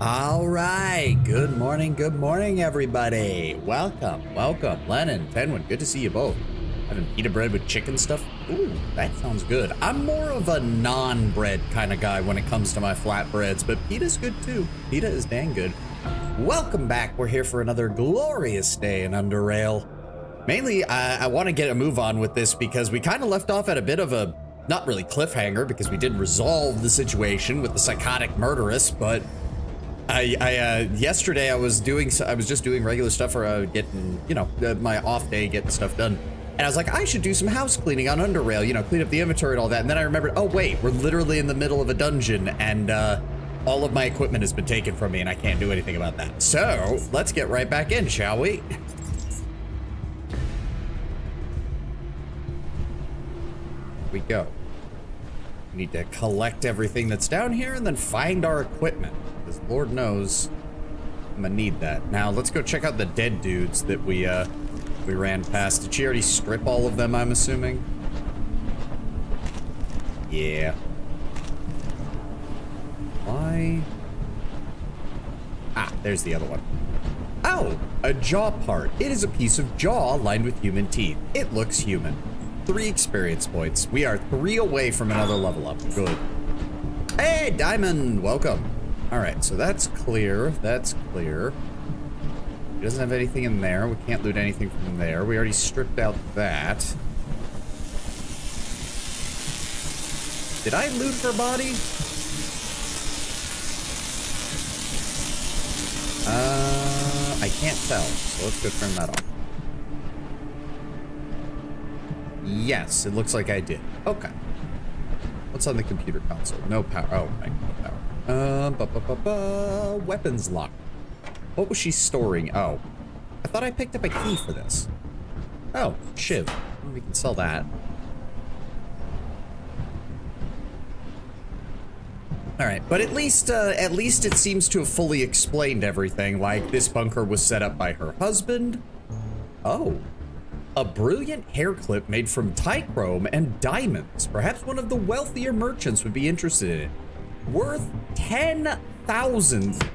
All right, good morning, everybody. Welcome. Lennon, Tenwin, good to see you both. Having pita bread with chicken stuff? Ooh, that sounds good. I'm more of a non-bread kind of guy when it comes to my flatbreads, but pita's good too. Pita is dang good. Welcome back. We're here for another glorious day in Underrail. Mainly, I want to get a move on with this because we kind of left off at a bit of a, not really cliffhanger, because we did resolve the situation with the psychotic murderess, but yesterday I was just doing regular stuff for getting, my off day, getting stuff done. And I was like, I should do some house cleaning on Underrail, clean up the inventory and all that. And then I remembered, oh wait, we're literally in the middle of a dungeon and all of my equipment has been taken from me and I can't do anything about that. So let's get right back in, shall we? Here we go. We need to collect everything that's down here and then find our equipment. Because Lord knows I'm gonna need that. Now let's go check out the dead dudes that we ran past. Did she already strip all of them, I'm assuming? Yeah. Why? Ah, there's the other one. Oh, a jaw part. It is a piece of jaw lined with human teeth. It looks human. 3 experience points. We are 3 away from another level up. Good. Hey, Diamond, welcome. All right, so that's clear. That's clear. He doesn't have anything in there. We can't loot anything from there. We already stripped out that. Did I loot her body? I can't tell. So let's go turn that off. Yes, it looks like I did. Okay. What's on the computer console? No power. Oh, right, no power. Weapons lock. What was she storing? Oh, I thought I picked up a key for this. Oh, shiv. Well, we can sell that. All right, but at least it seems to have fully explained everything. Like this bunker was set up by her husband. Oh. A brilliant hair clip made from Tichrome and diamonds. Perhaps one of the wealthier merchants would be interested in it. Worth 10,000.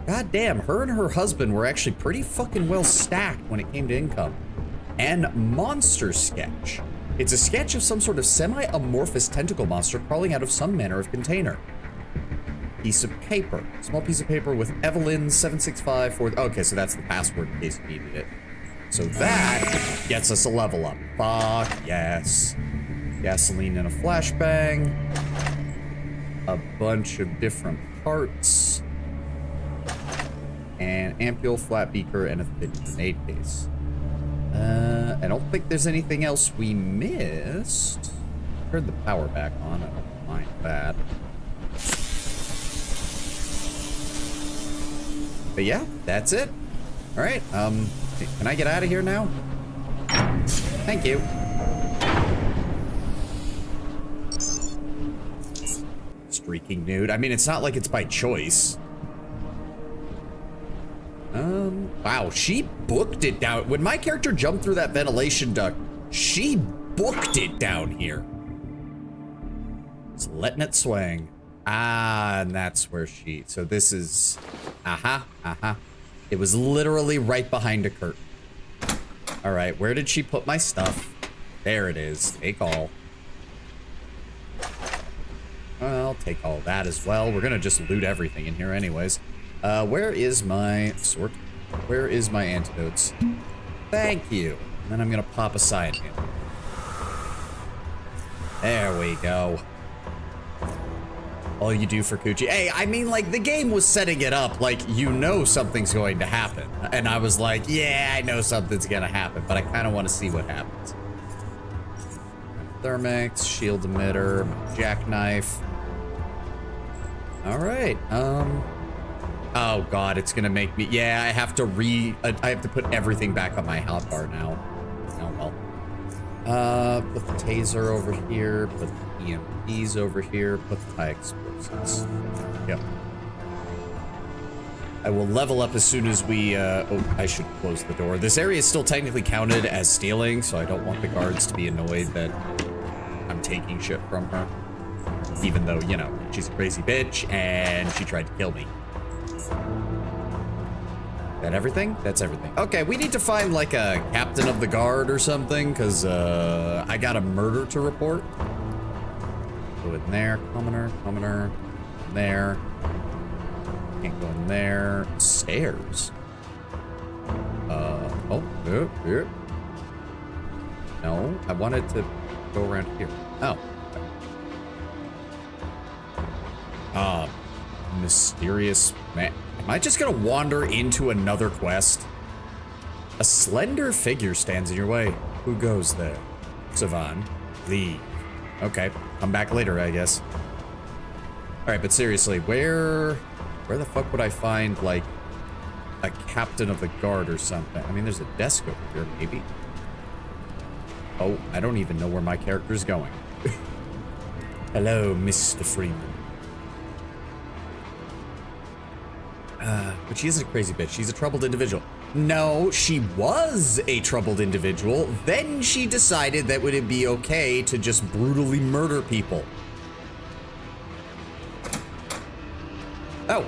God damn, her and her husband were actually pretty fucking well stacked when it came to income. And monster sketch. It's a sketch of some sort of semi-amorphous tentacle monster crawling out of some manner of container. Piece of paper. Small piece of paper with Evelyn 7654. Okay, so that's the password in case you needed it. So that gets us a level up. Fuck yes. Gasoline and a flashbang. A bunch of different parts. An ampule, flat beaker, and a thin grenade case. I don't think there's anything else we missed. Turn the power back on. I don't mind that. But yeah, that's it. All right. Can I get out of here now? Thank you. Streaking nude. I mean, it's not like it's by choice. Wow, she booked it down. When my character jumped through that ventilation duct, she booked it down here. Just letting it swing. Ah, and that's where she, so this is, It was literally right behind a curtain. All right, where did she put my stuff? There it is. Take all. I'll take all that as well. We're gonna just loot everything in here anyways. Where is my sword? Where is my antidotes? Thank you. And then I'm gonna pop a side here. There we go. All you do for Coochie. Hey, I mean, like, the game was setting it up like, something's going to happen. And I was like, yeah, I know something's gonna happen, but I kind of want to see what happens. Thermix, shield emitter, jackknife. All right. Oh God, it's gonna make me. Yeah, I have to I have to put everything back on my hotbar now. Oh well. Put the taser over here. Put the EMPs over here. Put the high explosives. Yep. I will level up as soon as we. Oh, I should close the door. This area is still technically counted as stealing, so I don't want the guards to be annoyed that I'm taking shit from her. Even though, she's a crazy bitch and she tried to kill me. That everything? That's everything. Okay, we need to find like a captain of the guard or something, because I got a murder to report. Go in there, commoner, there. Can't go in there. Stairs. Here. No, I wanted to go around here. Oh. Mysterious man. Am I just gonna wander into another quest? A slender figure stands in your way. Who goes there? Savan. Leave. Okay, come back later, I guess. Alright, but seriously, where the fuck would I find, like, a captain of the guard or something? I mean, there's a desk over here, maybe. Oh, I don't even know where my character's going. Hello, Mr. Freeman. But she isn't a crazy bitch. She's a troubled individual. No, she was a troubled individual. Then she decided that would it be okay to just brutally murder people. Oh.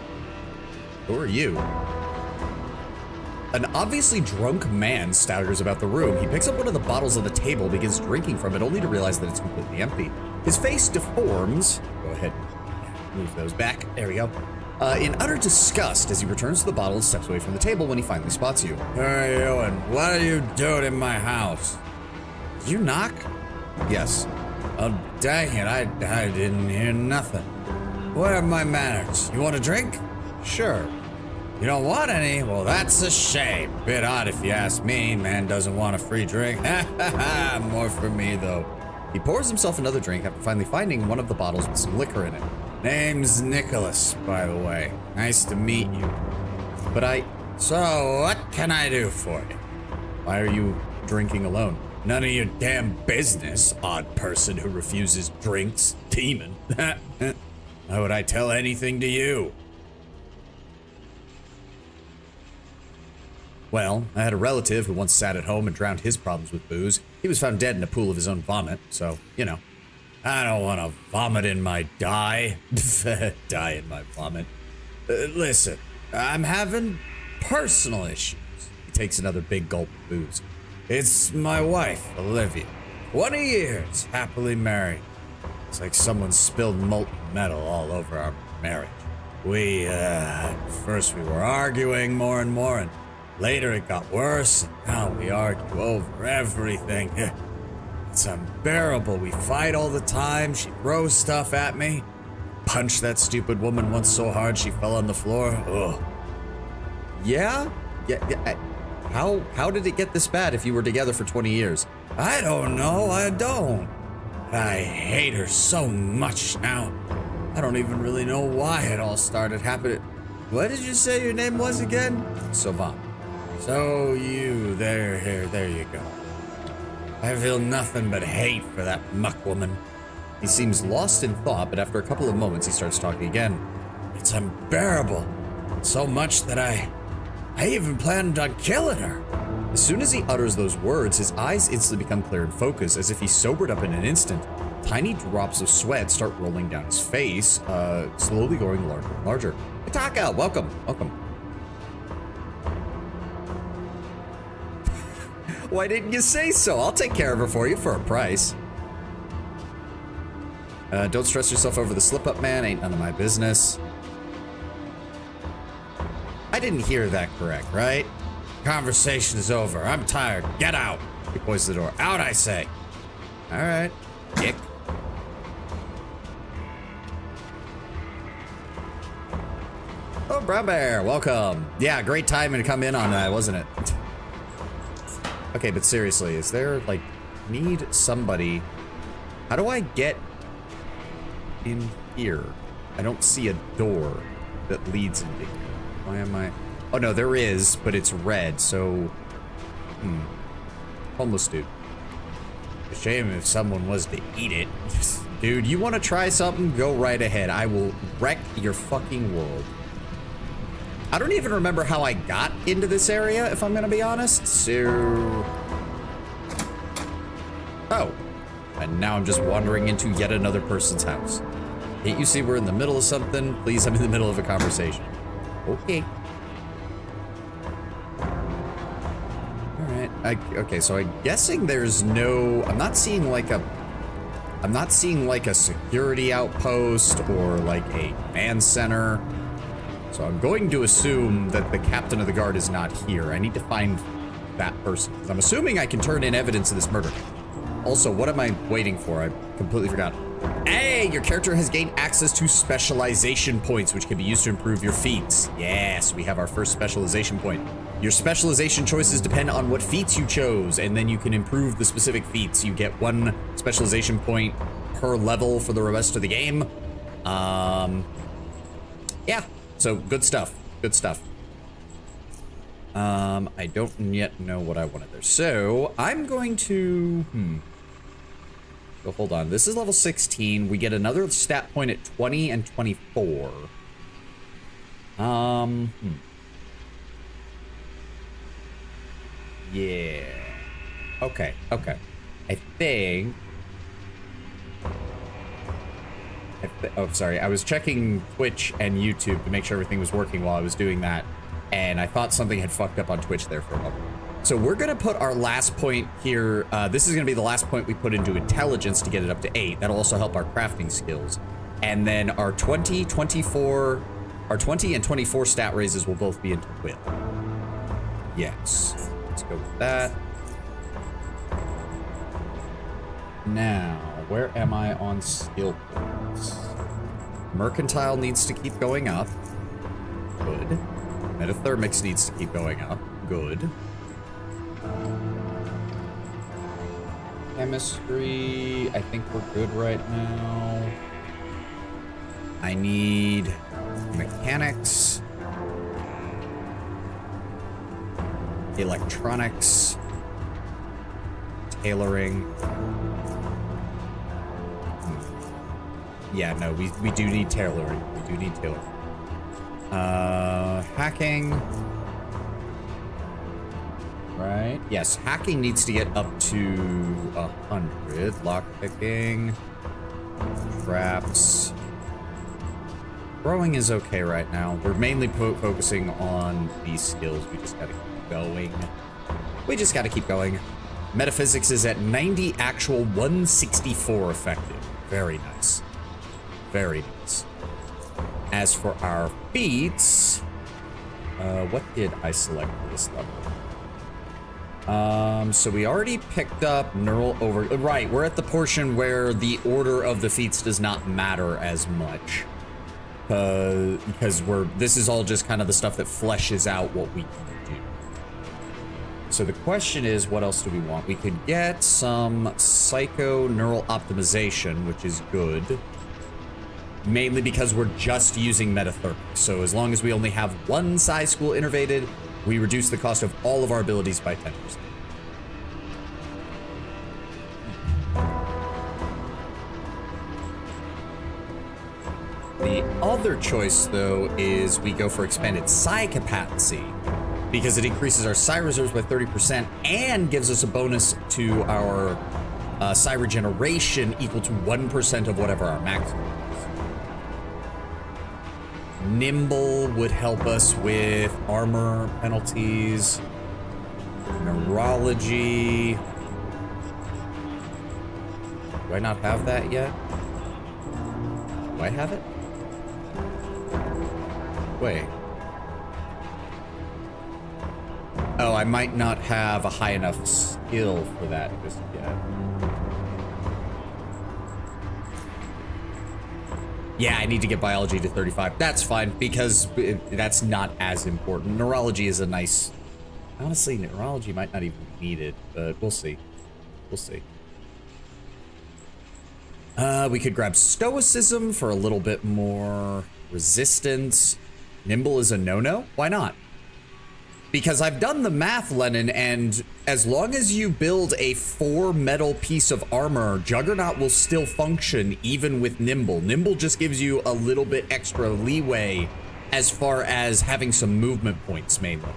Who are you? An obviously drunk man staggers about the room. He picks up one of the bottles on the table, begins drinking from it, only to realize that it's completely empty. His face deforms. Go ahead. Move those back. There we go. In utter disgust as he returns to the bottle and steps away from the table when he finally spots you. Who are you and what are you doing in my house? Did you knock? Yes. Oh, dang it, I didn't hear nothing. Where are my manners? You want a drink? Sure. You don't want any? Well, that's a shame. Bit odd if you ask me. Man doesn't want a free drink. More for me, though. He pours himself another drink after finally finding one of the bottles with some liquor in it. Name's Nicholas, by the way. Nice to meet you. But So, what can I do for you? Why are you drinking alone? None of your damn business, odd person who refuses drinks. Demon. Why would I tell anything to you? Well, I had a relative who once sat at home and drowned his problems with booze. He was found dead in a pool of his own vomit, so, you know. I don't want to vomit in my dye. Die in my vomit. Listen, I'm having personal issues. He takes another big gulp of booze. It's my wife, Olivia. 20 years, happily married. It's like someone spilled molten metal all over our marriage. First we were arguing more and more, and later it got worse, and now we argue over everything. It's unbearable. We fight all the time. She throws stuff at me. Punched that stupid woman once so hard she fell on the floor. Ugh. Yeah? How did it get this bad if you were together for 20 years? I don't know. I don't. I hate her so much now. I don't even really know why it all started happening. What did you say your name was again? Savan. So there you go. I feel nothing but hate for that muck woman. He seems lost in thought, but after a couple of moments, he starts talking again. It's unbearable. So much that I even planned on killing her. As soon as he utters those words, his eyes instantly become clear and focused, as if he sobered up in an instant. Tiny drops of sweat start rolling down his face, slowly growing larger and larger. Itaka, welcome. Why didn't you say so? I'll take care of her for you for a price. Don't stress yourself over the slip-up, man. Ain't none of my business. I didn't hear that correct, right? Conversation is over. I'm tired. Get out. He points to the door. Out, I say. All right. Dick. Oh, Brown Bear, welcome. Yeah, great timing to come in on that, wasn't it? Okay, but seriously, is there, like, need somebody... How do I get in here? I don't see a door that leads into here. Why am I... Oh, no, there is, but it's red, so... Homeless dude. A shame if someone was to eat it. Dude, you want to try something? Go right ahead. I will wreck your fucking world. I don't even remember how I got into this area, if I'm gonna be honest. So... Oh. And now I'm just wandering into yet another person's house. Can't you see we're in the middle of something? Please, I'm in the middle of a conversation. Okay. All right. Okay, so I'm guessing there's no... I'm not seeing like a security outpost or like a command center. So I'm going to assume that the captain of the guard is not here. I need to find that person. I'm assuming I can turn in evidence of this murder. Also, what am I waiting for? I completely forgot. Hey, your character has gained access to specialization points, which can be used to improve your feats. Yes, we have our first specialization point. Your specialization choices depend on what feats you chose, and then you can improve the specific feats. You get 1 specialization point per level for the rest of the game. Yeah, so good stuff. Good stuff. I don't yet know what I wanted there. So I'm going to, So hold on. This is level 16. We get another stat point at 20 and 24. Yeah. Okay. I think... oh, sorry. I was checking Twitch and YouTube to make sure everything was working while I was doing that. And I thought something had fucked up on Twitch there for a moment. So we're going to put our last point here. This is going to be the last point we put into intelligence to get it up to 8. That'll also help our crafting skills. And then our 20, 24... Our 20 and 24 stat raises will both be into will. Yes. Let's go with that. Now, where am I on skill points? Mercantile needs to keep going up. Good. Metathermics needs to keep going up. Good. Chemistry, I think we're good right now. I need mechanics, electronics, tailoring. Yeah, no, we do need tailoring. We do need tailoring. Hacking. Right. Yes, hacking needs to get up to 100. Lockpicking. Traps. Throwing is okay right now. We're mainly focusing on these skills. We just gotta keep going. We just gotta keep going. Metaphysics is at 90 actual, 164 effective. Very nice. Very nice. As for our feats, what did I select for this level? So we already picked up neural over... Right, we're at the portion where the order of the feats does not matter as much. Because this is all just kind of the stuff that fleshes out what we can do. So the question is, what else do we want? We could get some psycho neural optimization, which is good. Mainly because we're just using metathermics. So as long as we only have 1 psi school innervated, we reduce the cost of all of our abilities by 10%. The other choice, though, is we go for expanded psi capacity because it increases our psi reserves by 30% and gives us a bonus to our psi regeneration equal to 1% of whatever our maximum is. Nimble would help us with armor penalties, neurology. Do I not have that yet? Do I have it? Wait. Oh, I might not have a high enough skill for that just yet. Yeah, I need to get biology to 35. That's fine, because that's not as important. Neurology is a nice... Honestly, neurology might not even be needed, but we'll see. We'll see. We could grab stoicism for a little bit more resistance. Nimble is a no-no? Why not? Because I've done the math, Lennon, and as long as you build a 4 metal piece of armor, Juggernaut will still function even with Nimble. Nimble just gives you a little bit extra leeway as far as having some movement points, mainly,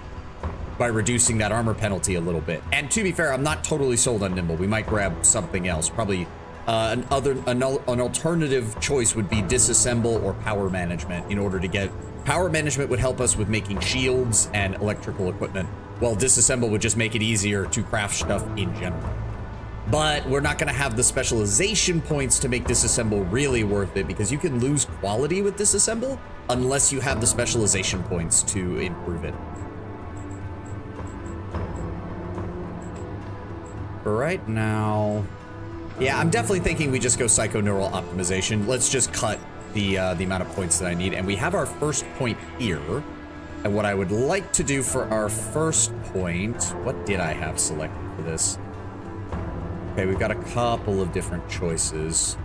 by reducing that armor penalty a little bit. And to be fair, I'm not totally sold on Nimble. We might grab something else. Probably an alternative choice would be disassemble or power management in order to get Power management would help us with making shields and electrical equipment, while disassemble would just make it easier to craft stuff in general. But we're not going to have the specialization points to make disassemble really worth it, because you can lose quality with disassemble unless you have the specialization points to improve it. For right now, yeah, I'm definitely thinking we just go psychoneural optimization. Let's just cut the amount of points that I need, and we have our first point here. And what I would like to do for our first point, what did I have selected for this? Okay, we've got a couple of different choices.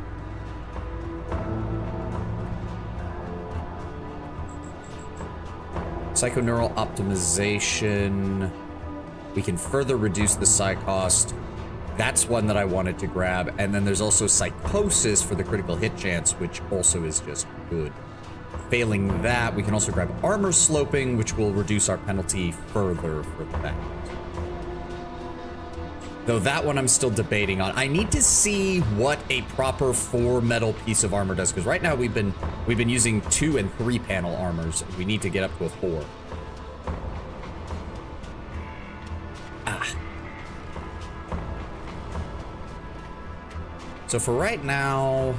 Psychoneural optimization. We can further reduce the psi cost. That's one that I wanted to grab. And then there's also psychosis for the critical hit chance, which also is just good. Failing that, we can also grab armor sloping, which will reduce our penalty further for that. Though that one I'm still debating on. I need to see what a proper 4-metal piece of armor does, because right now we've been using 2 and 3 panel armors. We need to get up to a 4. So for right now,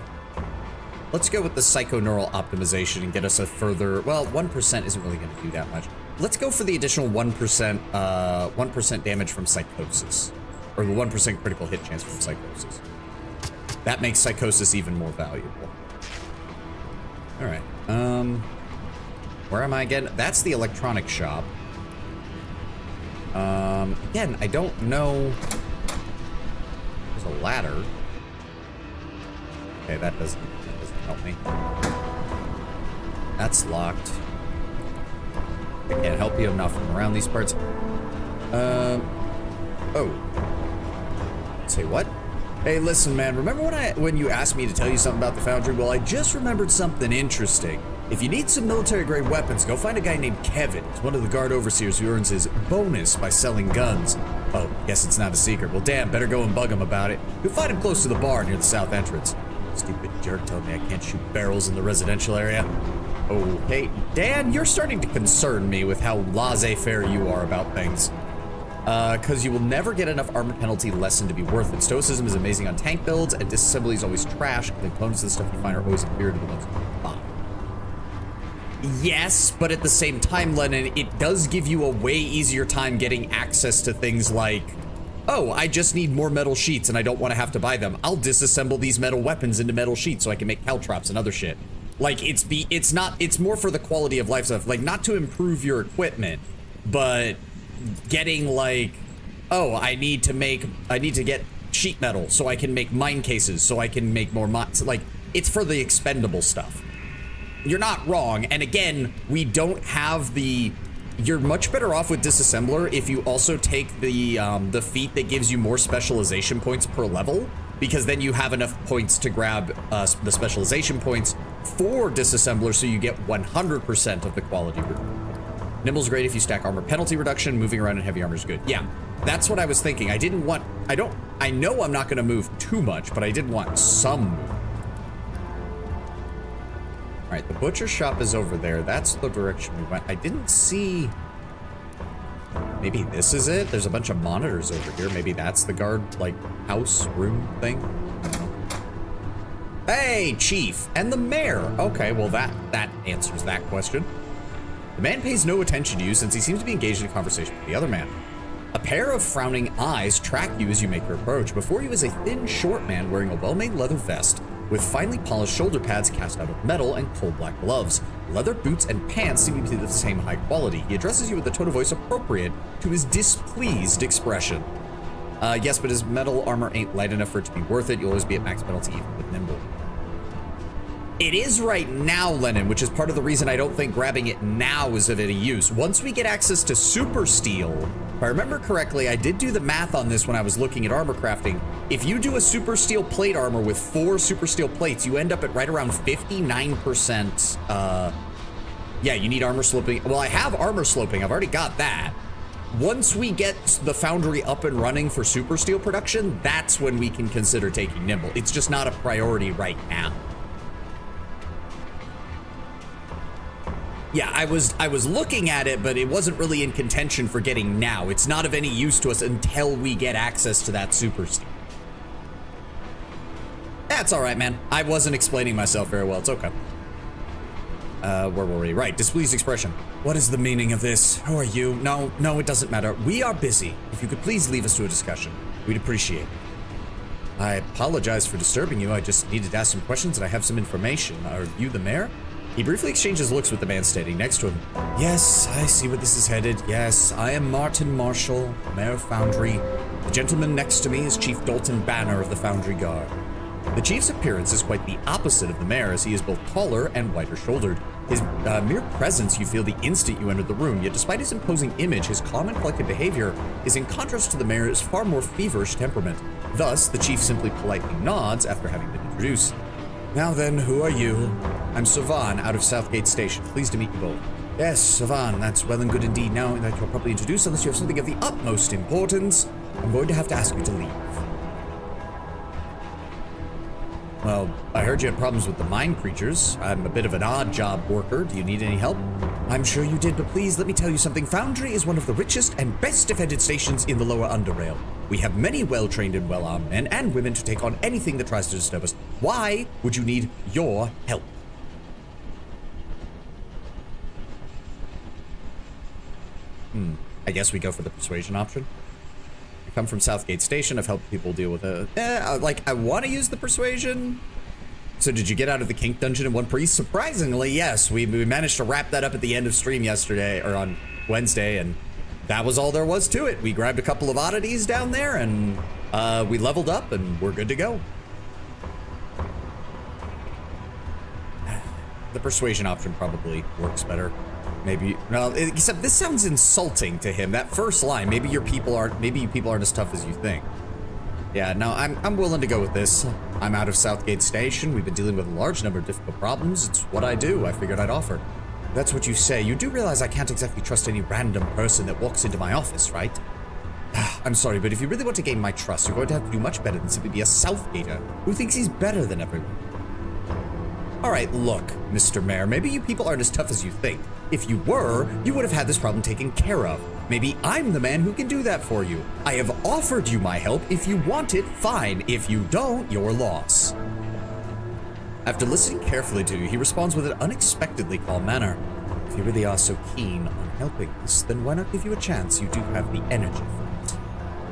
let's go with the psychoneural optimization and get us a further, well, 1% isn't really going to do that much. Let's go for the additional 1% damage from psychosis, or the 1% critical hit chance from psychosis. That makes psychosis even more valuable. All right, where am I again? That's the electronic shop. Again, I don't know. There's a ladder. Okay, that doesn't help me. That's locked. I can't help you. I'm not from around these parts. Oh. Say what? Hey, listen, man. Remember when you asked me to tell you something about the foundry? Well, I just remembered something interesting. If you need some military-grade weapons, go find a guy named Kevin. He's one of the guard overseers who earns his bonus by selling guns. Oh, guess it's not a secret. Well, damn, better go and bug him about it. You'll find him close to the bar near the south entrance. Stupid jerk told me I can't shoot barrels in the residential area. Okay, Dan, you're starting to concern me with how laissez-faire you are about things. Because you will never get enough armor penalty lesson to be worth it. Stoicism is amazing on tank builds, and disassembly is always trash. The components of the stuff you find are always inferior to the ones you buy. Yes, but at the same time, Lennon, it does give you a way easier time getting access to things like, oh, I just need more metal sheets and I don't want to have to buy them. I'll disassemble these metal weapons into metal sheets so I can make caltrops and other shit. Like, it's more for the quality of life stuff. Like, not to improve your equipment, but getting like, oh, I need to get sheet metal so I can make mine cases, so I can make more mines. Like, it's for the expendable stuff. You're not wrong. And again, we don't have the... You're much better off with disassembler if you also take the feat that gives you more specialization points per level, because then you have enough points to grab the specialization points for disassembler, so you get 100% of the quality route. Nimble's great if you stack armor penalty reduction. Moving around in heavy armor is good. Yeah, that's what I was thinking. I know I'm not going to move too much, but I did want some movement. All right, the butcher shop is over there. That's the direction we went. I didn't see... Maybe this is it? There's a bunch of monitors over here. Maybe that's the guard, like, house, room thing? I don't know. Hey, Chief, and the mayor. Okay, well, that answers that question. The man pays no attention to you since he seems to be engaged in a conversation with the other man. A pair of frowning eyes track you as you make your approach. Before you is a thin, short man wearing a well-made leather vest with finely polished shoulder pads cast out of metal and coal black gloves. Leather boots and pants seem to be the same high quality. He addresses you with a tone of voice appropriate to his displeased expression. Yes, but his metal armor ain't light enough for it to be worth it. You'll always be at max penalty even with nimble. It is right now, Lennon, which is part of the reason I don't think grabbing it now is of any use. Once we get access to super steel, if I remember correctly, I did do the math on this when I was looking at armor crafting. If you do a super steel plate armor with 4 super steel plates, you end up at right around 59%. Yeah, you need armor sloping. Well, I have armor sloping. I've already got that. Once we get the foundry up and running for super steel production, that's when we can consider taking nimble. It's just not a priority right now. Yeah, I was looking at it, but it wasn't really in contention for getting now. It's not of any use to us until we get access to that super steam. That's all right, man. I wasn't explaining myself very well. It's okay. Where were we? Right, displeased expression. What is the meaning of this? Who are you? No, it doesn't matter. We are busy. If you could please leave us to a discussion, we'd appreciate it. I apologize for disturbing you. I just needed to ask some questions and I have some information. Are you the mayor? He briefly exchanges looks with the man standing next to him. Yes, I see where this is headed. Yes, I am Martin Marshall, Mayor of Foundry. The gentleman next to me is Chief Dalton Banner of the Foundry Guard. The chief's appearance is quite the opposite of the mayor, as he is both taller and wider-shouldered. His mere presence you feel the instant you enter the room, yet despite his imposing image, his calm and collected behavior is in contrast to the mayor's far more feverish temperament. Thus, the chief simply politely nods after having been introduced. Now then, who are you? I'm Savan, out of Southgate Station. Pleased to meet you both. Yes, Savan, that's well and good indeed. Now that you're properly introduced, unless you have something of the utmost importance, I'm going to have to ask you to leave. Well, I heard you had problems with the mine creatures. I'm a bit of an odd job worker. Do you need any help? I'm sure you did, but please let me tell you something. Foundry is one of the richest and best defended stations in the lower underrail. We have many well-trained and well-armed men and women to take on anything that tries to disturb us. Why would you need your help? I guess we go for the persuasion option. I come from Southgate Station. I've helped people deal with it. I want to use the persuasion. So did you get out of the kink dungeon in one piece? Surprisingly, yes. We managed to wrap that up at the end of stream yesterday, or on Wednesday, and that was all there was to it. We grabbed a couple of oddities down there, and we leveled up, and we're good to go. The persuasion option probably works better. Maybe, well, except this sounds insulting to him. That first line, maybe you people aren't as tough as you think. Yeah, no, I'm willing to go with this. I'm out of Southgate Station. We've been dealing with a large number of difficult problems. It's what I do. I figured I'd offer. That's what you say. You do realize I can't exactly trust any random person that walks into my office, right? I'm sorry, but if you really want to gain my trust, you're going to have to do much better than simply be a Southgater who thinks he's better than everyone. All right, look, Mr. Mayor, maybe you people aren't as tough as you think. If you were, you would have had this problem taken care of. Maybe I'm the man who can do that for you. I have offered you my help. If you want it, fine. If you don't, your loss. After listening carefully to you, he responds with an unexpectedly calm manner. If you really are so keen on helping us, then why not give you a chance? You do have the energy for it.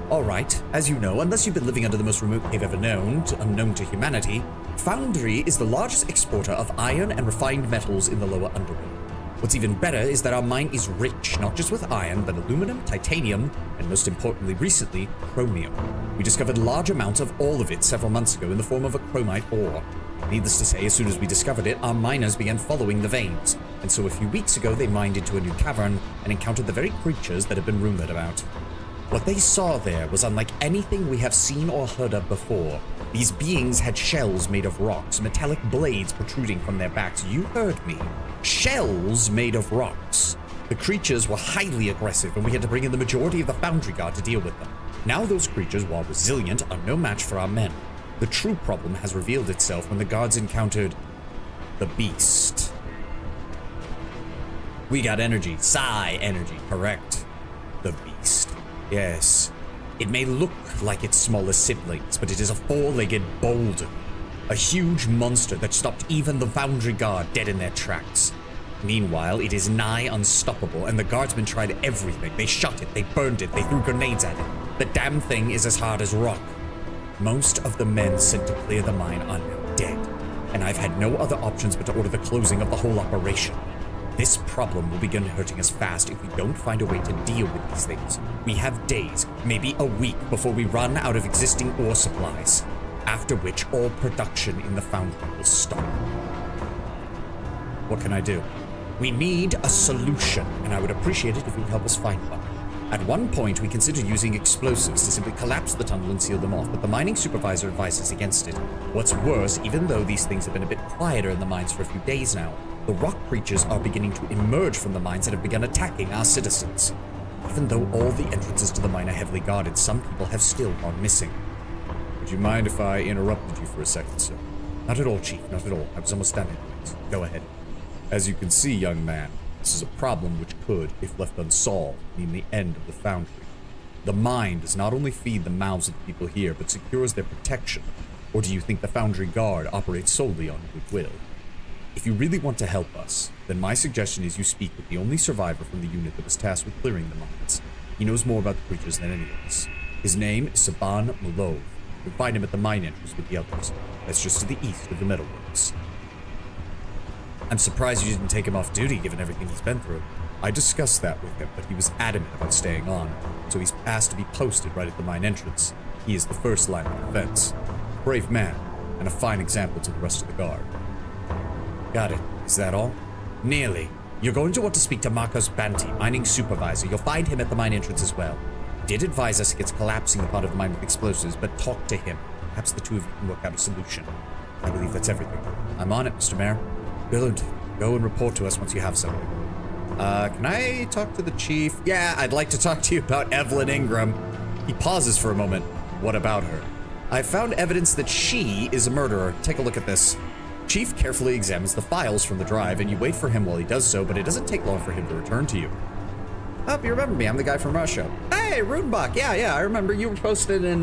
All right, as you know, unless you've been living under the most remote cave ever known, unknown to humanity, Foundry is the largest exporter of iron and refined metals in the lower underworld. What's even better is that our mine is rich, not just with iron, but aluminum, titanium, and most importantly recently, chromium. We discovered large amounts of all of it several months ago in the form of a chromite ore. Needless to say, as soon as we discovered it, our miners began following the veins, and so a few weeks ago they mined into a new cavern and encountered the very creatures that have been rumored about. What they saw there was unlike anything we have seen or heard of before. These beings had shells made of rocks, metallic blades protruding from their backs. You heard me. Shells made of rocks. The creatures were highly aggressive, and we had to bring in the majority of the Foundry Guard to deal with them. Now those creatures, while resilient, are no match for our men. The true problem has revealed itself when the guards encountered the beast. We got energy. Psi energy, correct. The beast. Yes. It may look like its smallest siblings, but it is a four-legged boulder. A huge monster that stopped even the Foundry Guard dead in their tracks. Meanwhile, it is nigh unstoppable, and the guardsmen tried everything. They shot it, they burned it, they threw grenades at it. The damn thing is as hard as rock. Most of the men sent to clear the mine are now dead, and I've had no other options but to order the closing of the whole operation. This problem will begin hurting us fast if we don't find a way to deal with these things. We have days, maybe a week, before we run out of existing ore supplies, after which all production in the foundry will stop. What can I do? We need a solution, and I would appreciate it if you'd help us find one. At one point, we considered using explosives to simply collapse the tunnel and seal them off, but the mining supervisor advises against it. What's worse, even though these things have been a bit quieter in the mines for a few days now, the rock creatures are beginning to emerge from the mines and have begun attacking our citizens. Even though all the entrances to the mine are heavily guarded, some people have still gone missing. Would you mind if I interrupted you for a second, sir? Not at all, Chief, not at all. I was almost done anyways. Go ahead. As you can see, young man, This is a problem which could, if left unsolved, mean the end of the foundry. The mine does not only feed the mouths of the people here, but secures their protection. Or do you think the foundry guard operates solely on goodwill? If you really want to help us, then my suggestion is you speak with the only survivor from the unit that was tasked with clearing the mines. He knows more about the creatures than any of us. His name is Saban Mulov. You'll find him at the mine entrance with the others. That's just to the east of the metalworks. I'm surprised you didn't take him off duty given everything he's been through. I discussed that with him, but he was adamant about staying on, so he's asked to be posted right at the mine entrance. He is the first line of defense. Brave man, and a fine example to the rest of the guard. Got it. Is that all? Nearly. You're going to want to speak to Marcos Banti, mining supervisor. You'll find him at the mine entrance as well. Did advise us against collapsing the part of the mine with explosives, but talk to him. Perhaps the two of you can work out a solution. I believe that's everything. I'm on it, Mr. Mayor. Billard, go and report to us once you have something. Can I talk to the chief? Yeah, I'd like to talk to you about Evelyn Ingram. He pauses for a moment. What about her? I found evidence that she is a murderer. Take a look at this. Chief carefully examines the files from the drive, and you wait for him while he does so, but it doesn't take long for him to return to you. Oh, you remember me. I'm the guy from Russia. Hey, Runebach. Yeah, I remember you were posted in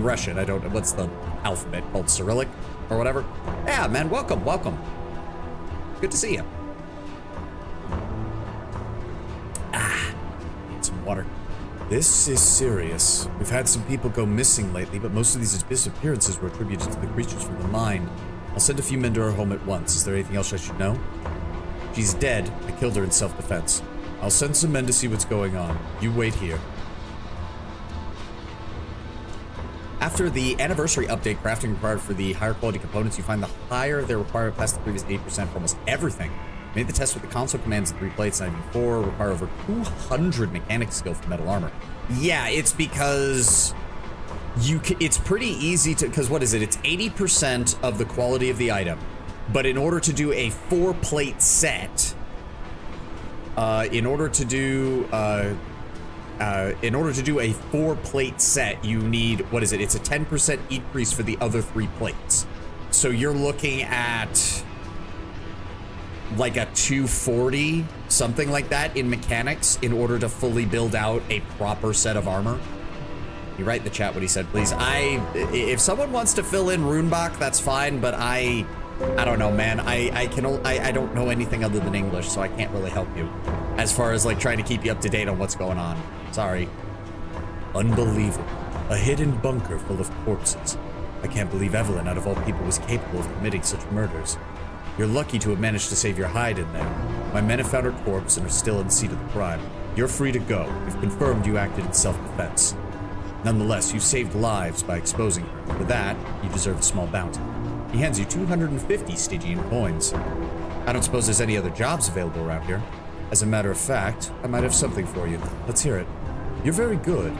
Russian. I don't know. What's the alphabet called? Cyrillic or whatever? Yeah, man. Welcome. Good to see you. Need some water. This is serious. We've had some people go missing lately, but most of these disappearances were attributed to the creatures from the mine. I'll send a few men to her home at once. Is there anything else I should know? She's dead. I killed her in self-defense. I'll send some men to see what's going on. You wait here. After the anniversary update, crafting required for the higher quality components, you find the higher their requirement past the previous 80% for almost everything. Made the test with the console commands and 3 plates, not even 4, require over 200 mechanic skill for metal armor. Yeah, it's because it's pretty easy to, because what is it? It's 80% of the quality of the item. But in order to do a 4-plate set, in order to do a 4-plate set, you need, what is it? It's a 10% increase for the other 3 plates. So you're looking at like a 240, something like that in mechanics in order to fully build out a proper set of armor. You write in the chat what he said, please. If someone wants to fill in Runebach, that's fine, but I don't know, man. I don't know anything other than English, so I can't really help you as far as like trying to keep you up to date on what's going on. Sorry. Unbelievable. A hidden bunker full of corpses. I can't believe Evelyn, out of all people, was capable of committing such murders. You're lucky to have managed to save your hide in there. My men have found her corpse and are still in the seat of the crime. You're free to go. We've confirmed you acted in self-defense. Nonetheless, you saved lives by exposing her. For that, you deserve a small bounty. He hands you 250 Stygian coins. I don't suppose there's any other jobs available around here. As a matter of fact, I might have something for you. Let's hear it. You're very good.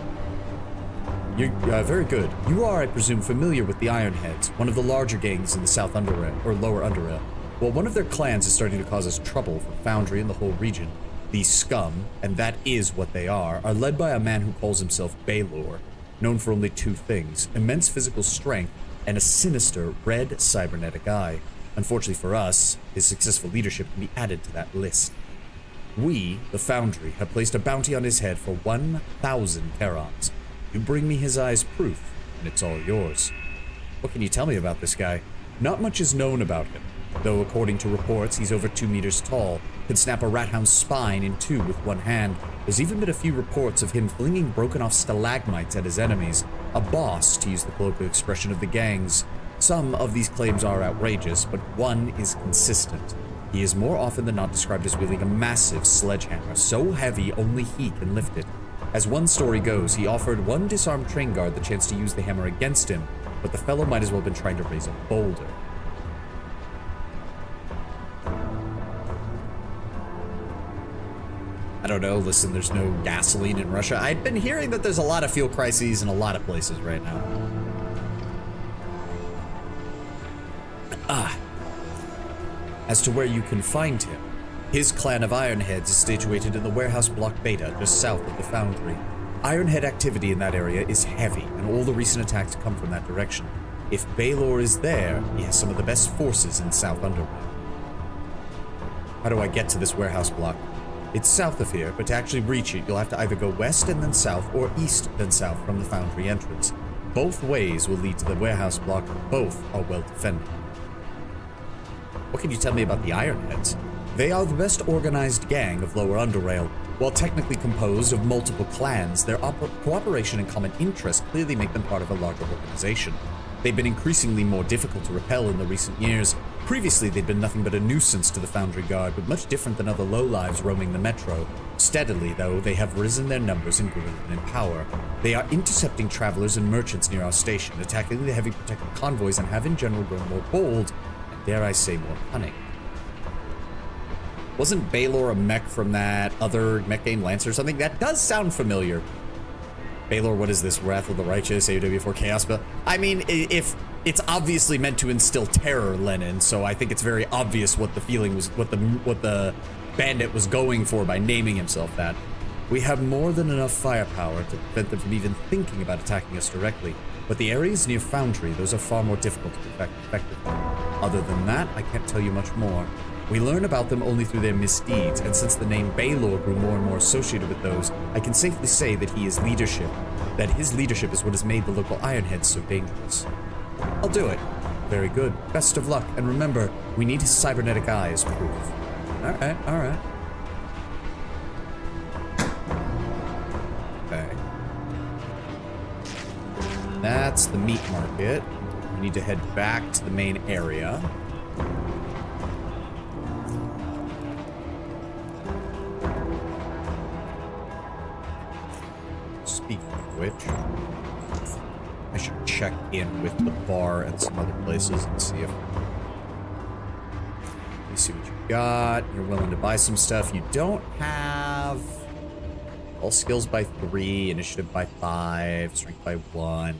You're very good. You are, I presume, familiar with the Ironheads, one of the larger gangs in the South Underrail, or Lower Underrail. Well, one of their clans is starting to cause us trouble for Foundry and the whole region. These scum, and that is what they are led by a man who calls himself Baylor, known for only 2 things: immense physical strength and a sinister red cybernetic eye. Unfortunately for us, his successful leadership can be added to that list. We, the Foundry, have placed a bounty on his head for 1,000 Terons. You bring me his eye's proof, and it's all yours. What can you tell me about this guy? Not much is known about him, though according to reports, he's over 2 meters tall, could snap a rathound's spine in 2 with 1 hand. There's even been a few reports of him flinging broken-off stalagmites at his enemies, a boss, to use the colloquial expression of the gangs. Some of these claims are outrageous, but one is consistent. He is more often than not described as wielding a massive sledgehammer, so heavy only he can lift it. As one story goes, he offered one disarmed train guard the chance to use the hammer against him, but the fellow might as well have been trying to raise a boulder. I don't know, listen, there's no gasoline in Russia. I've been hearing that there's a lot of fuel crises in a lot of places right now. As to where you can find him, his clan of Ironheads is situated in the warehouse block Beta, just south of the Foundry. Ironhead activity in that area is heavy, and all the recent attacks come from that direction. If Baylor is there, he has some of the best forces in South Underworld. How do I get to this warehouse block? It's south of here, but to actually reach it, you'll have to either go west and then south, or east then south from the foundry entrance. Both ways will lead to the warehouse block. Both are well defended. What can you tell me about the Ironheads? They are the best organized gang of Lower Underrail. While technically composed of multiple clans, their cooperation and common interests clearly make them part of a larger organization. They've been increasingly more difficult to repel in the recent years. Previously, they'd been nothing but a nuisance to the Foundry Guard, but much different than other lowlives roaming the metro. Steadily, though, they have risen their numbers in greed and in power. They are intercepting travelers and merchants near our station, attacking the heavy protected convoys, and have in general grown more bold, and dare I say more cunning. Wasn't Baylor a mech from that other mech game, Lance or something? That does sound familiar. Baylor, what is this? Wrath of the Righteous, AOW4 Chaos? But I mean, if it's obviously meant to instill terror, Lenin, so I think it's very obvious what the feeling was, what the bandit was going for by naming himself that. We have more than enough firepower to prevent them from even thinking about attacking us directly, but the areas near Foundry, those are far more difficult to protect effectively. Other than that, I can't tell you much more. We learn about them only through their misdeeds, and since the name Baylor grew more and more associated with those, I can safely say that his leadership is what has made the local Ironheads so dangerous. I'll do it. Very good. Best of luck, and remember, we need his cybernetic eye as proof. Alright, alright. Okay. That's the meat market. We need to head back to the main area. Speaking of which, I should check in with the bar and some other places and see if... Let me see what you got. You're willing to buy some stuff. You don't have... All skills by 3, initiative by 5, strength by 1,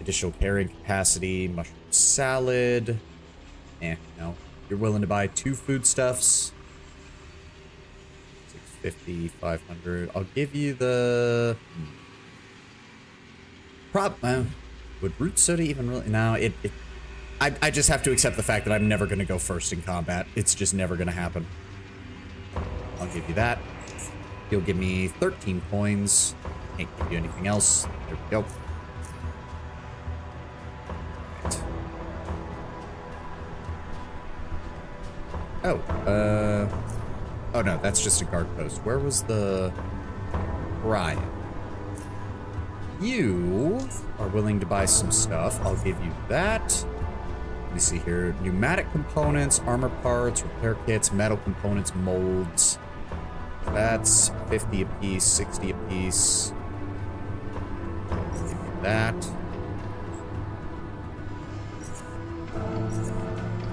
additional carrying capacity, mushroom salad. No. You're willing to buy 2 foodstuffs. 650, 500. I'll give you the... would root soda even really... No, I just have to accept the fact that I'm never going to go first in combat. It's just never going to happen. I'll give you that. You'll give me 13 coins. Can't give you anything else. There we go. Right. Oh, no, that's just a guard post. Where was the... Ryan? You are willing to buy some stuff. I'll give you that. Let me see here. Pneumatic components, armor parts, repair kits, metal components, molds. That's 50 apiece, 60 apiece. I'll give you that.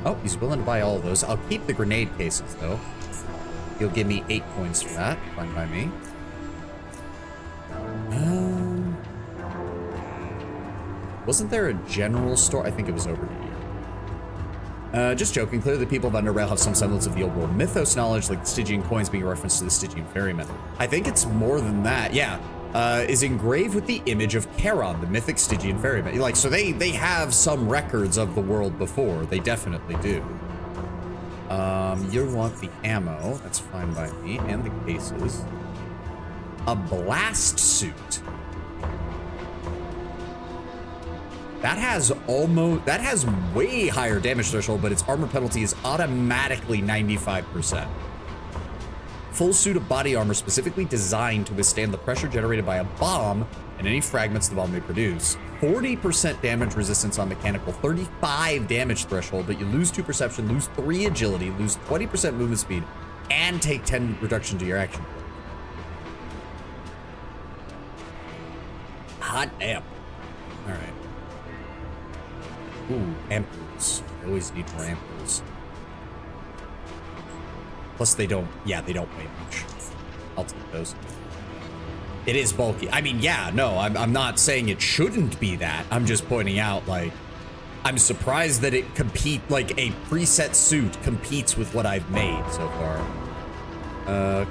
Oh, he's willing to buy all of those. I'll keep the grenade cases, though. You'll give me 8 coins for that. Fine by me. Wasn't there a general store? I think it was over here. Just joking. Clearly, the people of Underrail have some semblance of the old world mythos knowledge, like the Stygian coins being a reference to the Stygian ferryman. I think it's more than that. Yeah. Is engraved with the image of Charon, the mythic Stygian ferryman. Like, so they have some records of the world before. They definitely do. You want the ammo. That's fine by me. And the cases. A blast suit. That has way higher damage threshold, but its armor penalty is automatically 95%. Full suit of body armor specifically designed to withstand the pressure generated by a bomb and any fragments the bomb may produce. 40% damage resistance on mechanical, 35 damage threshold, but you lose 2 perception, lose 3 agility, lose 20% movement speed, and take 10 reduction to your action. Hot damn. All right. Ooh, ampoules. I always need more ampoules. Plus they don't weigh much. I'll take those. It is bulky. I mean, yeah, no, I'm not saying it shouldn't be that. I'm just pointing out, like, I'm surprised that it like a preset suit competes with what I've made so far.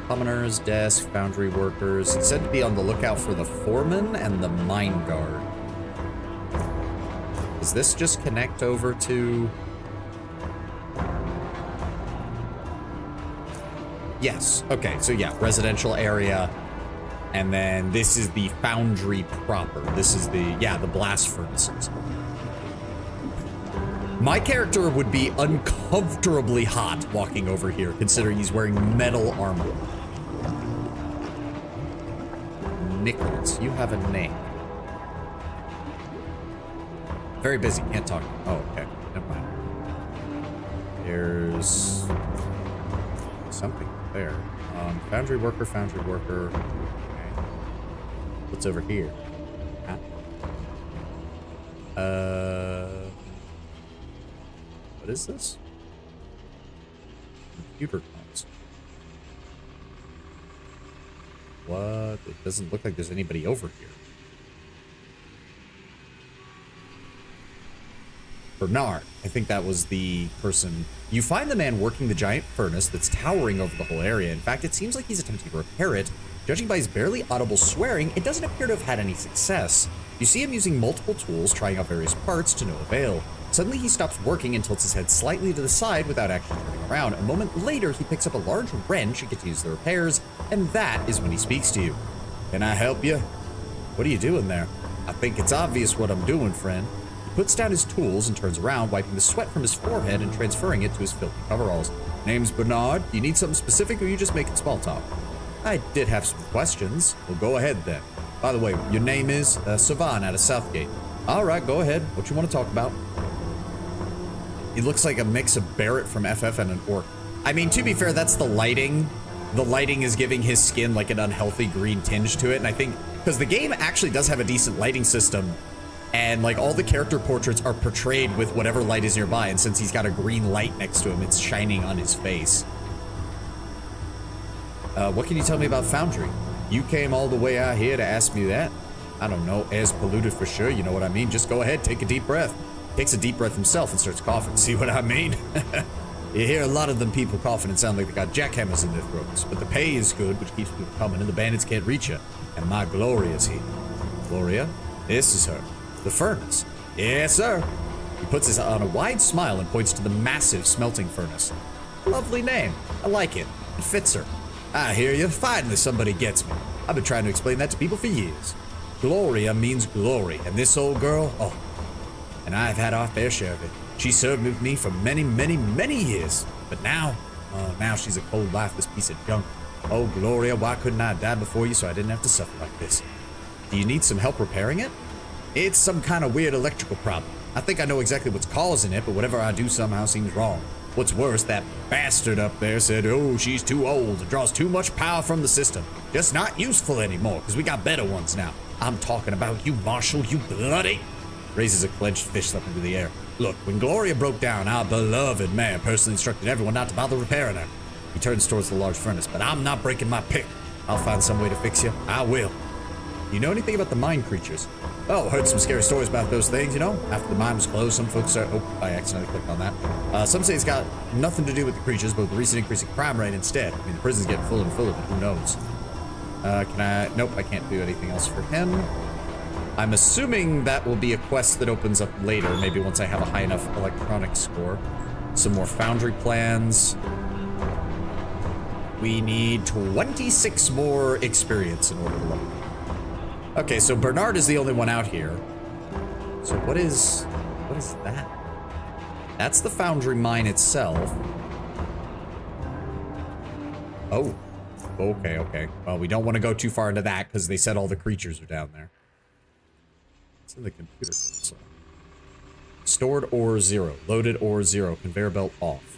Commoners, desk, foundry workers. It said to be on the lookout for the foreman and the mine guard. Does this just connect over to... Yes. Okay, so yeah, residential area. And then this is the foundry proper. This is the blast furnaces. My character would be uncomfortably hot walking over here, considering he's wearing metal armor. Nicholas, you have a name. Very busy, can't talk. Oh, okay, never mind. There's something there. Foundry worker, foundry worker. Okay. What's over here? Huh? What is this? Computer console. What? It doesn't look like there's anybody over here. Bernard. I think that was the person. You find the man working the giant furnace that's towering over the whole area. In fact, it seems like he's attempting to repair it. Judging by his barely audible swearing, it doesn't appear to have had any success. You see him using multiple tools, trying out various parts to no avail. Suddenly, he stops working and tilts his head slightly to the side without actually turning around. A moment later, he picks up a large wrench and continues the repairs, and that is when he speaks to you. Can I help you? What are you doing there? I think it's obvious what I'm doing, friend. He puts down his tools and turns around, wiping the sweat from his forehead and transferring it to his filthy coveralls. Name's Bernard. Do you need something specific, or are you just making small talk? I did have some questions. Well, go ahead then. By the way, your name is Savan out of Southgate. All right, go ahead. What you want to talk about? He looks like a mix of Barrett from FF and an orc. I mean, to be fair, that's the lighting. The lighting is giving his skin like an unhealthy green tinge to it. And I think because the game actually does have a decent lighting system, and like all the character portraits are portrayed with whatever light is nearby. And since he's got a green light next to him, it's shining on his face. What can you tell me about Foundry? You came all the way out here to ask me that? I don't know, air's polluted for sure, you know what I mean? Just go ahead, take a deep breath. Takes a deep breath himself and starts coughing. See what I mean? You hear a lot of them people coughing and sound like they got jackhammers in their throats. But the pay is good, which keeps people coming, and the bandits can't reach you. And my Gloria's here. Gloria? This is her. The furnace. Yes, sir. He puts on a wide smile and points to the massive smelting furnace. Lovely name. I like it. It fits her. I hear you. Finally somebody gets me. I've been trying to explain that to people for years. Gloria means glory, and this old girl, oh, and I've had our fair share of it. She served with me for many, many, many years. But now, now she's a cold, lifeless piece of junk. Oh, Gloria, why couldn't I die before you so I didn't have to suffer like this? Do you need some help repairing it? It's some kind of weird electrical problem. I think I know exactly what's causing it, but whatever I do somehow seems wrong. What's worse, that bastard up there said, oh, she's too old. It draws too much power from the system. Just not useful anymore, because we got better ones now. I'm talking about you, Marshall, you bloody... Raises a clenched fist up into the air. Look, when Gloria broke down, our beloved man personally instructed everyone not to bother repairing her. He turns towards the large furnace, but I'm not breaking my pick. I'll find some way to fix you. I will. You know anything about the mine creatures? Oh, heard some scary stories about those things, you know? After the mine was closed, some folks are... Oh, I accidentally clicked on that. Some say it's got nothing to do with the creatures, but with the recent increase in crime rate instead. I mean, the prison's getting full and full of it. Who knows? Can I... Nope, I can't do anything else for him. I'm assuming that will be a quest that opens up later, maybe once I have a high enough electronics score. Some more foundry plans. We need 26 more experience in order to level. Okay, so Bernard is the only one out here. So what is that? That's the foundry mine itself. Oh, okay. Well, we don't want to go too far into that because they said all the creatures are down there. It's in the computer console. Stored ore 0. Loaded ore 0. Conveyor belt off.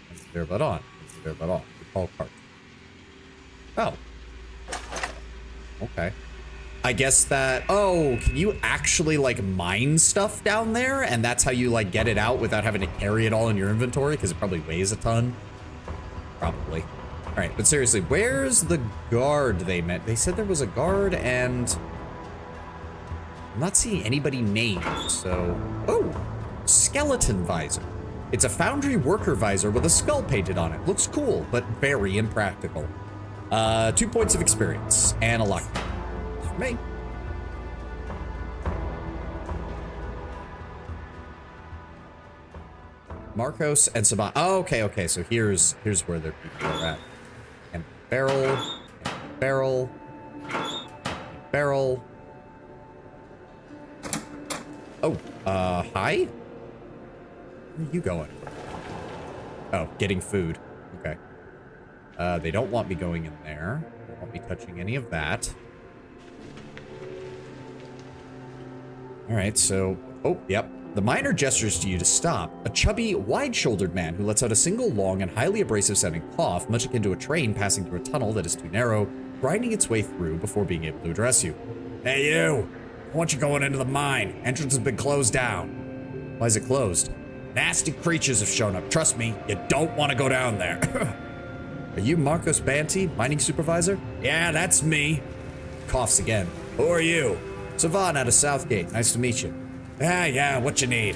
Conveyor belt on. Conveyor belt off. Recall cart. Oh. Okay. I guess that... Oh, can you actually, like, mine stuff down there? And that's how you, like, get it out without having to carry it all in your inventory? Because it probably weighs a ton. Probably. Alright, but seriously, where's the guard they met? They said there was a guard and... I'm not seeing anybody named, so... Oh! Skeleton visor. It's a foundry worker visor with a skull painted on it. Looks cool, but very impractical. 2 points of experience and a luck. For me. Marcos and Saban. Oh, okay. So here's where their people are at. And barrel. Oh, hi? Where are you going? Oh, getting food. Okay. They don't want me going in there. They don't want me touching any of that. Alright, so... Oh, yep. The miner gestures to you to stop. A chubby, wide-shouldered man who lets out a single long and highly abrasive-sounding cough, much akin to a train passing through a tunnel that is too narrow, grinding its way through before being able to address you. Hey, you! I want you going into the mine. Entrance has been closed down. Why is it closed? Nasty creatures have shown up. Trust me, you don't want to go down there. Are you Marcos Banty, mining supervisor? Yeah, that's me. Coughs again. Who are you? Savan out of Southgate. Nice to meet you. Yeah, what you need?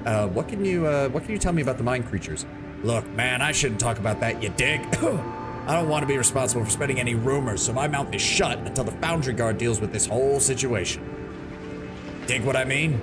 What can you tell me about the mine creatures? Look, man, I shouldn't talk about that, you dig? I don't want to be responsible for spreading any rumors, so my mouth is shut until the foundry guard deals with this whole situation. Dig what I mean?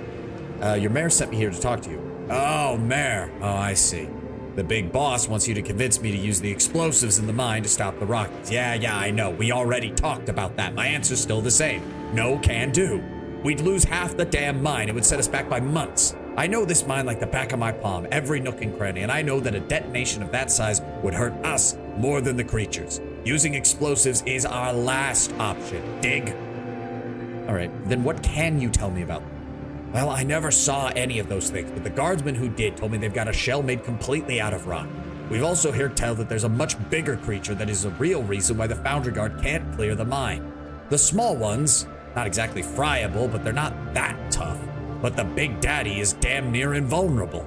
Your mayor sent me here to talk to you. Oh, mayor. Oh, I see. The big boss wants you to convince me to use the explosives in the mine to stop the Rockies. Yeah, I know. We already talked about that. My answer's still the same. No can do. We'd lose half the damn mine. It would set us back by months. I know this mine like the back of my palm, every nook and cranny, and I know that a detonation of that size would hurt us more than the creatures. Using explosives is our last option. Dig? All right, then what can you tell me about them? Well, I never saw any of those things, but the guardsmen who did told me they've got a shell made completely out of rock. We've also heard tell that there's a much bigger creature that is the real reason why the foundry guard can't clear the mine. The small ones, not exactly friable, but they're not that tough. But the big daddy is damn near invulnerable.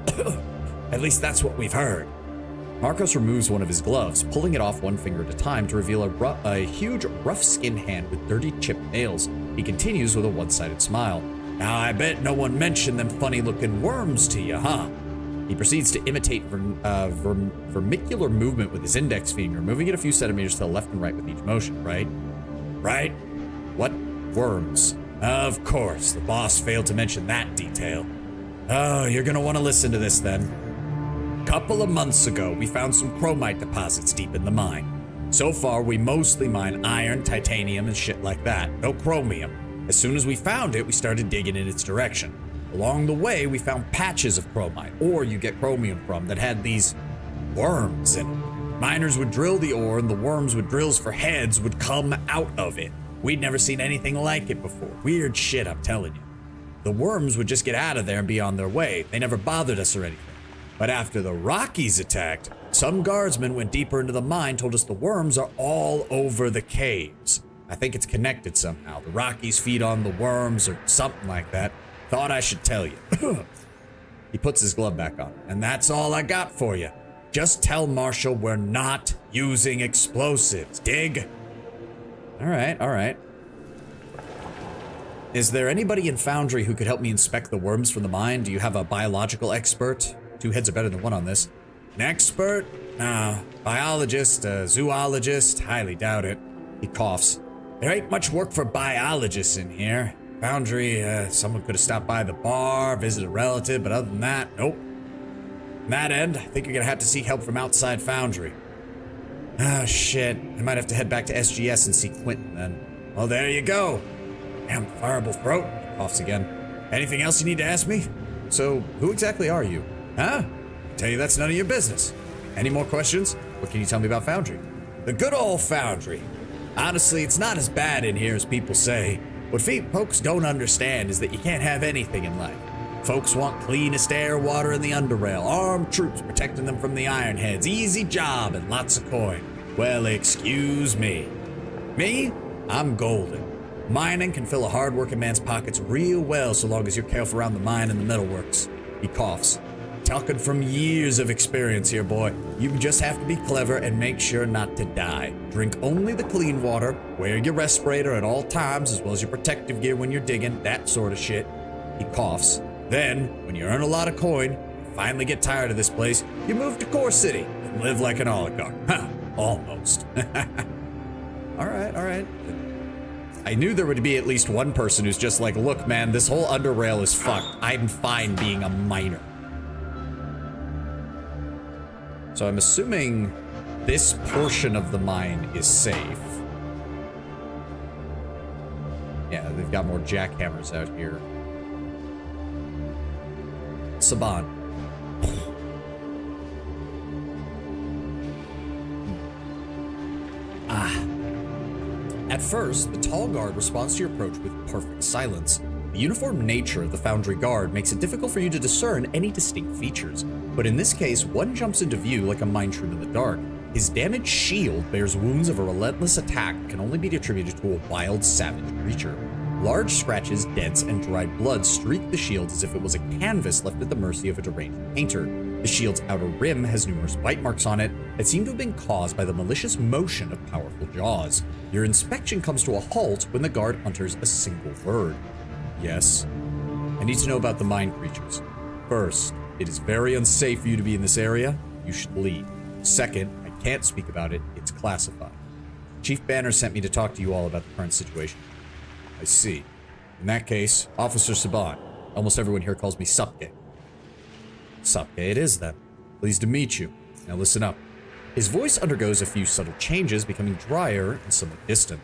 At least that's what we've heard. Marcos removes one of his gloves, pulling it off one finger at a time to reveal a huge, rough-skinned hand with dirty, chipped nails. He continues with a one-sided smile. Now, I bet no one mentioned them funny-looking worms to you, huh? He proceeds to imitate vermicular movement with his index finger, moving it a few centimeters to the left and right with each motion, right? Right? What worms? Of course, the boss failed to mention that detail. Oh, you're gonna want to listen to this then. Couple of months ago, we found some chromite deposits deep in the mine. So far, we mostly mine iron, titanium, and shit like that. No chromium. As soon as we found it, we started digging in its direction. Along the way, we found patches of chromite, ore you get chromium from, that had these worms in it. Miners would drill the ore, and the worms with drills for heads would come out of it. We'd never seen anything like it before. Weird shit, I'm telling you. The worms would just get out of there and be on their way. They never bothered us or anything. But after the Rockies attacked, some guardsmen went deeper into the mine, told us the worms are all over the caves. I think it's connected somehow. The Rockies feed on the worms or something like that. Thought I should tell you. He puts his glove back on. And that's all I got for you. Just tell Marshall we're not using explosives. Dig? All right. Is there anybody in Foundry who could help me inspect the worms from the mine? Do you have a biological expert? Two heads are better than one on this. An expert? No. Biologist, a zoologist? Highly doubt it. He coughs. There ain't much work for biologists in here. Foundry, someone could have stopped by the bar, visited a relative, but other than that, nope. On that end, I think you're gonna have to seek help from outside Foundry. Oh, shit. I might have to head back to SGS and see Quentin then. Well, there you go. Damn fireable throat. Coughs again. Anything else you need to ask me? So, who exactly are you? Huh? Tell you that's none of your business. Any more questions? What can you tell me about Foundry? The good old Foundry. Honestly, it's not as bad in here as people say. What folks don't understand is that you can't have anything in life. Folks want cleanest air, water in the underrail, armed troops protecting them from the ironheads, easy job, and lots of coin. Well, excuse me. Me? I'm golden. Mining can fill a hard-working man's pockets real well so long as you're careful around the mine and the metalworks. He coughs. Talking from years of experience here, boy. You just have to be clever and make sure not to die. Drink only the clean water, wear your respirator at all times as well as your protective gear when you're digging, that sort of shit. He coughs. Then, when you earn a lot of coin, you finally get tired of this place, you move to Core City and live like an oligarch. Huh, almost. All right. I knew there would be at least one person who's just like, look, man, this whole underrail is fucked. I'm fine being a miner. So I'm assuming this portion of the mine is safe. Yeah, they've got more jackhammers out here. Saban. At first, the tall guard responds to your approach with perfect silence. The uniform nature of the Foundry Guard makes it difficult for you to discern any distinct features, but in this case, one jumps into view like a mine shroom in the dark. His damaged shield bears wounds of a relentless attack that can only be attributed to a wild, savage creature. Large scratches, dents, and dried blood streak the shield as if it was a canvas left at the mercy of a deranged painter. The shield's outer rim has numerous bite marks on it that seem to have been caused by the malicious motion of powerful jaws. Your inspection comes to a halt when the guard utters a single word. Yes. I need to know about the mine creatures. First, it is very unsafe for you to be in this area. You should leave. Second, I can't speak about it. It's classified. Chief Banner sent me to talk to you all about the current situation. I see. In that case, Officer Saban. Almost everyone here calls me Supke. Supke it is then. Pleased to meet you. Now listen up. His voice undergoes a few subtle changes, becoming drier and somewhat distant.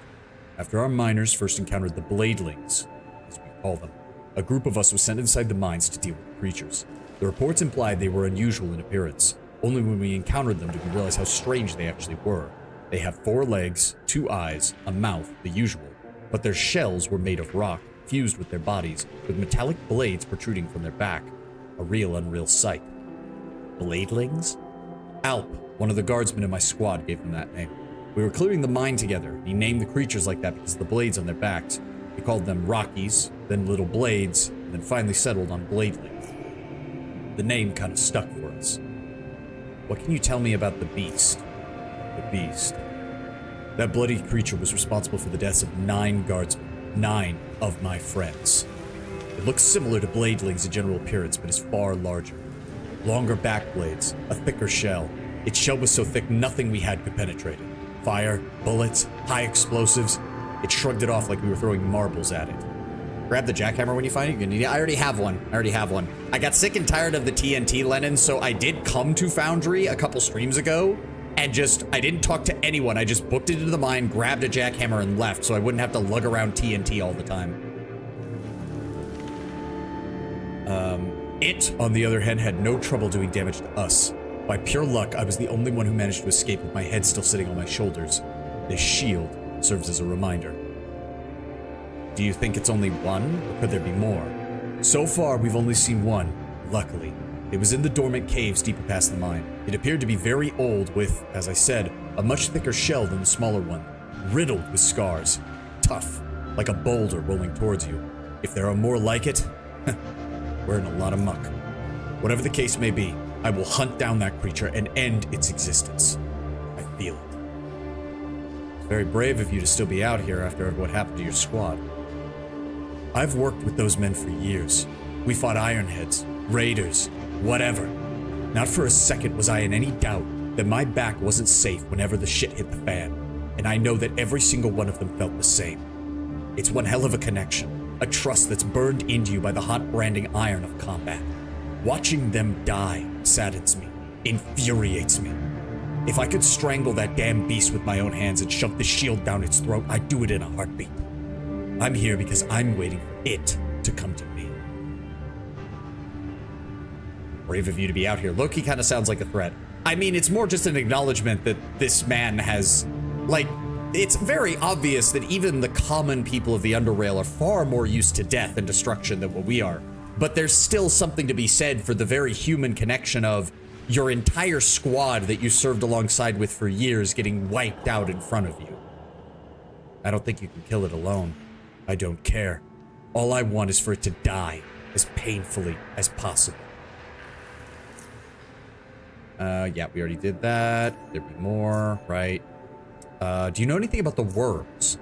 After our miners first encountered the Bladelings, as we call them, a group of us was sent inside the mines to deal with the creatures. The reports implied they were unusual in appearance. Only when we encountered them did we realize how strange they actually were. They have 4 legs, 2 eyes, a mouth, the usual, but their shells were made of rock, fused with their bodies, with metallic blades protruding from their back. A real unreal sight. Bladelings? Alp, one of the guardsmen in my squad, gave them that name. We were clearing the mine together. He named the creatures like that because of the blades on their backs. He called them Rockies, then Little Blades, and then finally settled on Bladelings. The name kind of stuck for us. What can you tell me about the beast? The beast. That bloody creature was responsible for the deaths of 9 guardsmen. 9 of my friends. It looks similar to Bladelings in general appearance, but is far larger. Longer back blades, a thicker shell. Its shell was so thick nothing we had could penetrate it. Fire, bullets, high explosives. It shrugged it off like we were throwing marbles at it. Grab the jackhammer when you find it. I already have one. I got sick and tired of the TNT, Lennon, so I did come to Foundry a couple streams ago, and I didn't talk to anyone. I just booked it into the mine, grabbed a jackhammer, and left, so I wouldn't have to lug around TNT all the time. It, on the other hand, had no trouble doing damage to us. By pure luck, I was the only one who managed to escape with my head still sitting on my shoulders. This shield serves as a reminder. Do you think it's only one, or could there be more? So far, we've only seen one, luckily. It was in the dormant caves deeper past the mine. It appeared to be very old with, as I said, a much thicker shell than the smaller one, riddled with scars. Tough, like a boulder rolling towards you. If there are more like it, we're in a lot of muck. Whatever the case may be, I will hunt down that creature and end its existence. I feel it. It's very brave of you to still be out here after what happened to your squad. I've worked with those men for years. We fought Ironheads, Raiders, whatever. Not for a second was I in any doubt that my back wasn't safe whenever the shit hit the fan, and I know that every single one of them felt the same. It's one hell of a connection, a trust that's burned into you by the hot branding iron of combat. Watching them die saddens me, infuriates me. If I could strangle that damn beast with my own hands and shove the shield down its throat, I'd do it in a heartbeat. I'm here because I'm waiting for it to come to me. Brave of you to be out here. Loki kind of sounds like a threat. I mean, it's more just an acknowledgement that this man has, it's very obvious that even the common people of the Underrail are far more used to death and destruction than what we are. But there's still something to be said for the very human connection of your entire squad that you served alongside with for years getting wiped out in front of you. I don't think you can kill it alone. I don't care. All I want is for it to die as painfully as possible. Yeah, we already did that. There'd be more, right? Do you know anything about the worms?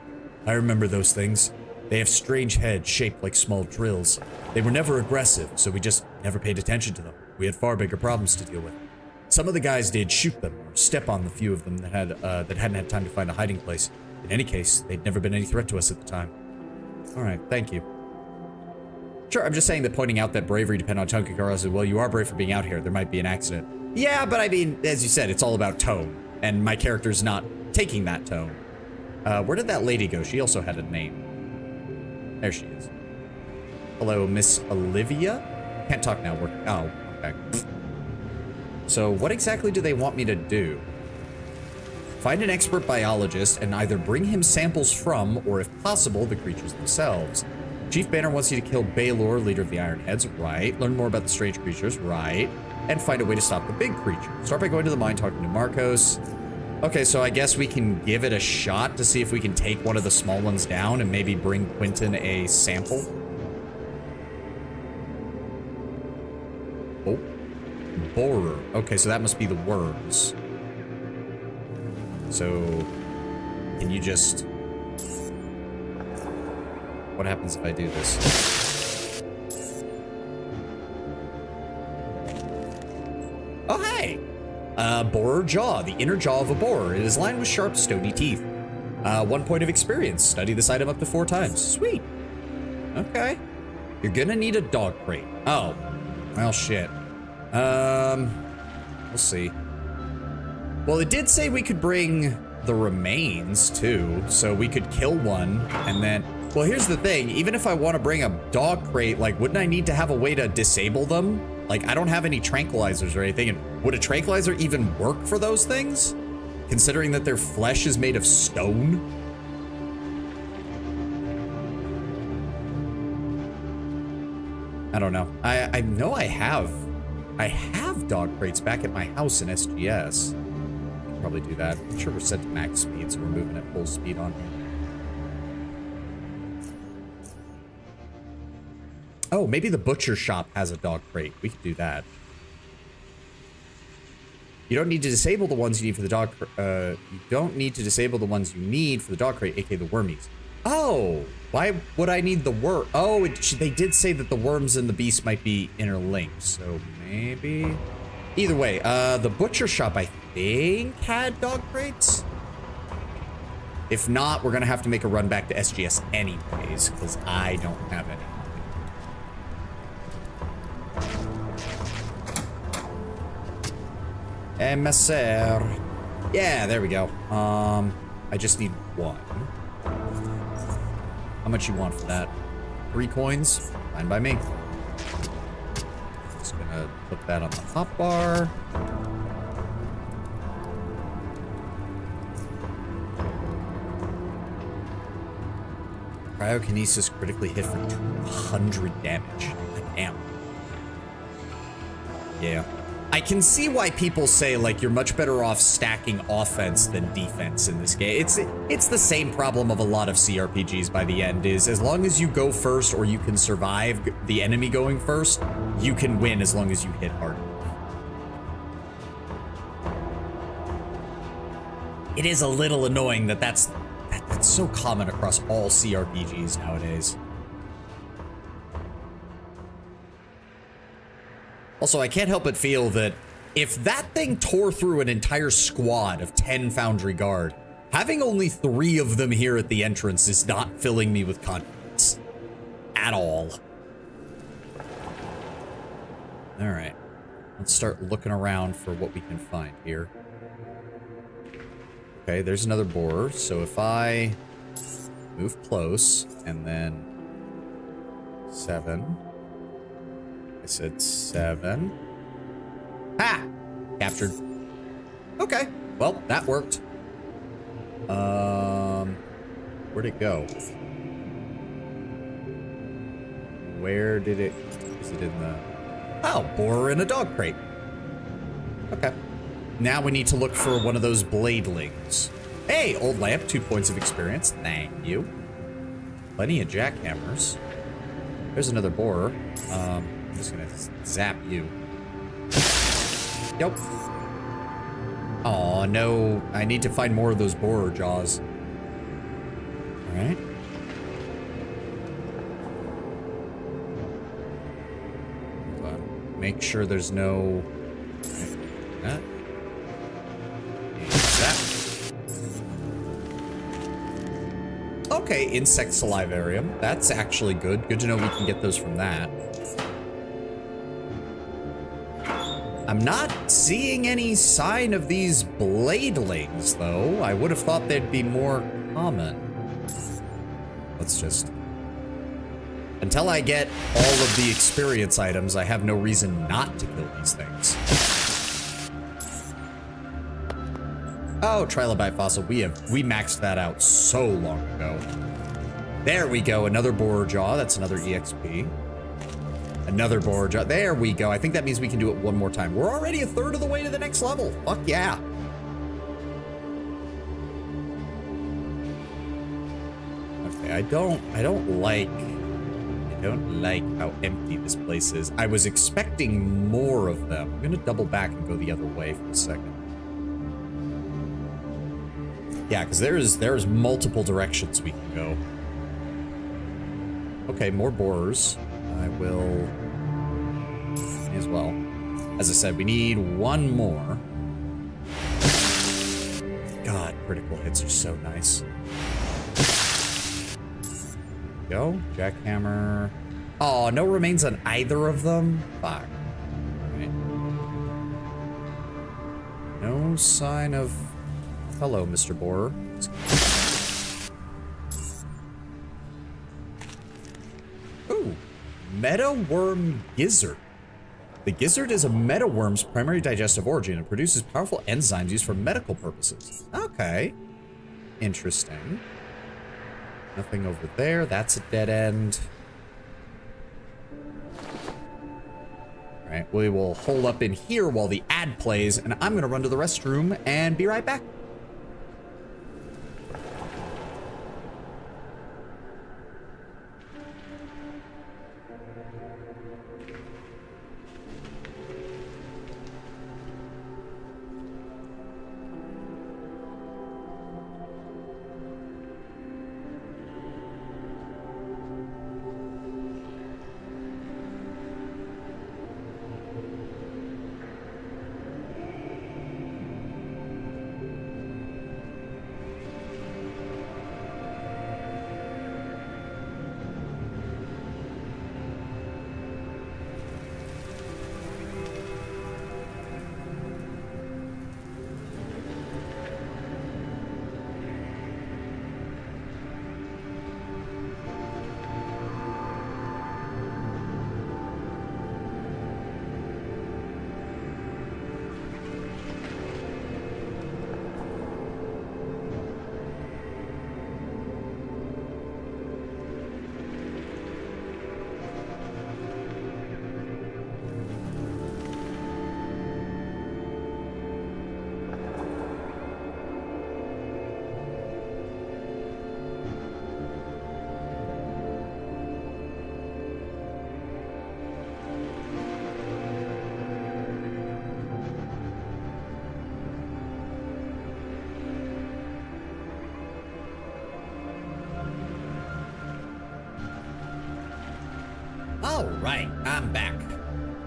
I remember those things. They have strange heads shaped like small drills. They were never aggressive, so we just never paid attention to them. We had far bigger problems to deal with. Some of the guys did shoot them or step on the few of them that hadn't had time to find a hiding place. In any case, they'd never been any threat to us at the time. All right, thank you. Sure, I'm just saying that pointing out that bravery depended on Chunky Carlos said, well, you are brave for being out here. There might be an accident. Yeah, but I mean, as you said, it's all about tone, and my character's not taking that tone. Where did that lady go? She also had a name. There she is. Hello, Miss Olivia? Can't talk now. Oh, okay. So what exactly do they want me to do? Find an expert biologist and either bring him samples from, or if possible, the creatures themselves. Chief Banner wants you to kill Baylor, leader of the Ironheads, right? Learn more about the strange creatures, right? And find a way to stop the big creature. Start by going to the mine, talking to Marcos. Okay, so I guess we can give it a shot to see if we can take one of the small ones down and maybe bring Quentin a sample. Oh. Borer. Okay, so that must be the worms. So, can you just... What happens if I do this? Oh, hey! Borer jaw, the inner jaw of a borer. It is lined with sharp, stony teeth. 1 point of experience. Study this item up to 4 times. Sweet. Okay. You're gonna need a dog crate. Oh. Well, shit. We'll see. Well, it did say we could bring the remains, too. So we could kill one, and then... Well, here's the thing. Even if I want to bring a dog crate, like, wouldn't I need to have a way to disable them? Like, I don't have any tranquilizers or anything. And would a tranquilizer even work for those things? Considering that their flesh is made of stone? I don't know. I know I have dog crates back at my house in SGS. Probably do that. I'm sure we're set to max speed, so we're moving at full speed on here. Oh, maybe the butcher shop has a dog crate. We could do that. You don't need to disable the ones you need for the dog. You don't need to disable the ones you need for the dog crate, aka the wormies. Oh, why would I need the worm? Oh, they did say that the worms and the beast might be interlinked, so maybe. Either way, the butcher shop I think had dog crates. If not, we're gonna have to make a run back to SGS anyways, because I don't have any. Emissaire. Yeah, there we go. I just need 1. How much you want for that? 3 coins? Fine by me. Just gonna put that on the hotbar. Cryokinesis critically hit for 200 damage. Damn. Yeah. I can see why people say, like, you're much better off stacking offense than defense in this game. It's the same problem of a lot of CRPGs by the end, is as long as you go first or you can survive the enemy going first, you can win as long as you hit hard. It is a little annoying that that's so common across all CRPGs nowadays. Also, I can't help but feel that if that thing tore through an entire squad of 10 Foundry Guard, having only 3 of them here at the entrance is not filling me with confidence. At all. Alright. Let's start looking around for what we can find here. Okay, there's another borer. So if I move close and then 7... I said 7. Ha! Captured. Okay. Well, that worked. Where'd it go? Where did it... Is it in the... Oh, borer in a dog crate. Okay. Now we need to look for one of those bladelings. Hey, old lamp, 2 points of experience. Thank you. Plenty of jackhammers. There's another borer. I'm just gonna zap you. Yep. Oh no, I need to find more of those borer jaws. Alright. Hold on. Make sure there's no... That. Zap. Okay, insect salivarium. That's actually good. Good to know we can get those from that. I'm not seeing any sign of these bladelings, though. I would have thought they'd be more common. Let's just... Until I get all of the experience items, I have no reason not to kill these things. Oh, trilobite fossil. We maxed that out so long ago. There we go. Another boar jaw. That's another EXP. Another boar jaw. There we go. I think that means we can do it one more time. We're already a third of the way to the next level. Fuck yeah. Okay, I don't like how empty this place is. I was expecting more of them. I'm gonna double back and go the other way for a second. Yeah, because there's multiple directions we can go. Okay, more borers. I will as well. As I said, we need one more. God, critical hits are so nice. Go, jackhammer. Oh, no remains on either of them. Fuck. Right. No sign of. Hello, Mr. Borer. Ooh, metaworm gizzard. The gizzard is a metaworm's primary digestive organ and produces powerful enzymes used for medical purposes. Okay. Interesting. Nothing over there. That's a dead end. All right, we will hold up in here while the ad plays, and I'm going to run to the restroom and be right back. All right, I'm back.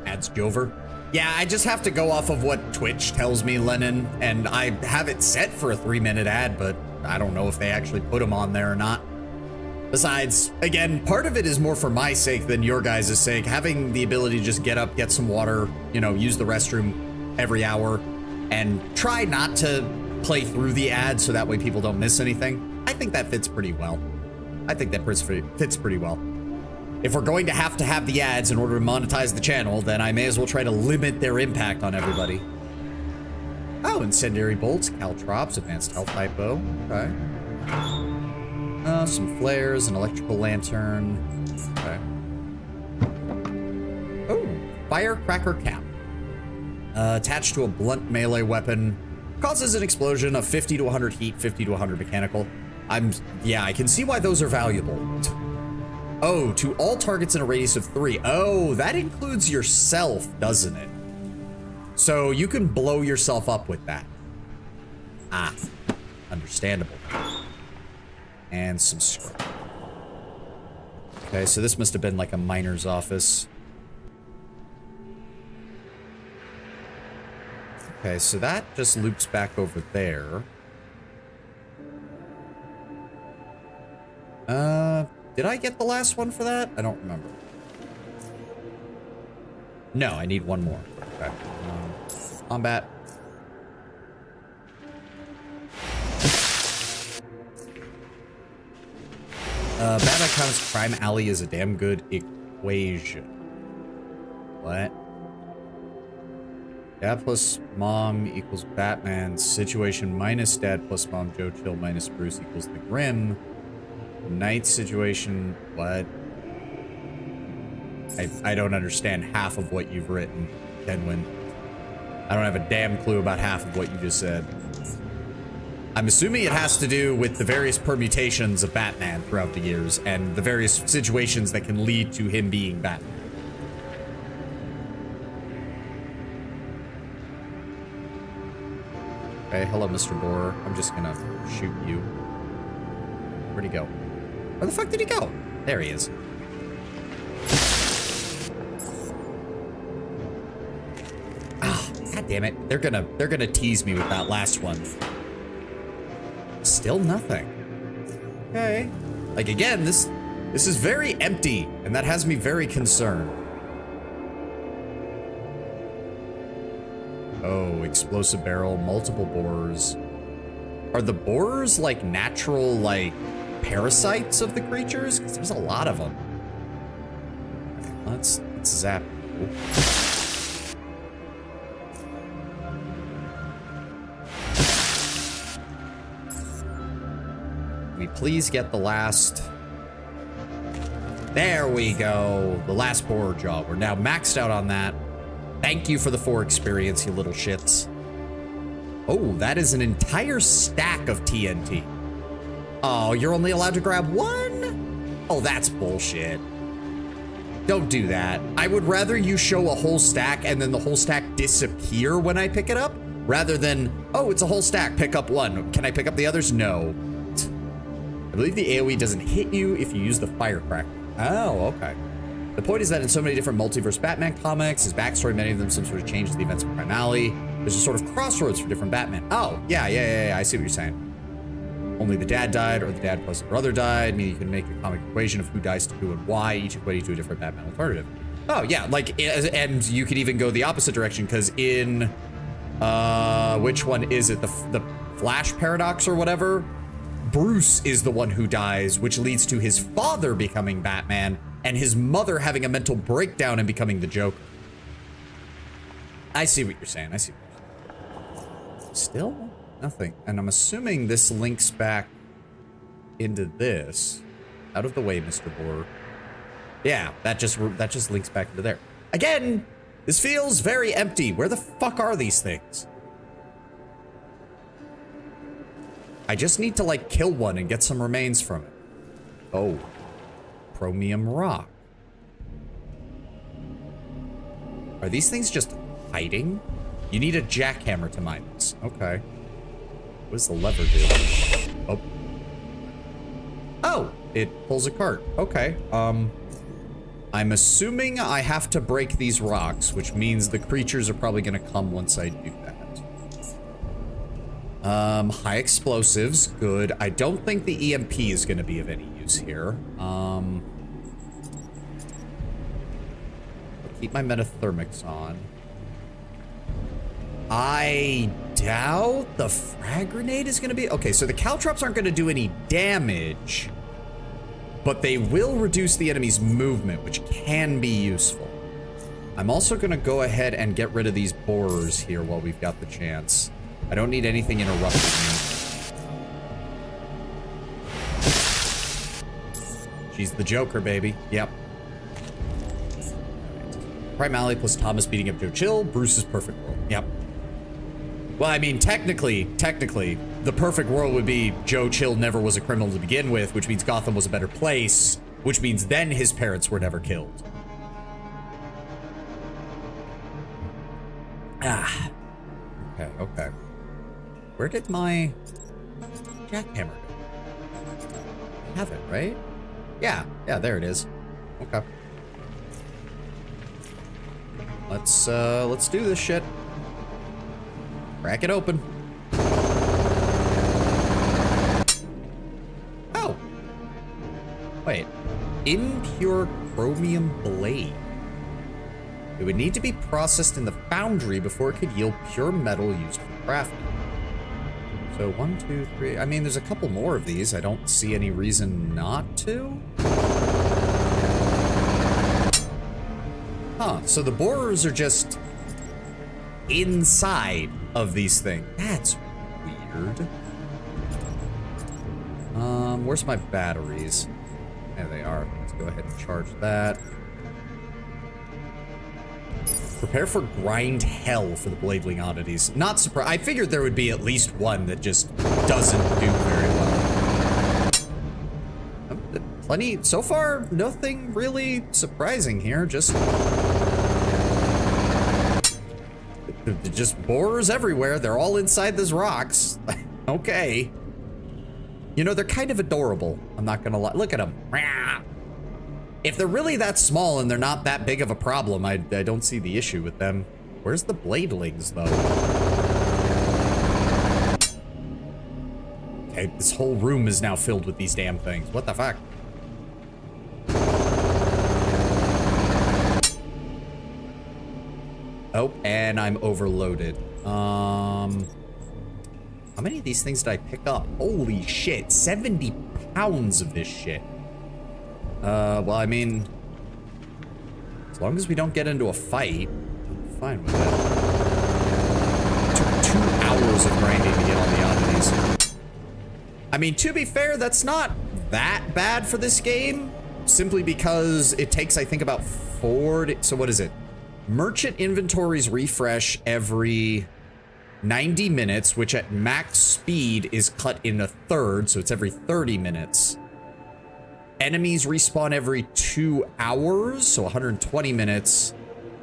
Adds Jover. Yeah, I just have to go off of what Twitch tells me, Lennon, and I have it set for a 3-minute ad, but I don't know if they actually put them on there or not. Besides, again, part of it is more for my sake than your guys' sake. Having the ability to just get up, get some water, you know, use the restroom every hour, and try not to play through the ads so that way people don't miss anything. I think that fits pretty well. I think that fits pretty well. If we're going to have the ads in order to monetize the channel, then I may as well try to limit their impact on everybody. Oh, incendiary bolts, caltrops, advanced health hypo. Okay. Some flares, an electrical lantern. Okay. Oh, firecracker cap. Attached to a blunt melee weapon. Causes an explosion of 50 to 100 heat, 50 to 100 mechanical. Yeah, I can see why those are valuable. Oh, to all targets in a radius of 3. Oh, that includes yourself, doesn't it? So you can blow yourself up with that. Ah, understandable. And some scrap. Okay, so this must have been like a miner's office. Okay, so that just loops back over there. Did I get the last one for that? I don't remember. No, I need one more. Okay. Combat. Batman Comics Crime Alley is a damn good equation. What? Dad plus mom equals Batman. Situation minus dad plus mom. Joe Chill minus Bruce equals the Grim. Night situation. What? I don't understand half of what you've written, Kenwin. I don't have a damn clue about half of what you just said. I'm assuming it has to do with the various permutations of Batman throughout the years and the various situations that can lead to him being Batman. Okay, hello, Mr. Borer. I'm just gonna shoot you. Where'd he go? Where the fuck did he go? There he is. Ah, god damn it. They're gonna tease me with that last one. Still nothing. Okay. Like again, this is very empty, and that has me very concerned. Oh, explosive barrel, multiple borers. Are the borers like natural, like, parasites of the creatures? Because there's a lot of them. Let's zap. Ooh. We please get the last. There we go. The last borer jaw. We're now maxed out on that. Thank you for the 4 experience, you little shits. Oh, that is an entire stack of TNT. Oh, you're only allowed to grab 1? Oh, that's bullshit. Don't do that. I would rather you show a whole stack and then the whole stack disappear when I pick it up, rather than, oh, it's a whole stack, pick up 1. Can I pick up the others? No. I believe the AoE doesn't hit you if you use the firecracker. Oh, okay. The point is that in so many different multiverse Batman comics, his backstory, many of them some sort of changes the events of Crime Alley. There's a sort of crossroads for different Batman. Oh, yeah, I see what you're saying. Only the dad died, or the dad plus the brother died, meaning you can make a comic equation of who dies to who and why, each equating to a different Batman alternative. Oh, yeah, like, and you could even go the opposite direction, because in, which one is it? The Flash Paradox or whatever? Bruce is the one who dies, which leads to his father becoming Batman, and his mother having a mental breakdown and becoming the Joker. I see what you're saying. Still nothing. And I'm assuming this links back into this. Out of the way, Mr. Borer. Yeah, that just links back into there. Again, this feels very empty. Where the fuck are these things? I just need to, like, kill one and get some remains from it. Oh. Chromium rock. Are these things just hiding? You need a jackhammer to mine this. Okay. What does the lever do? Oh. Oh! It pulls a cart. Okay. I'm assuming I have to break these rocks, which means the creatures are probably gonna come once I do that. High explosives, good. I don't think the EMP is gonna be of any use here. I'll keep my metathermics on. I doubt the frag grenade is gonna be... Okay, so the caltrops aren't gonna do any damage, but they will reduce the enemy's movement, which can be useful. I'm also gonna go ahead and get rid of these borers here while we've got the chance. I don't need anything interrupting me. She's the Joker, baby. Yep. Crime Alley plus Thomas beating up Joe Chill. Bruce's perfect world. Yep. Well, I mean, technically, the perfect world would be Joe Chill never was a criminal to begin with, which means Gotham was a better place, which means then his parents were never killed. Ah. Okay. Where did my jackhammer go? I have it, right? Yeah, there it is. Okay. Let's do this shit. Crack it open. Oh. Wait. Impure chromium blade. It would need to be processed in the foundry before it could yield pure metal used for crafting. So 1, 2, 3. I mean, there's a couple more of these. I don't see any reason not to. Huh, so the borers are just inside of these things. That's weird. Where's my batteries? There they are. Let's go ahead and charge that. Prepare for grind hell for the blading oddities. Not surprised. I figured there would be at least one that just doesn't do very well. Plenty. So far, nothing really surprising here. Just borers everywhere. They're all inside those rocks. Okay. You know, they're kind of adorable. I'm not gonna lie. Look at them. If they're really that small and they're not that big of a problem, I don't see the issue with them. Where's the bladelings, though? Okay, this whole room is now filled with these damn things. What the fuck? Oh, and I'm overloaded. How many of these things did I pick up? Holy shit, 70 pounds of this shit. Well, I mean, as long as we don't get into a fight, I'm fine with it. It took 2 hours of grinding to get all the oddities. I mean, to be fair, that's not that bad for this game, simply because it takes, I think, about 4 to, so what is it? Merchant inventories refresh every 90 minutes, which at max speed is cut in a third, so it's every 30 minutes. Enemies respawn every 2 hours, so 120 minutes.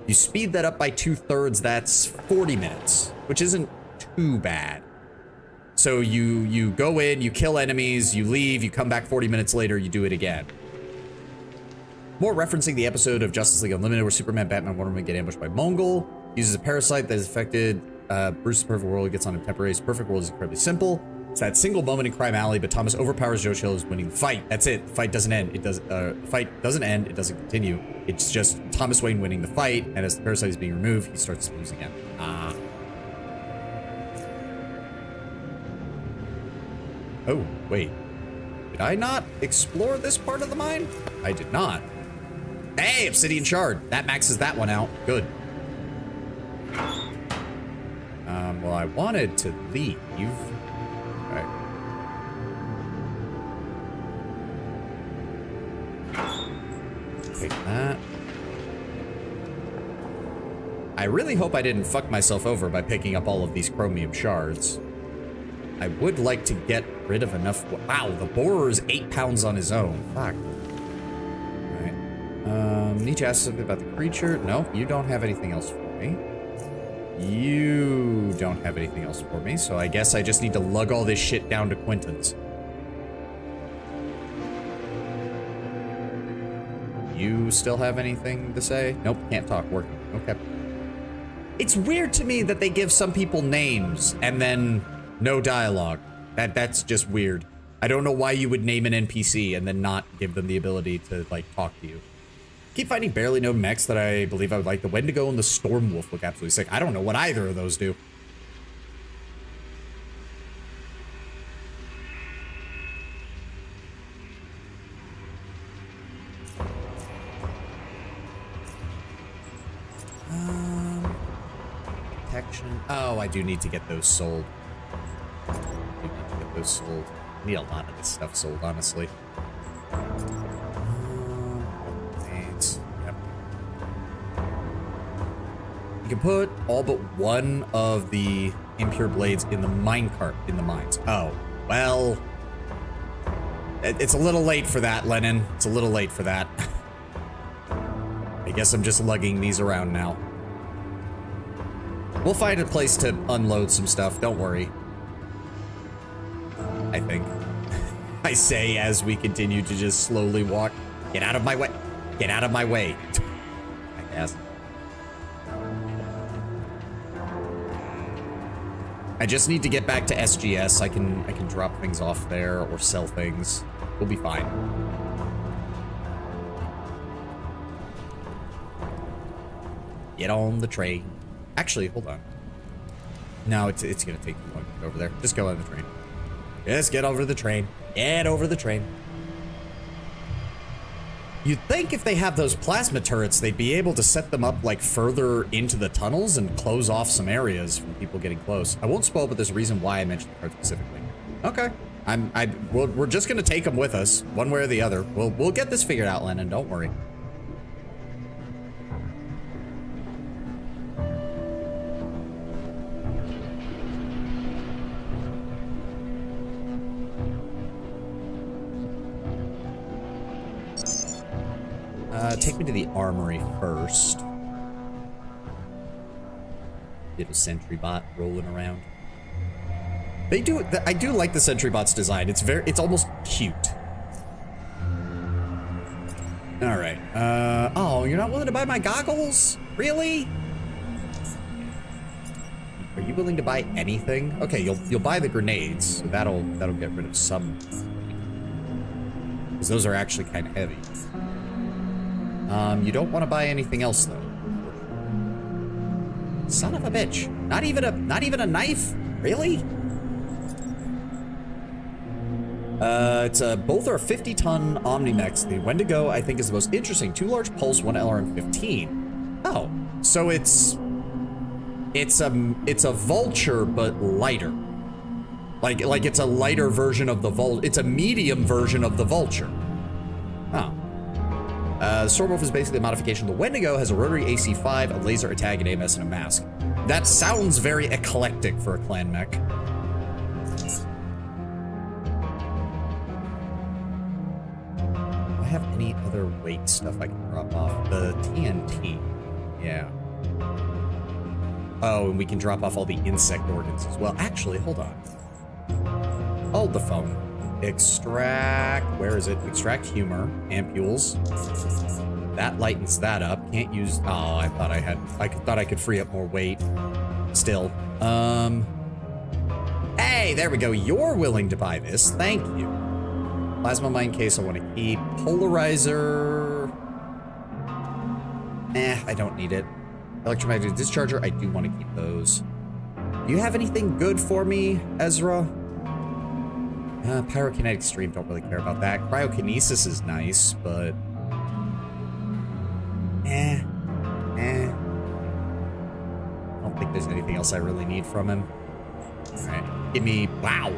You speed that up by 2/3, that's 40 minutes, which isn't too bad. So you go in, you kill enemies, you leave, you come back 40 minutes later, you do it again. More referencing the episode of Justice League Unlimited where Superman, Batman, Wonder Woman get ambushed by Mongol. Uses a parasite that is affected. Bruce's perfect world gets on him temporarily. His perfect world is incredibly simple. It's that single moment in Crime Alley, but Thomas overpowers Joe Chill, who's winning the fight. That's it. The fight doesn't end. It does. Fight doesn't end. It doesn't continue. It's just Thomas Wayne winning the fight, and as the parasite is being removed, he starts to lose again. Ah. Oh, wait. Did I not explore this part of the mine? I did not. Hey, Obsidian Shard. That maxes that one out. Good. Well, I wanted to leave. Okay. Take that. I really hope I didn't fuck myself over by picking up all of these chromium shards. I would like to get rid of enough. Wow, the borer is 8 pounds on his own. Fuck. Alright. Need to ask something about the creature. No, you don't have anything else for me. You don't have anything else for me, so I guess I just need to lug all this shit down to Quentin's. You still have anything to say? Nope, can't talk, working. Okay. It's weird to me that they give some people names and then no dialogue. That's just weird. I don't know why you would name an NPC and then not give them the ability to, like, talk to you. Keep finding barely known mechs that I believe I would like. The Wendigo and the Stormwolf look absolutely sick. I don't know what either of those do. Protection. Oh, I do need to get those sold. I do need to get those sold. I need a lot of this stuff sold, honestly. You can put all but one of the impure blades in the minecart in the mines. Oh, well, it's a little late for that, Lennon. It's a little late for that. I guess I'm just lugging these around now. We'll find a place to unload some stuff, don't worry. I think. I say as we continue to just slowly walk. Get out of my way. Get out of my way. I guess. I just need to get back to SGS. I can drop things off there or sell things. We'll be fine. Get on the train. Actually, hold on. No, it's gonna take too long to get over there. Just go on the train. Just get over the train. Get over the train. You'd think if they have those plasma turrets, they'd be able to set them up like further into the tunnels and close off some areas from people getting close. I won't spoil, but there's a reason why I mentioned the card specifically. Okay. We're just gonna take them with us, one way or the other. We'll get this figured out, Lennon. Don't worry. Take me to the armory first. Little sentry bot rolling around. They do. I do like the sentry bot's design. It's almost cute. All right. Oh, you're not willing to buy my goggles? Really? Are you willing to buy anything? Okay, you'll buy the grenades. So that'll get rid of some. Because those are actually kind of heavy. You don't want to buy anything else though. Son of a bitch. Not even a knife? Really? Both are 50-ton Omni-Mechs. The Wendigo, I think, is the most interesting. 2 large pulse, 1 LRM-15. Oh, so it's a vulture, but lighter. Like it's a lighter version of the vulture. It's a medium version of the vulture. Oh. The Stormwolf is basically a modification. The Wendigo has a rotary AC-5, a laser, a tag, an AMS, and a mask. That sounds very eclectic for a clan mech. Do I have any other weight stuff I can drop off? The TNT. Yeah. Oh, and we can drop off all the insect organs as well. Actually, hold on. Hold the phone. Extract, where is it? Extract humor, ampules. That lightens that up. Can't use, oh, I thought I could free up more weight. Still. Hey, there we go. You're willing to buy this. Thank you. Plasma mine case I want to keep. Polarizer. I don't need it. Electromagnetic discharger, I do want to keep those. Do you have anything good for me, Ezra? Pyrokinetic stream, don't really care about that. Cryokinesis is nice, but... I don't think there's anything else I really need from him. Alright, give me... Wow!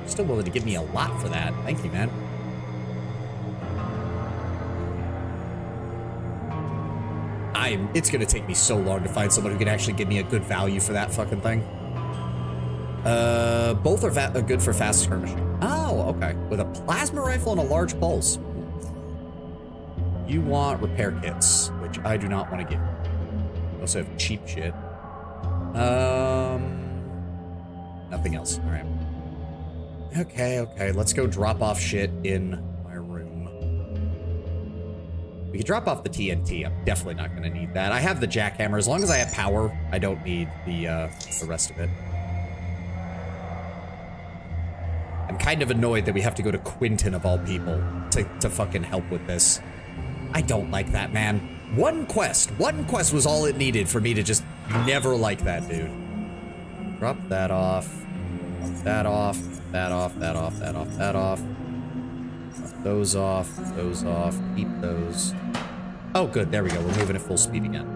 Still willing to give me a lot for that. Thank you, man. It's gonna take me so long to find someone who can actually give me a good value for that fucking thing. Both are good for fast skirmishing. Oh, okay. With a plasma rifle and a large pulse. You want repair kits, which I do not want to give. I also have cheap shit. Nothing else. All right. Okay. Let's go drop off shit in my room. We can drop off the TNT. I'm definitely not going to need that. I have the jackhammer. As long as I have power, I don't need the rest of it. I'm kind of annoyed that we have to go to Quinton, of all people, to fucking help with this. I don't like that, man. One quest was all it needed for me to just never like that dude. Drop that off. That off. That off. That off. That off. That off. Drop those off. Those off. Keep those. Oh, good. There we go. We're moving at full speed again.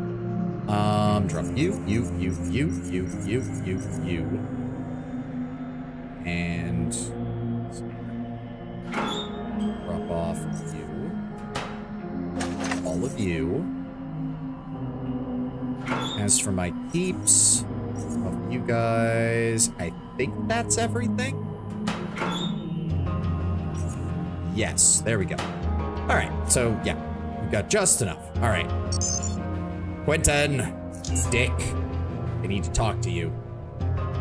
Drop you. And drop off you. All of you. As for my keeps of you guys, I think that's everything. Yes, there we go. All right, so yeah, we've got just enough. All right. Quentin, Dick, I need to talk to you.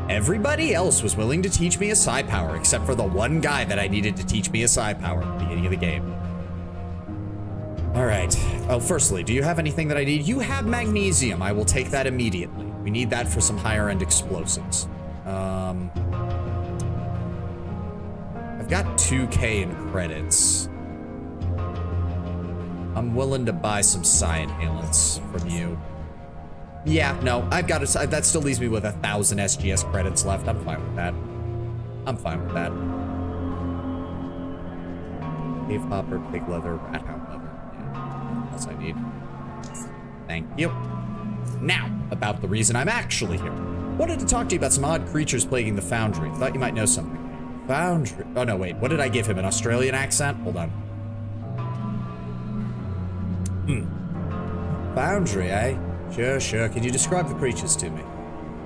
Everybody else was willing to teach me a psi power, except for the one guy that I needed to teach me a psi power at the beginning of the game. All right. Oh, firstly, do you have anything that I need? You have magnesium. I will take that immediately. We need that for some higher end explosives. I've got 2K in credits. I'm willing to buy some psi inhalants from you. Yeah, no, I've got to, that still leaves me with 1,000 SGS credits left. I'm fine with that. I'm fine with that. Cave hopper, pig leather, rat hound leather. Yeah, what else I need. Thank you. Now, about the reason I'm actually here. Wanted to talk to you about some odd creatures plaguing the Foundry. Thought you might know something. Foundry. Oh, no, wait. What did I give him? An Australian accent? Hold on. Foundry, eh? Sure. Can you describe the creatures to me?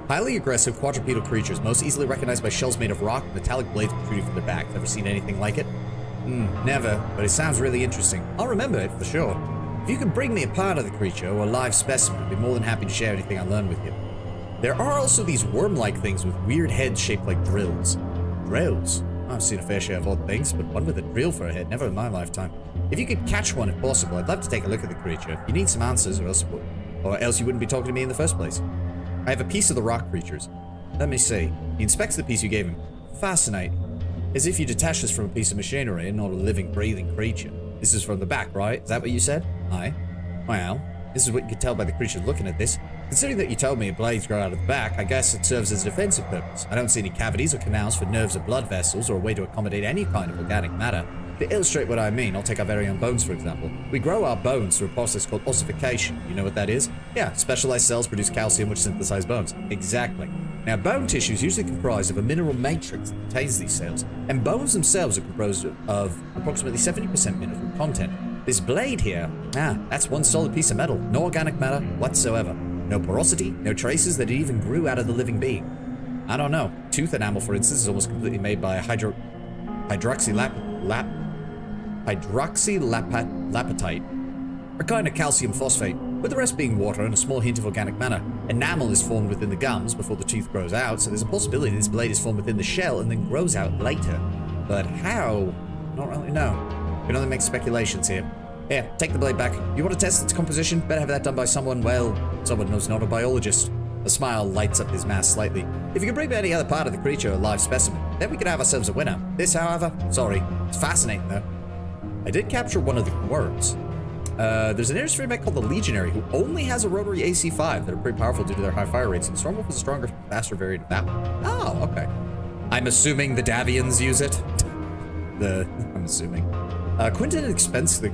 Highly aggressive quadrupedal creatures, most easily recognized by shells made of rock and metallic blades protruding from their backs. Ever seen anything like it? Never, but it sounds really interesting. I'll remember it for sure. If you could bring me a part of the creature or a live specimen, I'd be more than happy to share anything I learned with you. There are also these worm-like things with weird heads shaped like drills. Drills? I've seen a fair share of odd things, but one with a drill for a head, never in my lifetime. If you could catch one if possible, I'd love to take a look at the creature. You need some answers or else you wouldn't be talking to me in the first place. I have a piece of the rock creatures. Let me see. He inspects the piece you gave him. Fascinating. As if you detach this from a piece of machinery and not a living, breathing creature. This is from the back, right? Is that what you said? Aye. Well, this is what you could tell by the creature looking at this. Considering that you told me blades grow out of the back, I guess it serves as a defensive purpose. I don't see any cavities or canals for nerves or blood vessels or a way to accommodate any kind of organic matter. To illustrate what I mean, I'll take our very own bones, for example. We grow our bones through a process called ossification. You know what that is? Yeah, specialized cells produce calcium which synthesize bones. Exactly. Now, bone tissue is usually comprised of a mineral matrix that contains these cells, and bones themselves are composed of approximately 70% mineral content. This blade here, that's one solid piece of metal, no organic matter whatsoever. No porosity, no traces that it even grew out of the living being. I don't know. Tooth enamel, for instance, is almost completely made by hydroxylapatite, a kind of calcium phosphate, with the rest being water and a small hint of organic matter. Enamel is formed within the gums before the tooth grows out, so there's a possibility this blade is formed within the shell and then grows out later. But how? I don't really know. We can only make speculations here. Here, take the blade back. You want to test its composition? Better have that done by someone who's not a biologist. A smile lights up his mask slightly. If you can bring me any other part of the creature or live specimen, then we could have ourselves a winner. This, however, sorry. It's fascinating, though. I did capture one of the worms. There's an industry mech called the Legionary who only has a rotary AC5 that are pretty powerful due to their high fire rates, and Stormwolf is a stronger, faster variant of that one. Oh, okay. I'm assuming the Davians use it. I'm assuming. Quentin inspects the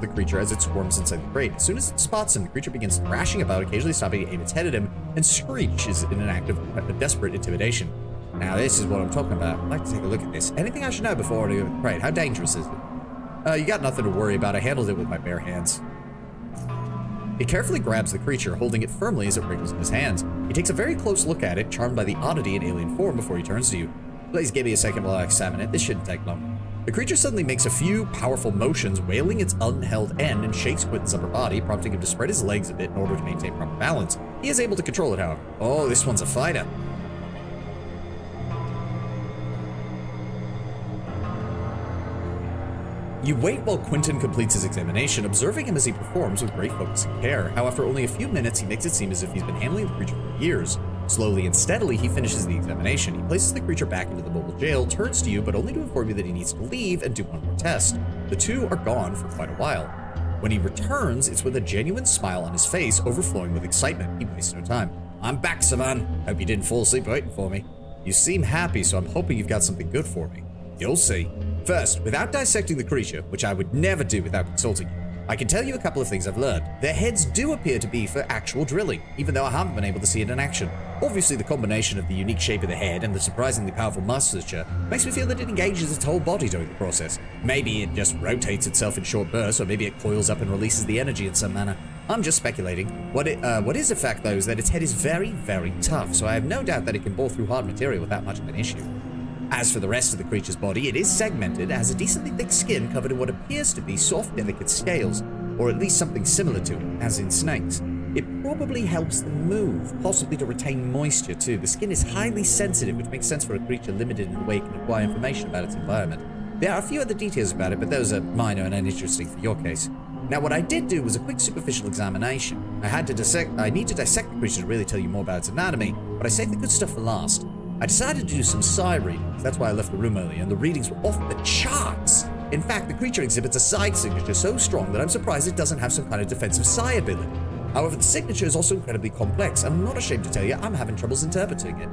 creature as it squirms inside the crate. As soon as it spots him, the creature begins thrashing about, occasionally stopping to aim its head at him, and screeches in an act of desperate intimidation. Now, this is what I'm talking about. I'd like to take a look at this. Anything I should know before I do the crate? How dangerous is it? You got nothing to worry about. I handled it with my bare hands. He carefully grabs the creature, holding it firmly as it wriggles in his hands. He takes a very close look at it, charmed by the oddity in alien form before he turns to you. Please give me a second while I examine it. This shouldn't take long. The creature suddenly makes a few powerful motions, wailing its unheld end, and shakes Quentin's upper body, prompting him to spread his legs a bit in order to maintain proper balance. He is able to control it, however. Oh, this one's a fighter. You wait while Quentin completes his examination, observing him as he performs with great focus and care. How after only a few minutes, he makes it seem as if he's been handling the creature for years. Slowly and steadily, he finishes the examination. He places the creature back into the mobile jail, turns to you, but only to inform you that he needs to leave and do one more test. The two are gone for quite a while. When he returns, it's with a genuine smile on his face, overflowing with excitement. He wastes no time. I'm back, Savan. Hope you didn't fall asleep waiting for me. You seem happy, so I'm hoping you've got something good for me. You'll see. First, without dissecting the creature, which I would never do without consulting you, I can tell you a couple of things I've learned. Their heads do appear to be for actual drilling, even though I haven't been able to see it in action. Obviously, the combination of the unique shape of the head and the surprisingly powerful musculature makes me feel that it engages its whole body during the process. Maybe it just rotates itself in short bursts, or maybe it coils up and releases the energy in some manner. I'm just speculating. What is a fact, though, is that its head is very, very tough, so I have no doubt that it can bore through hard material without much of an issue. As for the rest of the creature's body, it is segmented, has a decently thick skin covered in what appears to be soft, delicate scales, or at least something similar to it, as in snakes. It probably helps them move, possibly to retain moisture too. The skin is highly sensitive, which makes sense for a creature limited in the way it can acquire information about its environment. There are a few other details about it, but those are minor and uninteresting for your case. Now, what I did do was a quick superficial examination. I need to dissect the creature to really tell you more about its anatomy, but I saved the good stuff for last. I decided to do some psi readings. That's why I left the room early, and the readings were off the charts. In fact, the creature exhibits a psi signature so strong that I'm surprised it doesn't have some kind of defensive psi ability. However, the signature is also incredibly complex, and I'm not ashamed to tell you I'm having troubles interpreting it.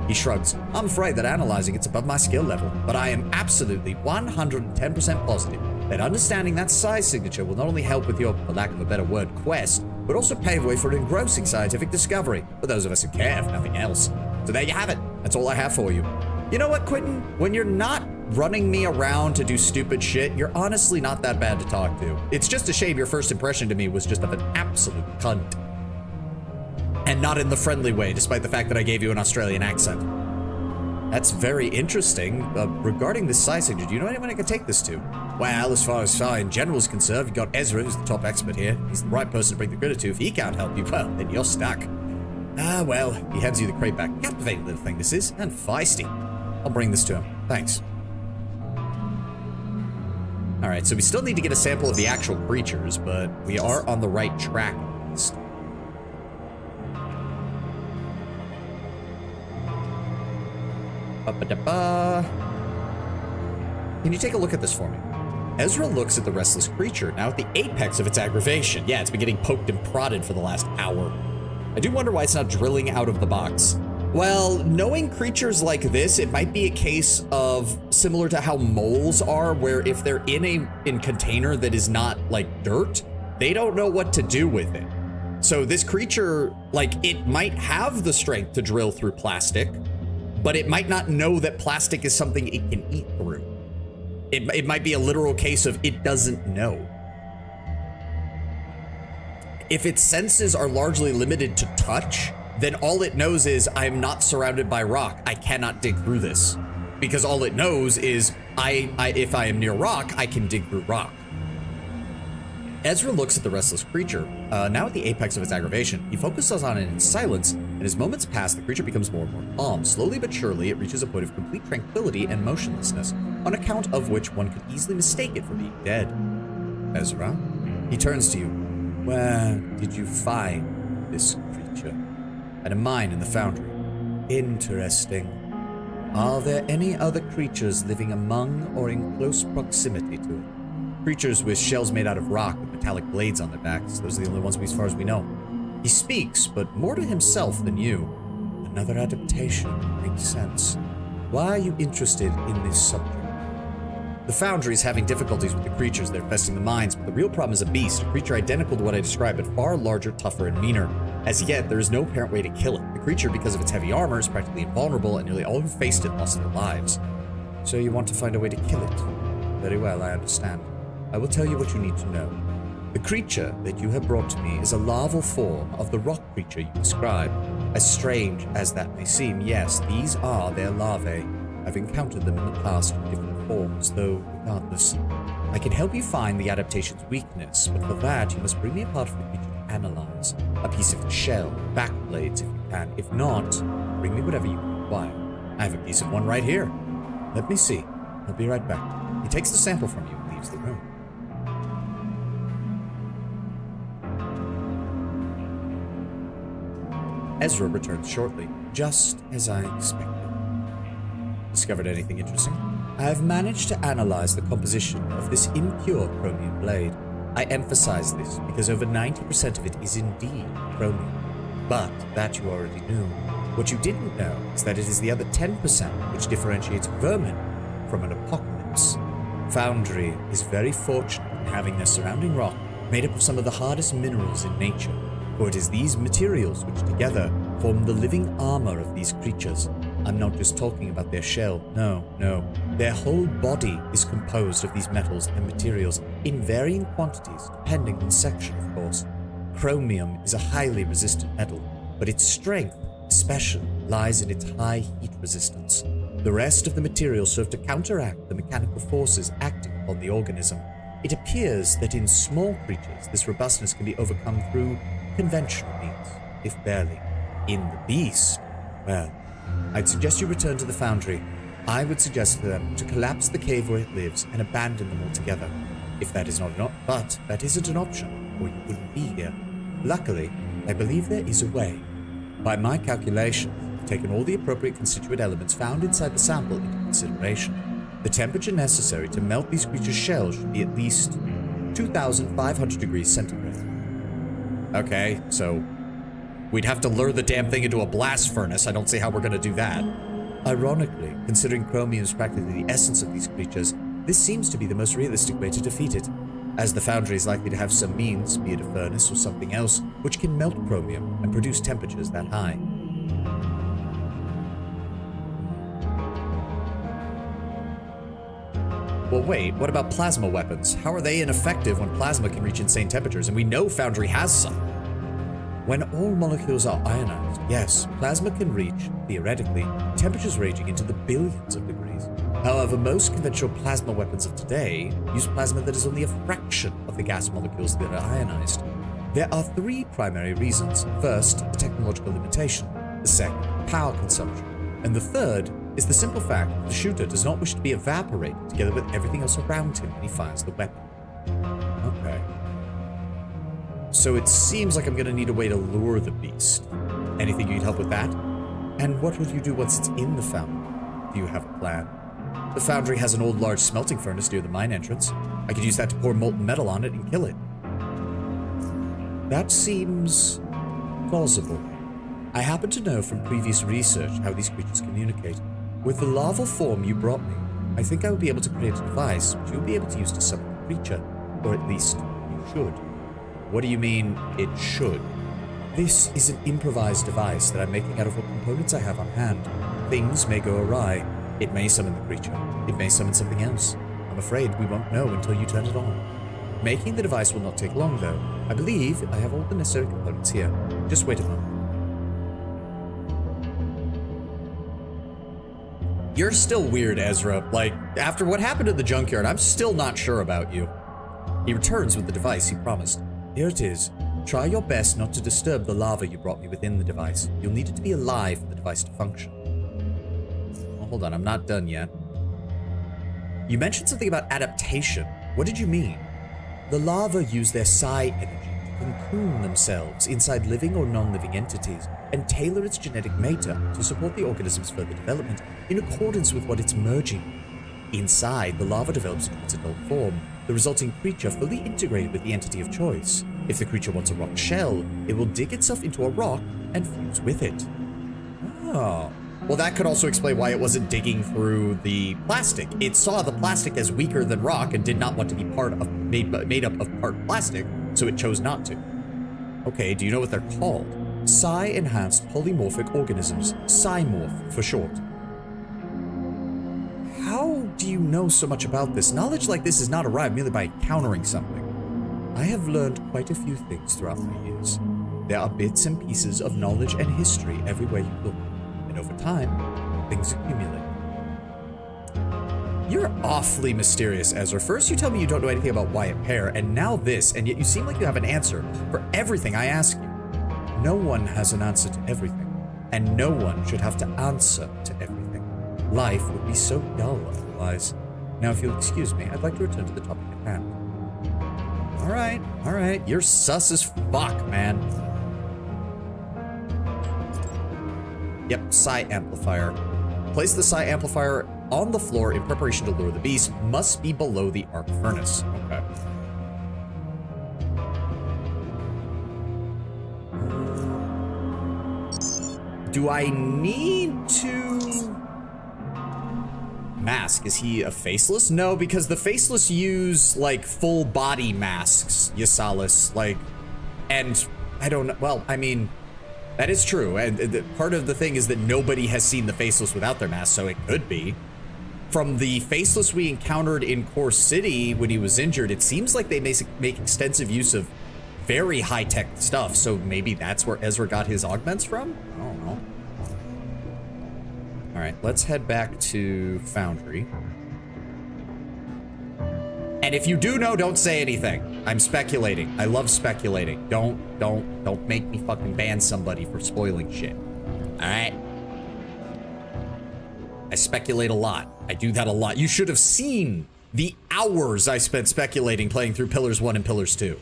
He shrugs. I'm afraid that analyzing it's above my skill level, but I am absolutely 110% positive that understanding that size signature will not only help with your, for lack of a better word, quest, but also pave way for an engrossing scientific discovery, for those of us who care, if nothing else. So there you have it. That's all I have for you. You know what, Quentin? When you're not running me around to do stupid shit, you're honestly not that bad to talk to. It's just a shame your first impression to me was just of an absolute cunt. And not in the friendly way, despite the fact that I gave you an Australian accent. That's very interesting. Regarding this size signature, do you know anyone I could take this to? Well, as far as Psi in general is concerned, you've got Ezra, who's the top expert here. He's the right person to bring the critter to. If he can't help you, well, then you're stuck. Ah, well, he hands you the crate back. Captivating little thing this is, and feisty. I'll bring this to him. Thanks. Alright, so we still need to get a sample of the actual creatures, but we are on the right track at least. Can you take a look at this for me? Ezra looks at the restless creature, now at the apex of its aggravation. Yeah, it's been getting poked and prodded for the last hour. I do wonder why it's not drilling out of the box. Well, knowing creatures like this, it might be a case of similar to how moles are, where if they're in a container that is not like dirt, they don't know what to do with it. So this creature, like, it might have the strength to drill through plastic, but it might not know that plastic is something it can eat through. It might be a literal case of it doesn't know. If its senses are largely limited to touch, then all it knows is I'm not surrounded by rock. I cannot dig through this. Because all it knows is if I am near rock, I can dig through rock. Ezra looks at the restless creature, now at the apex of its aggravation. He focuses on it in silence, and as moments pass, the creature becomes more and more calm. Slowly but surely, it reaches a point of complete tranquility and motionlessness, on account of which one could easily mistake it for being dead. Ezra, he turns to you. Where did you find this creature? At a mine in the foundry. Interesting. Are there any other creatures living among or in close proximity to it? Creatures with shells made out of rock with metallic blades on their backs. Those are the only ones as far as we know. He speaks, but more to himself than you. Another adaptation. Makes sense. Why are you interested in this subject? The Foundry is having difficulties with the creatures that are infesting the mines, but the real problem is a beast, a creature identical to what I described, but far larger, tougher, and meaner. As yet, there is no apparent way to kill it. The creature, because of its heavy armor, is practically invulnerable, and nearly all who faced it lost their lives. So you want to find a way to kill it? Very well, I understand. I will tell you what you need to know. The creature that you have brought to me is a larval form of the rock creature you describe. As strange as that may seem, yes, these are their larvae. I've encountered them in the past in different forms, though regardless. I can help you find the adaptation's weakness, but for that you must bring me a part of the creature to analyze. A piece of the shell, back blades if you can. If not, bring me whatever you require. I have a piece of one right here. Let me see. I'll be right back. He takes the sample from you and leaves the room. Ezra returns shortly, just as I expected. Discovered anything interesting? I have managed to analyze the composition of this impure chromium blade. I emphasize this because over 90% of it is indeed chromium. But that you already knew. What you didn't know is that it is the other 10% which differentiates vermin from an apocalypse. Foundry is very fortunate in having their surrounding rock made up of some of the hardest minerals in nature, for it is these materials which together form the living armor of these creatures. I'm not just talking about their shell, no. Their whole body is composed of these metals and materials in varying quantities, depending on section, of course. Chromium is a highly resistant metal, but its strength especially lies in its high heat resistance. The rest of the materials serve to counteract the mechanical forces acting upon the organism. It appears that in small creatures, this robustness can be overcome through conventional means, if barely. In the beast, well, I'd suggest you return to the Foundry. I would suggest to them to collapse the cave where it lives and abandon them altogether. If that is not an option, but that isn't an option, or you wouldn't be here. Luckily, I believe there is a way. By my calculation, I've taken all the appropriate constituent elements found inside the sample into consideration. The temperature necessary to melt these creatures' shells should be at least 2,500 degrees centigrade. Okay, so we'd have to lure the damn thing into a blast furnace. I don't see how we're gonna do that. Ironically, considering chromium is practically the essence of these creatures, this seems to be the most realistic way to defeat it, as the foundry is likely to have some means, be it a furnace or something else, which can melt chromium and produce temperatures that high. Well, wait, what about plasma weapons? How are they ineffective when plasma can reach insane temperatures? And we know Foundry has some. When all molecules are ionized, yes, plasma can reach, theoretically, temperatures ranging into the billions of degrees. However, most conventional plasma weapons of today use plasma that is only a fraction of the gas molecules that are ionized. There are three primary reasons. First, the technological limitation. The second, power consumption. And the third is the simple fact that the shooter does not wish to be evaporated together with everything else around him when he fires the weapon. Okay. So it seems like I'm gonna need a way to lure the beast. Anything you'd help with that? And what will you do once it's in the foundry? Do you have a plan? The foundry has an old large smelting furnace near the mine entrance. I could use that to pour molten metal on it and kill it. That seems plausible. I happen to know from previous research how these creatures communicate. With the larval form you brought me, I think I will be able to create a device which you'll be able to use to summon the creature. Or at least, you should. What do you mean, it should? This is an improvised device that I'm making out of what components I have on hand. Things may go awry. It may summon the creature. It may summon something else. I'm afraid we won't know until you turn it on. Making the device will not take long, though. I believe I have all the necessary components here. Just wait a moment. You're still weird, Ezra. Like, after what happened at the junkyard, I'm still not sure about you. He returns with the device he promised. Here it is. Try your best not to disturb the lava you brought me within the device. You'll need it to be alive for the device to function. Oh, hold on, I'm not done yet. You mentioned something about adaptation. What did you mean? The lava use their psi energy to cocoon themselves inside living or non-living entities and tailor its genetic makeup to support the organism's further development in accordance with what it's merging. Inside, the lava develops into its adult form, the resulting creature fully integrated with the entity of choice. If the creature wants a rock shell, it will dig itself into a rock and fuse with it. Oh. Well, that could also explain why it wasn't digging through the plastic. It saw the plastic as weaker than rock and did not want to be made up of part plastic, so it chose not to. Okay, do you know what they're called? Psi-enhanced polymorphic organisms, Psi-morph for short. How do you know so much about this? Knowledge like this is not arrived merely by encountering something. I have learned quite a few things throughout my years. There are bits and pieces of knowledge and history everywhere you look, and over time, things accumulate. You're awfully mysterious, Ezra. First you tell me you don't know anything about Wyatt Pear, and now this, and yet you seem like you have an answer for everything I ask you. No one has an answer to everything, and no one should have to answer to everything. Life would be so dull otherwise. Now, if you'll excuse me, I'd like to return to the topic at hand. All right. You're sus as fuck, man. Yep, psi amplifier. Place the psi amplifier on the floor in preparation to lure the beast. Must be below the arc furnace. Okay. Do I need to... Mask? Is he a faceless? No, because the faceless use, like, full body masks, Yasalis, like, and I don't know, well, I mean, that is true, and part of the thing is that nobody has seen the faceless without their mask, so it could be. From the faceless we encountered in Core City when he was injured, it seems like they make extensive use of very high-tech stuff, so maybe that's where Ezra got his augments from? I don't know. All right, let's head back to Foundry. And if you do know, don't say anything. I'm speculating. I love speculating. Don't make me fucking ban somebody for spoiling shit. All right? I speculate a lot. I do that a lot. You should have seen the hours I spent speculating playing through Pillars 1 and Pillars 2.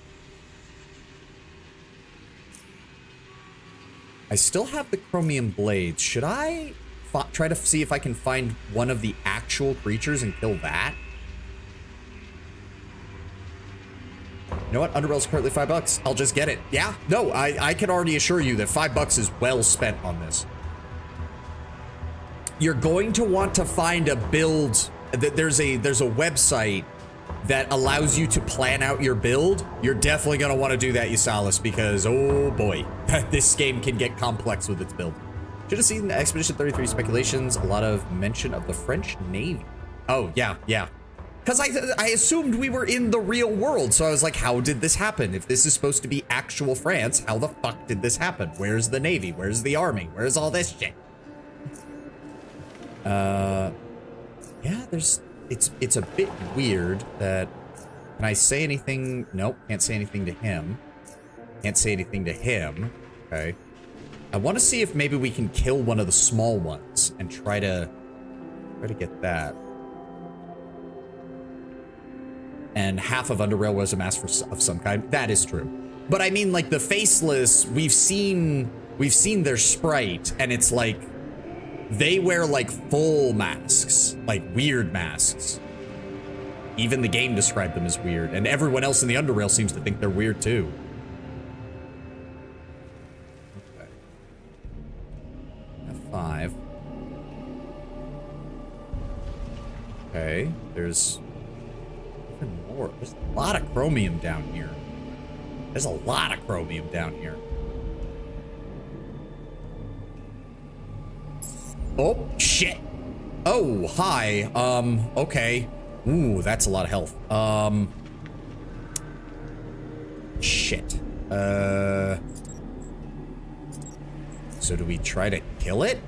I still have the chromium blades. Should I try to see if I can find one of the actual creatures and kill that? You know what? Underrail's currently $5. I'll just get it. Yeah, no, I can already assure you that $5 is well spent on this. You're going to want to find a build. There's a website that allows you to plan out your build. You're definitely going to want to do that, Usalis, because oh boy, this game can get complex with its build. Should have seen Expedition 33 speculations. A lot of mention of the French Navy. Oh yeah, yeah. Because I assumed we were in the real world, so I was like, how did this happen? If this is supposed to be actual France, how the fuck did this happen? Where's the Navy? Where's the Army? Where's all this shit? Yeah, it's a bit weird that, can I say anything? Nope, can't say anything to him. Can't say anything to him. Okay. I want to see if maybe we can kill one of the small ones and try to get that. And half of Underrail was a mask of some kind. That is true. But I mean, like, the Faceless, we've seen their sprite, and it's like, they wear, like, full masks. Like, weird masks. Even the game described them as weird, and everyone else in the Underrail seems to think they're weird, too. Okay. F5. Okay, there's more. There's a lot of chromium down here. There's a lot of chromium down here. Oh, shit. Oh, hi. Okay. Ooh, that's a lot of health. Shit. So do we try to kill it?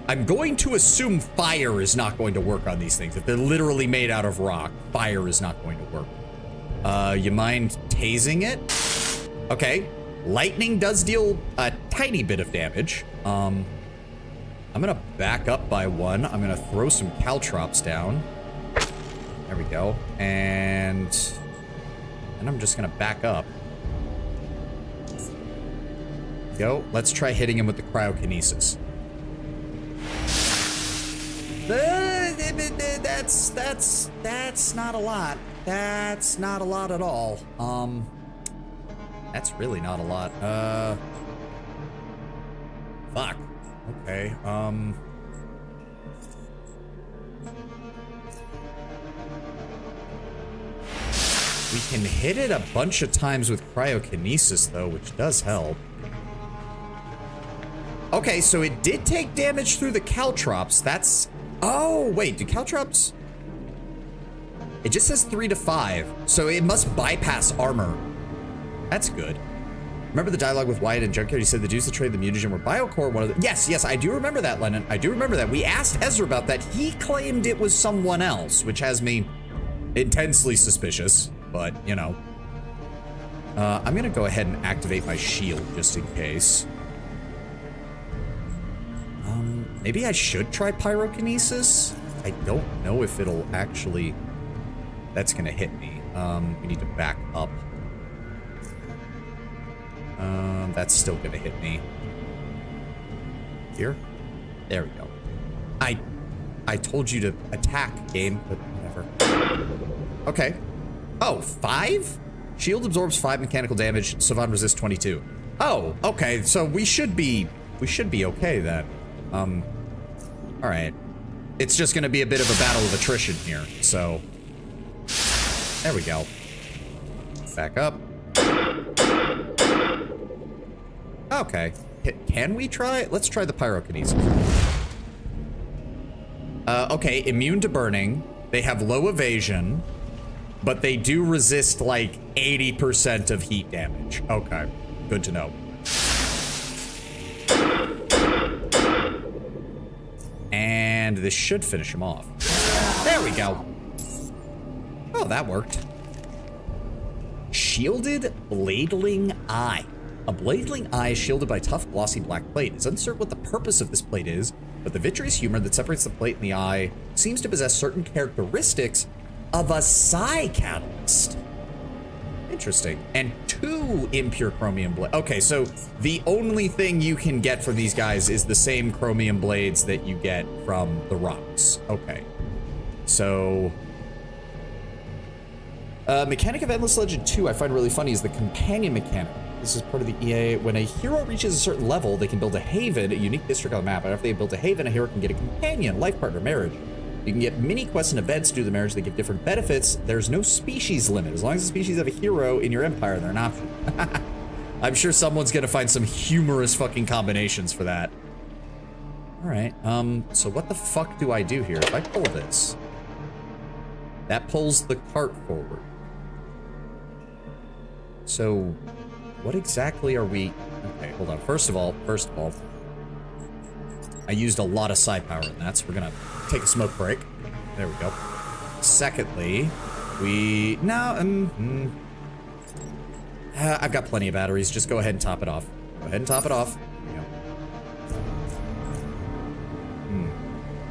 I'm going to assume fire is not going to work on these things. If they're literally made out of rock, fire is not going to work. You mind tasing it? Okay. Lightning does deal a tiny bit of damage. I'm gonna back up by one. I'm gonna throw some caltrops down. There we go. And I'm just gonna back up. Go. Let's try hitting him with the cryokinesis. That's not a lot. That's not a lot at all. That's really not a lot. Fuck. Okay, we can hit it a bunch of times with cryokinesis, though, which does help. Okay, so it did take damage through the caltrops. That's... Oh, wait, do caltrops... It just says 3 to 5, so it must bypass armor. That's good. Remember the dialogue with Wyatt and Junkyard? He said the dudes that traded the mutagen were Biocore. One of the... Yes, I do remember that, Lennon. I do remember that. We asked Ezra about that. He claimed it was someone else, which has me intensely suspicious, but, you know. I'm gonna go ahead and activate my shield just in case. Maybe I should try pyrokinesis? I don't know if it'll actually... That's gonna hit me. We need to back up. That's still gonna hit me. Here? There we go. I told you to attack, game, but whatever. Okay. Oh, 5? Shield absorbs 5 mechanical damage. Savan resists 22. Oh, okay. So we should be okay then. All right. It's just gonna be a bit of a battle of attrition here. So there we go. Back up. Okay. Can we try? Let's try the pyrokinesis. Okay, immune to burning. They have low evasion, but they do resist like 80% of heat damage. Okay, good to know. And this should finish him off. There we go. Oh, that worked. Shielded Bladling Eye. A bladling eye is shielded by tough, glossy black plate. It's uncertain what the purpose of this plate is, but the vitreous humor that separates the plate and the eye seems to possess certain characteristics of a psi catalyst. Interesting. And 2 impure chromium blades. Okay, so the only thing you can get from these guys is the same chromium blades that you get from the rocks. Okay. So... mechanic of Endless Legend 2 I find really funny is the companion mechanic. This is part of the EA. When a hero reaches a certain level, they can build a haven, a unique district on the map. And after they build a haven, a hero can get a companion, life partner, marriage. You can get mini quests and events due to the marriage that give different benefits. There's no species limit. As long as the species have a hero in your empire, they're an option. I'm sure someone's gonna find some humorous fucking combinations for that. All right, so what the fuck do I do here? If I pull this, that pulls the cart forward. So, what exactly are we... Okay, hold on. First of all, I used a lot of psi power in that, so we're gonna take a smoke break. There we go. Secondly, we... No, I've got plenty of batteries. Just go ahead and top it off. Go ahead and top it off. There we go.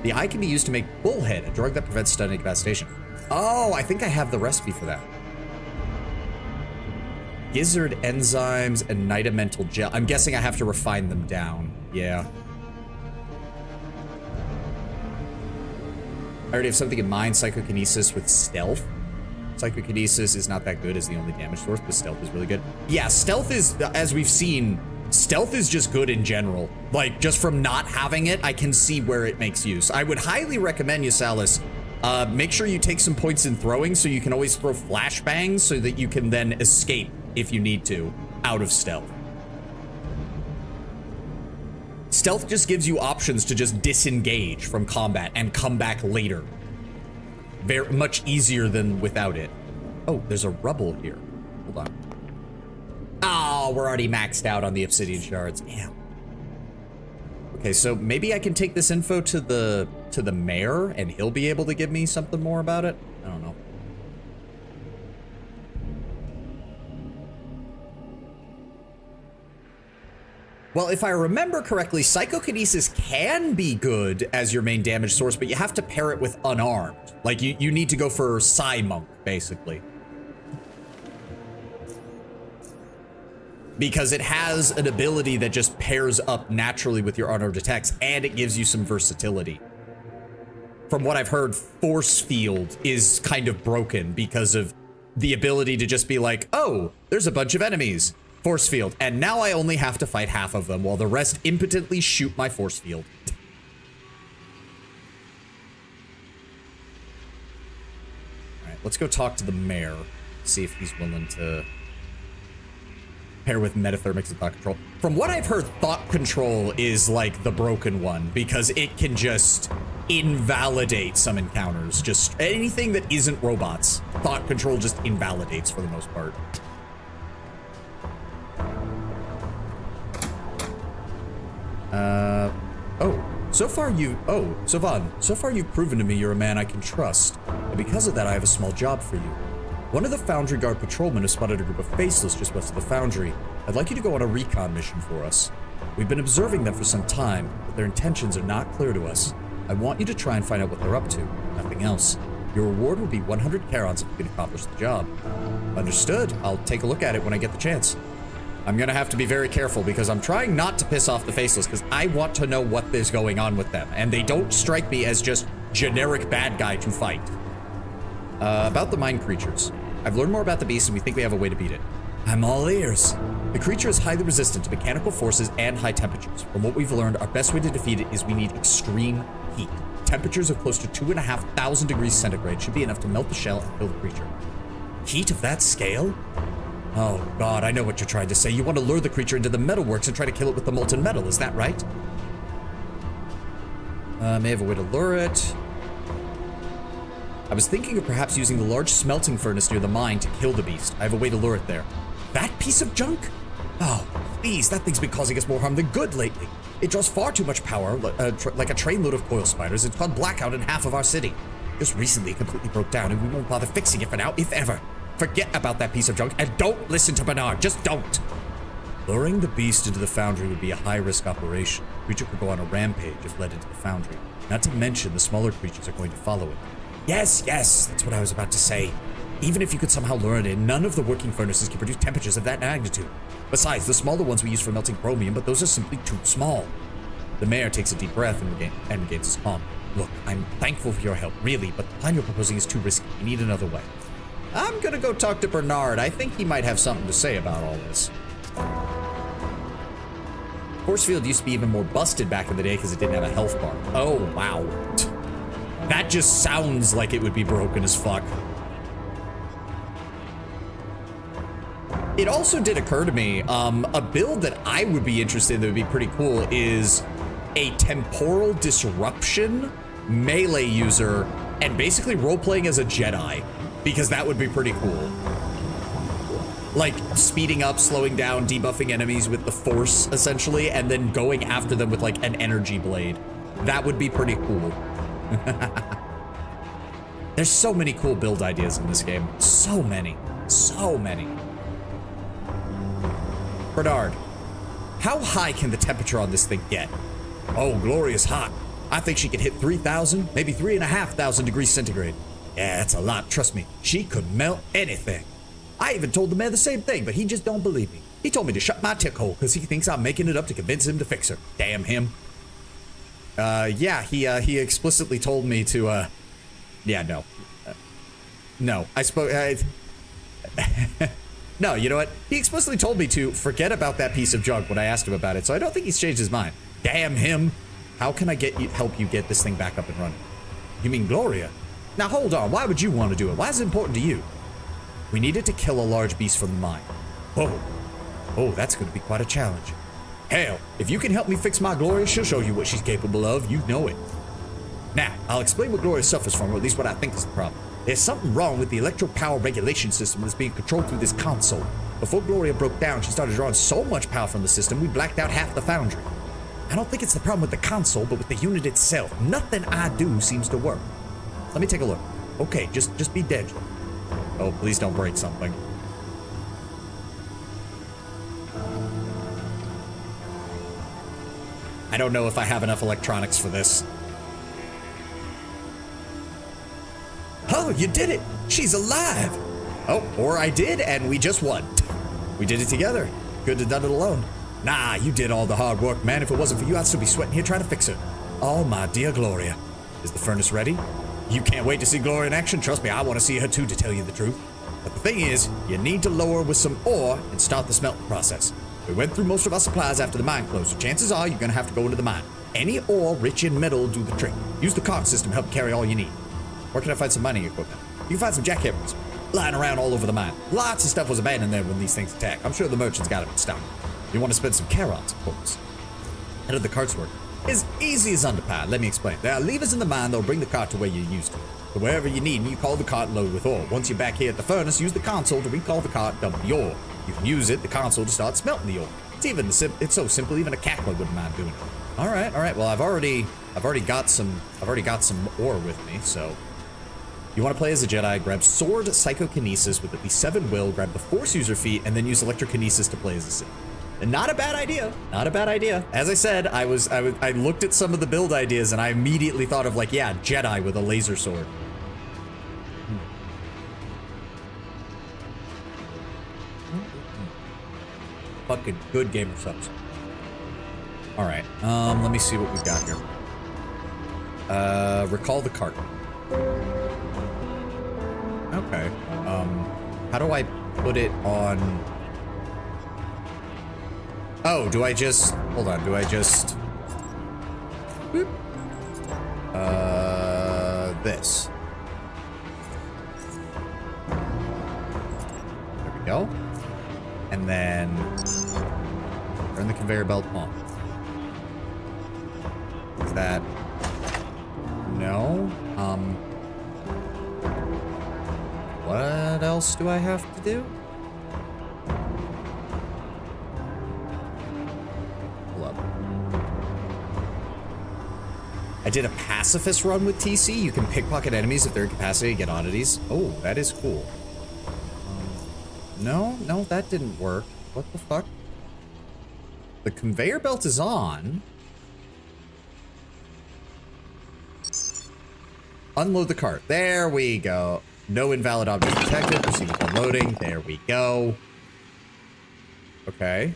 The eye can be used to make bullhead, a drug that prevents stunning incapacitation. Oh, I think I have the recipe for that. Gizzard enzymes and nitamental gel. I'm guessing I have to refine them down. Yeah. I already have something in mind, psychokinesis with stealth. Psychokinesis is not that good as the only damage source, but stealth is really good. Yeah, stealth is, as we've seen, stealth is just good in general. Like, just from not having it, I can see where it makes use. I would highly recommend you, Salis, make sure you take some points in throwing so you can always throw flashbangs so that you can then escape if you need to out of stealth. Stealth just gives you options to just disengage from combat and come back later. Very much easier than without it. Oh, there's a rubble here. Hold on. Oh, we're already maxed out on the obsidian shards. Damn. Okay, so maybe I can take this info to the mayor and he'll be able to give me something more about it. I don't know. Well, if I remember correctly, psychokinesis can be good as your main damage source, but you have to pair it with unarmed. Like, you need to go for Psy Monk, basically. Because it has an ability that just pairs up naturally with your unarmed attacks, and it gives you some versatility. From what I've heard, Force Field is kind of broken because of the ability to just be like, oh, there's a bunch of enemies. Force field, and now I only have to fight half of them while the rest impotently shoot my force field. Alright, let's go talk to the mayor. See if he's willing to pair with metathermics and thought control. From what I've heard, thought control is like the broken one because it can just invalidate some encounters. Just anything that isn't robots. Thought control just invalidates for the most part. So far you've proven to me you're a man I can trust, and because of that I have a small job for you. One of the Foundry Guard patrolmen has spotted a group of faceless just west of the Foundry. I'd like you to go on a recon mission for us. We've been observing them for some time, but their intentions are not clear to us. I want you to try and find out what they're up to, nothing else. Your reward will be 100 Charons if you can accomplish the job. Understood. I'll take a look at it when I get the chance. I'm gonna have to be very careful because I'm trying not to piss off the faceless because I want to know what is going on with them, and they don't strike me as just generic bad guy to fight. About the mind creatures. I've learned more about the beast and we think we have a way to beat it. I'm all ears. The creature is highly resistant to mechanical forces and high temperatures. From what we've learned, our best way to defeat it is we need extreme heat. Temperatures of close to 2,500 degrees centigrade should be enough to melt the shell and kill the creature. Heat of that scale? Oh god, I know what you're trying to say. You want to lure the creature into the metalworks and try to kill it with the molten metal, is that right? May have a way to lure it. I was thinking of perhaps using the large smelting furnace near the mine to kill the beast. I have a way to lure it there. That piece of junk? Oh, please, that thing's been causing us more harm than good lately. It draws far too much power, like a trainload of coil spiders. It's caused blackout in half of our city. Just recently, it completely broke down, and we won't bother fixing it for now, if ever. Forget about that piece of junk, and don't listen to Bernard. Just don't. Luring the beast into the Foundry would be a high-risk operation. The creature could go on a rampage if led into the Foundry. Not to mention, the smaller creatures are going to follow it. Yes, that's what I was about to say. Even if you could somehow lure it in, none of the working furnaces can produce temperatures of that magnitude. Besides, the smaller ones we use for melting chromium, but those are simply too small. The mayor takes a deep breath and regains his calm. Look, I'm thankful for your help, really, but the plan you're proposing is too risky. We need another way. I'm gonna go talk to Bernard. I think he might have something to say about all this. Force field used to be even more busted back in the day because it didn't have a health bar. Oh, wow. That just sounds like it would be broken as fuck. It also did occur to me, a build that I would be interested in that would be pretty cool is a temporal disruption melee user and basically role-playing as a Jedi, because that would be pretty cool. Like speeding up, slowing down, debuffing enemies with the Force, essentially, and then going after them with like an energy blade. That would be pretty cool. There's so many cool build ideas in this game. So many. So many. Bernard, how high can the temperature on this thing get? Oh, glorious hot. I think she could hit 3,000, maybe 3,500 degrees centigrade. Yeah, that's a lot, trust me. She could melt anything. I even told the mayor the same thing, but he just don't believe me. He told me to shut my tick hole because he thinks I'm making it up to convince him to fix her. Damn him. Yeah, he explicitly told me to, yeah, no. No, I spoke, no, you know what? He explicitly told me to forget about that piece of junk when I asked him about it, so I don't think he's changed his mind. Damn him. How can I help you get this thing back up and running? You mean Gloria? Now hold on, why would you want to do it? Why is it important to you? We needed to kill a large beast from the mine. Whoa. Oh, that's going to be quite a challenge. Hell, if you can help me fix my Gloria, she'll show you what she's capable of. You know it. Now, I'll explain what Gloria suffers from, or at least what I think is the problem. There's something wrong with the electro power regulation system that's being controlled through this console. Before Gloria broke down, she started drawing so much power from the system, we blacked out half the foundry. I don't think it's the problem with the console, but with the unit itself. Nothing I do seems to work. Let me take a look. Okay, just be dead. Oh, please don't break something. I don't know if I have enough electronics for this. Oh, you did it! She's alive! Oh, or I did, and we just won. We did it together. Couldn't have done it alone. Nah, you did all the hard work, man. If it wasn't for you, I'd still be sweating here trying to fix her. Oh, my dear Gloria. Is the furnace ready? You can't wait to see Gloria in action. Trust me, I want to see her too, to tell you the truth. But the thing is, you need to lower her with some ore and start the smelting process. We went through most of our supplies after the mine closed, so chances are you're going to have to go into the mine. Any ore rich in metal will do the trick. Use the cart system to help carry all you need. Where can I find some mining equipment? You can find some jackhammers lying around all over the mine. Lots of stuff was abandoned there when these things attacked. I'm sure the merchants got it in stock. You want to spend some carrots, of course. How did the carts work? As easy as underpad. Let me explain. There are levers in the mine that'll bring the cart to where you're used to. So wherever you need, you call the cart and load with ore. Once you're back here at the furnace, use the console to recall the cart, dump the ore. You can use it, the console, to start smelting the ore. It's so simple, even a cackler wouldn't mind doing it. All right. Well, I've already got some ore with me, so. You want to play as a Jedi, grab Sword Psychokinesis with at least 7 will, grab the Force User feat, and then use Electrokinesis to play as a Sith. And not a bad idea. Not a bad idea. As I said, I looked at some of the build ideas and I immediately thought of like, yeah, Jedi with a laser sword. Fucking good gamer subs. All right. Let me see what we've got here. Recall the cart. Okay. How do I put it on? Oh, do I just, hold on, do I just, whoop, this. There we go. And then turn the conveyor belt on. Is that, no, what else do I have to do? I did a pacifist run with TC. You can pickpocket enemies if they're incapacitated, get oddities. Oh, that is cool. No, that didn't work. What the fuck? The conveyor belt is on. Unload the cart. There we go. No invalid object detected. Proceed with unloading. There we go. Okay.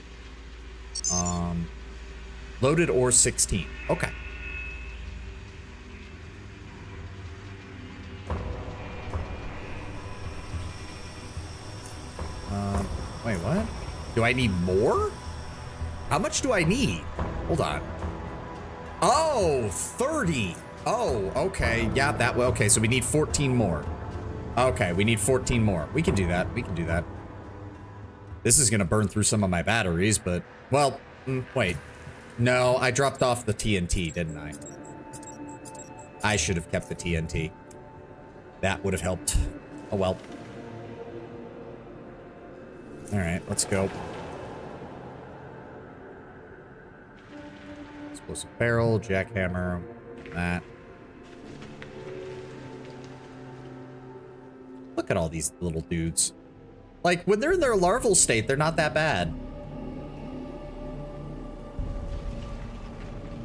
Loaded ore 16. Okay. Wait, what? Do I need more? How much do I need? Hold on. Oh, 30. Oh, okay. Yeah, that way. Okay, so we need 14 more. Okay, we need 14 more. We can do that. We can do that. This is going to burn through some of my batteries, but... Well, wait. No, I dropped off the TNT, didn't I? I should have kept the TNT. That would have helped. Oh, well. Alright, let's go. Explosive barrel, jackhammer, that. Look at all these little dudes. Like, when they're in their larval state, they're not that bad.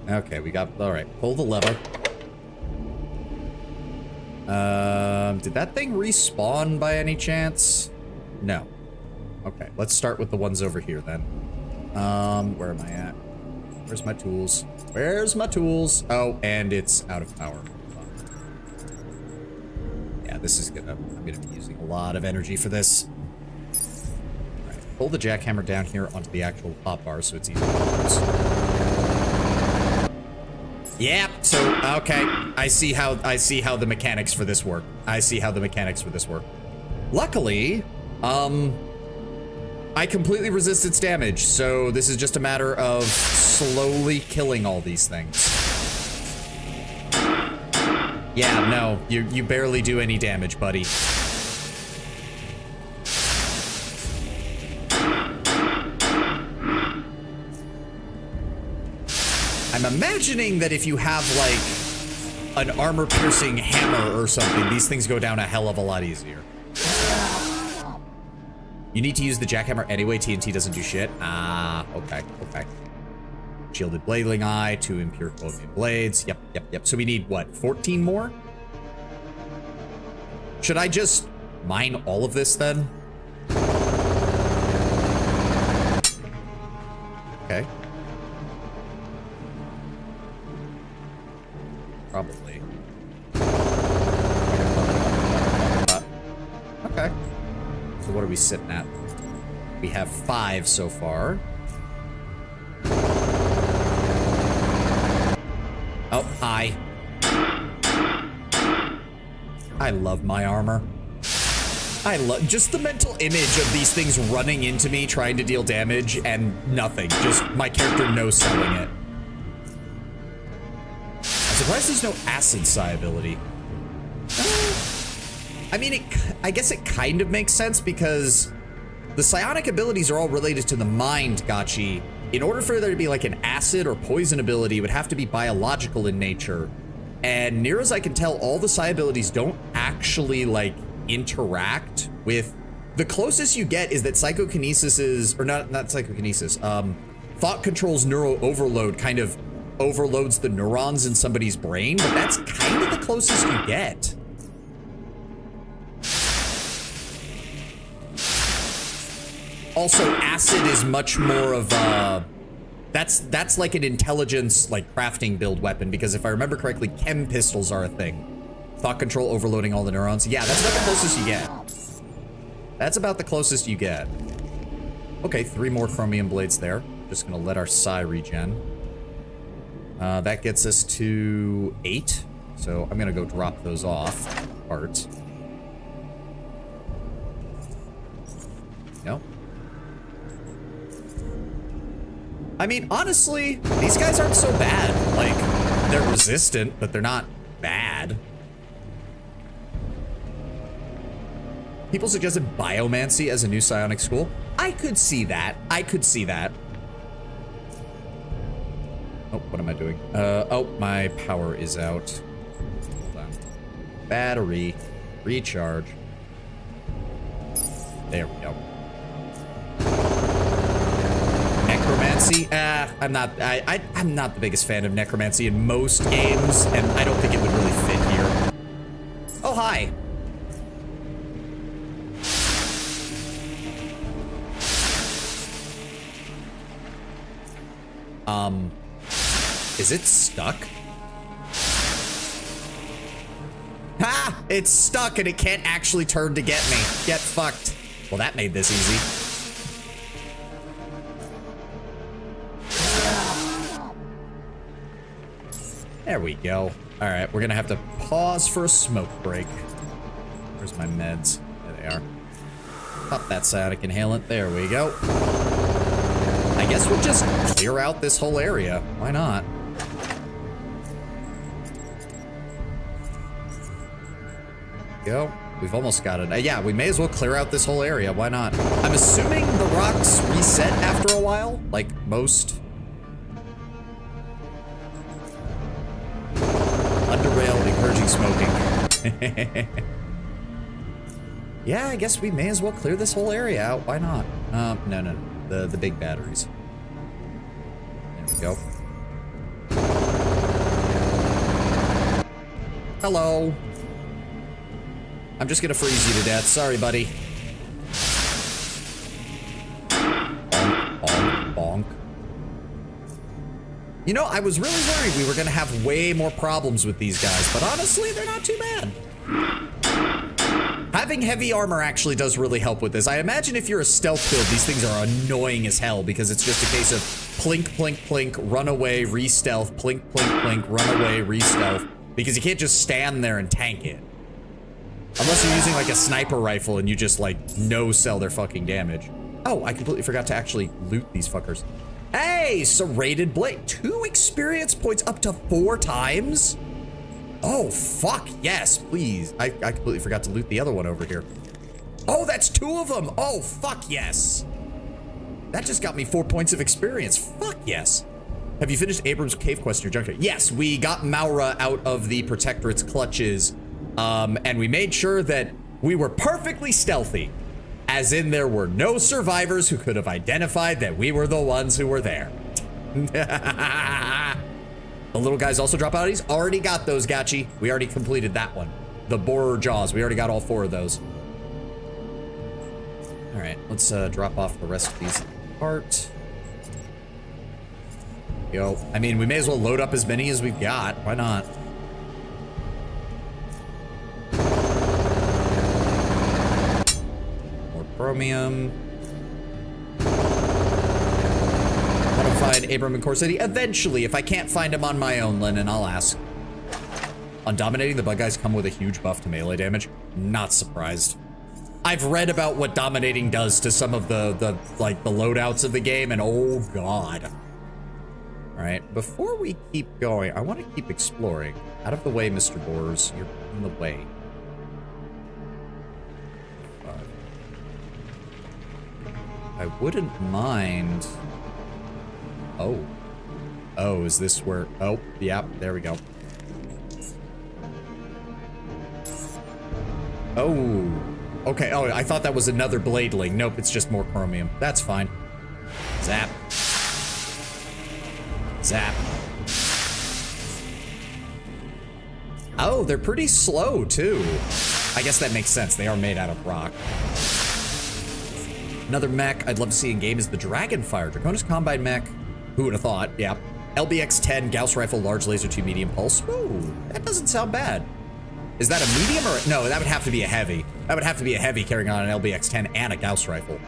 Okay, we got... Alright, pull the lever. Did that thing respawn by any chance? No. Okay, let's start with the ones over here then. Where am I at? Where's my tools? Where's my tools? Oh, and it's out of power. Yeah, this is I'm gonna be using a lot of energy for this. All right, pull the jackhammer down here onto the actual hotbar so it's easy to use. Yep. So okay, I see how the mechanics for this work. Luckily, I completely resist its damage, so this is just a matter of slowly killing all these things. Yeah, no, you barely do any damage, buddy. I'm imagining that if you have, like, an armor-piercing hammer or something, these things go down a hell of a lot easier. You need to use the jackhammer anyway, TNT doesn't do shit. Ah, okay. Shielded blading eye, 2 impure chromium blades. Yep. So we need, what, 14 more? Should I just mine all of this then? Okay. Probably. Okay. So what are we sitting at? We have 5 so far. Oh, hi. I love my armor. I love just the mental image of these things running into me, trying to deal damage, and nothing. Just my character no-selling it. I'm surprised there's no acid psi ability. I mean, I guess it kind of makes sense because the psionic abilities are all related to the mind, Gotchi. In order for there to be like an acid or poison ability, it would have to be biological in nature. And near as I can tell, all the psi abilities don't actually like interact with... The closest you get is that psychokinesis is, or not psychokinesis, thought control's neuro overload kind of overloads the neurons in somebody's brain, but that's kind of the closest you get. Also, acid is much more of a... That's like an intelligence, like, crafting build weapon, because if I remember correctly, chem pistols are a thing. Thought control overloading all the neurons. Yeah, that's about the closest you get. That's about the closest you get. Okay, 3 more chromium blades there. Just gonna let our psi regen. That gets us to 8. So I'm gonna go drop those off. Parts. No. I mean, honestly, these guys aren't so bad. Like, they're resistant, but they're not bad. People suggested biomancy as a new psionic school. I could see that. Oh, what am I doing? Oh, my power is out. Hold on. Battery. Recharge. There we go. Necromancy? I'm not the biggest fan of necromancy in most games, and I don't think it would really fit here. Oh, hi. Is it stuck? Ha! It's stuck and it can't actually turn to get me. Get fucked. Well, that made this easy. There we go. All right, we're gonna have to pause for a smoke break. Where's my meds? There they are. Pop that psionic inhalant. There we go. I guess we'll just clear out this whole area. Why not? Go. We've almost got it. Yeah, we may as well clear out this whole area. Why not? I'm assuming the rocks reset after a while, like most. Underrail, encouraging smoking. Yeah, I guess we may as well clear this whole area out. Why not? No. The big batteries. There we go. Hello. I'm just gonna freeze you to death. Sorry, buddy. Bonk, bonk, bonk. You know, I was really worried we were gonna have way more problems with these guys, but honestly, they're not too bad. Having heavy armor actually does really help with this. I imagine if you're a stealth build, these things are annoying as hell because it's just a case of plink, plink, plink, run away, re-stealth, plink, plink, plink, run away, re-stealth, because you can't just stand there and tank it. Unless you're using like a sniper rifle and you just like no-sell their fucking damage. Oh, I completely forgot to actually loot these fuckers. Hey, serrated blade. 2 experience points up to 4 times? Oh, fuck, yes, please. I completely forgot to loot the other one over here. Oh, that's 2 of them. Oh, fuck, yes. That just got me 4 points of experience. Fuck, yes. Have you finished Abram's cave quest in your junkyard? Yes, we got Maura out of the Protectorate's clutches. And we made sure that we were perfectly stealthy. As in, there were no survivors who could have identified that we were the ones who were there. The little guys also drop out. He's already got those, Gachi. We already completed that one. The borer jaws. We already got all 4 of those. All right, let's drop off the rest of these apart. Yo, I mean, we may as well load up as many as we've got. Why not? More chromium. Find Abram in Core City eventually. If I can't find him on my own, Lennon, I'll ask. On dominating, the bug guys come with a huge buff to melee damage. Not surprised. I've read about what dominating does to some of the loadouts of the game, and oh god. All right, before we keep going, I want to keep exploring. Out of the way, Mr. Boars. You're in the way. I wouldn't mind. Oh, is this where? Oh, yeah, there we go. Oh, okay. Oh, I thought that was another bladeling. Nope, it's just more chromium. That's fine. Zap. Zap. Oh, they're pretty slow, too. I guess that makes sense. They are made out of rock. Another mech I'd love to see in game is the Dragonfire. Draconis Combine mech. Who would have thought? Yeah. LBX-10, Gauss Rifle, Large Laser 2, Medium Pulse. Ooh, that doesn't sound bad. Is that a medium or... No, that would have to be a heavy. That would have to be a heavy carrying on an LBX-10 and a Gauss Rifle.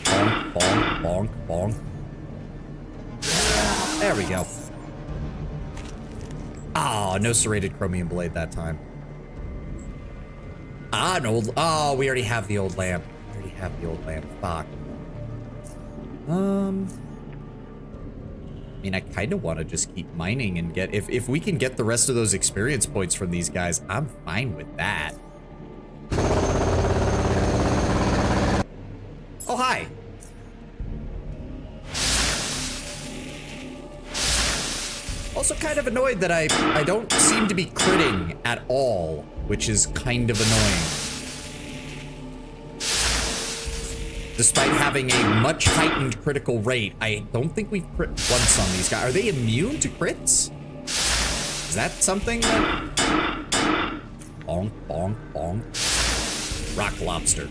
Bonk, bonk, bonk, bonk. There we go. Ah, no serrated chromium blade that time. Ah, an old... Oh, we already have the old lamp. We already have the old lamp. Fuck. I mean, I kind of want to just keep mining and get... If we can get the rest of those experience points from these guys, I'm fine with that. Oh, hi. Also kind of annoyed that I don't seem to be critting at all, which is kind of annoying. Despite having a much heightened critical rate, I don't think we've crit once on these guys. Are they immune to crits? Is that something that... Bonk, bonk, bonk. Rock lobster.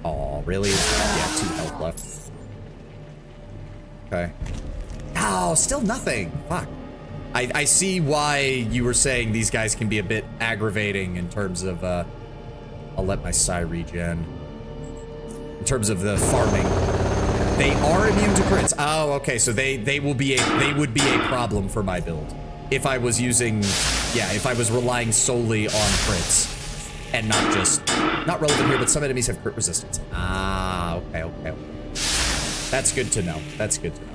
Oh, really? Yeah, 2 health left. Okay. Oh, still nothing. Fuck. I see why you were saying these guys can be a bit aggravating in terms of, I'll let my psi regen. In terms of the farming. They are immune to crits. Oh, okay. So they would be a problem for my build if I was using, yeah, if I was relying solely on crits and not relevant here, but some enemies have crit resistance. Ah, okay, okay. That's good to know. That's good to know.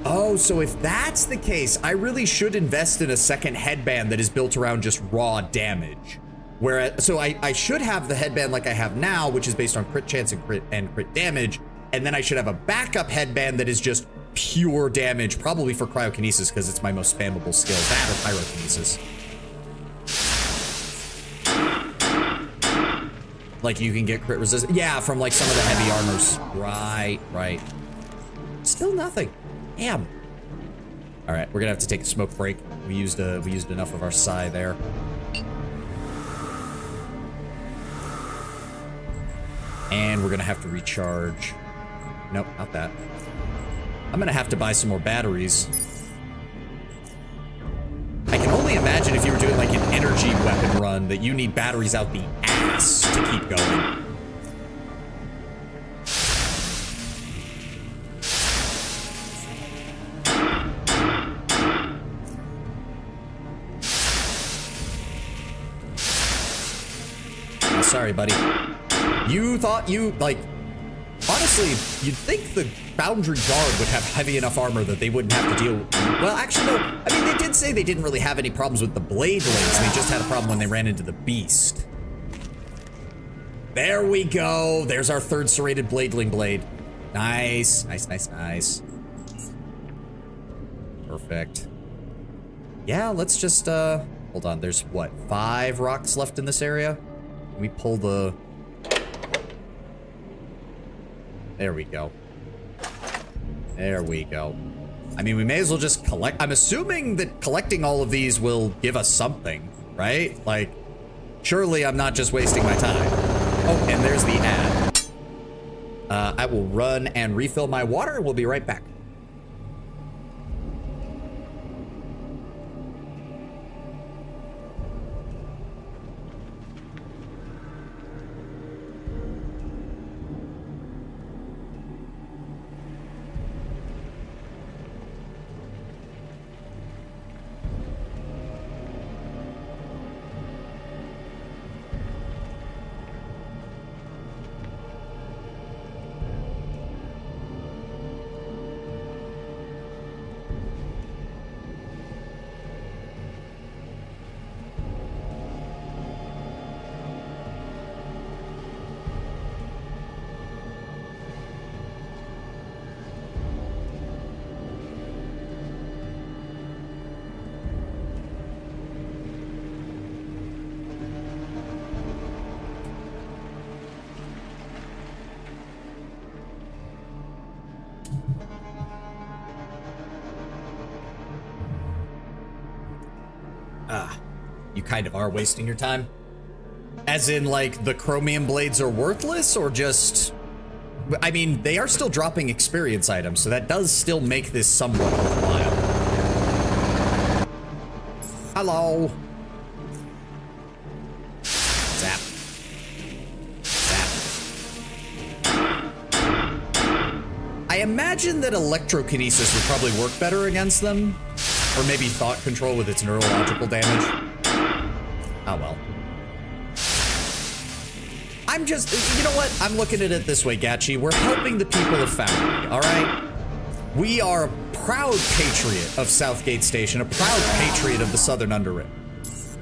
Oh, so if that's the case, I really should invest in a second headband that is built around just raw damage. Whereas, so I should have the headband like I have now, which is based on crit chance and crit damage, and then I should have a backup headband that is just pure damage, probably for cryokinesis because it's my most spammable skill, that or pyrokinesis. Like you can get crit resistance, yeah, from like some of the heavy armors. Right, right. Still nothing. Damn. All right, we're gonna have to take a smoke break. We used enough of our psi there. And we're gonna have to recharge. Nope, not that. I'm gonna have to buy some more batteries. I can only imagine if you were doing like an energy weapon run that you need batteries out the ass to keep going. Oh, sorry, buddy. You thought you, like, honestly, you'd think the Boundary Guard would have heavy enough armor that they wouldn't have to deal with. Well, actually, no. I mean, they did say they didn't really have any problems with the blade blades. They just had a problem when they ran into the beast. There we go. There's our third serrated bladeling blade. Nice, nice, nice, nice. Perfect. Yeah, let's just, hold on. There's, what, 5 rocks left in this area? Can we pull the... There we go. There we go. I mean, we may as well just collect. I'm assuming that collecting all of these will give us something, right? Like, surely I'm not just wasting my time. Oh, and there's the ad. I will run and refill my water. We'll be right back. You kind of are wasting your time. As in, like, the chromium blades are worthless, or just... I mean, they are still dropping experience items, so that does still make this somewhat worthwhile. Hello. Zap. Zap. I imagine that electrokinesis would probably work better against them. Or maybe thought control with its neurological damage. Oh well. I'm just, you know what? I'm looking at it this way, Gachi. We're helping the people of Foundry, all right? We are a proud patriot of Southgate Station, a proud patriot of the Southern Underrim.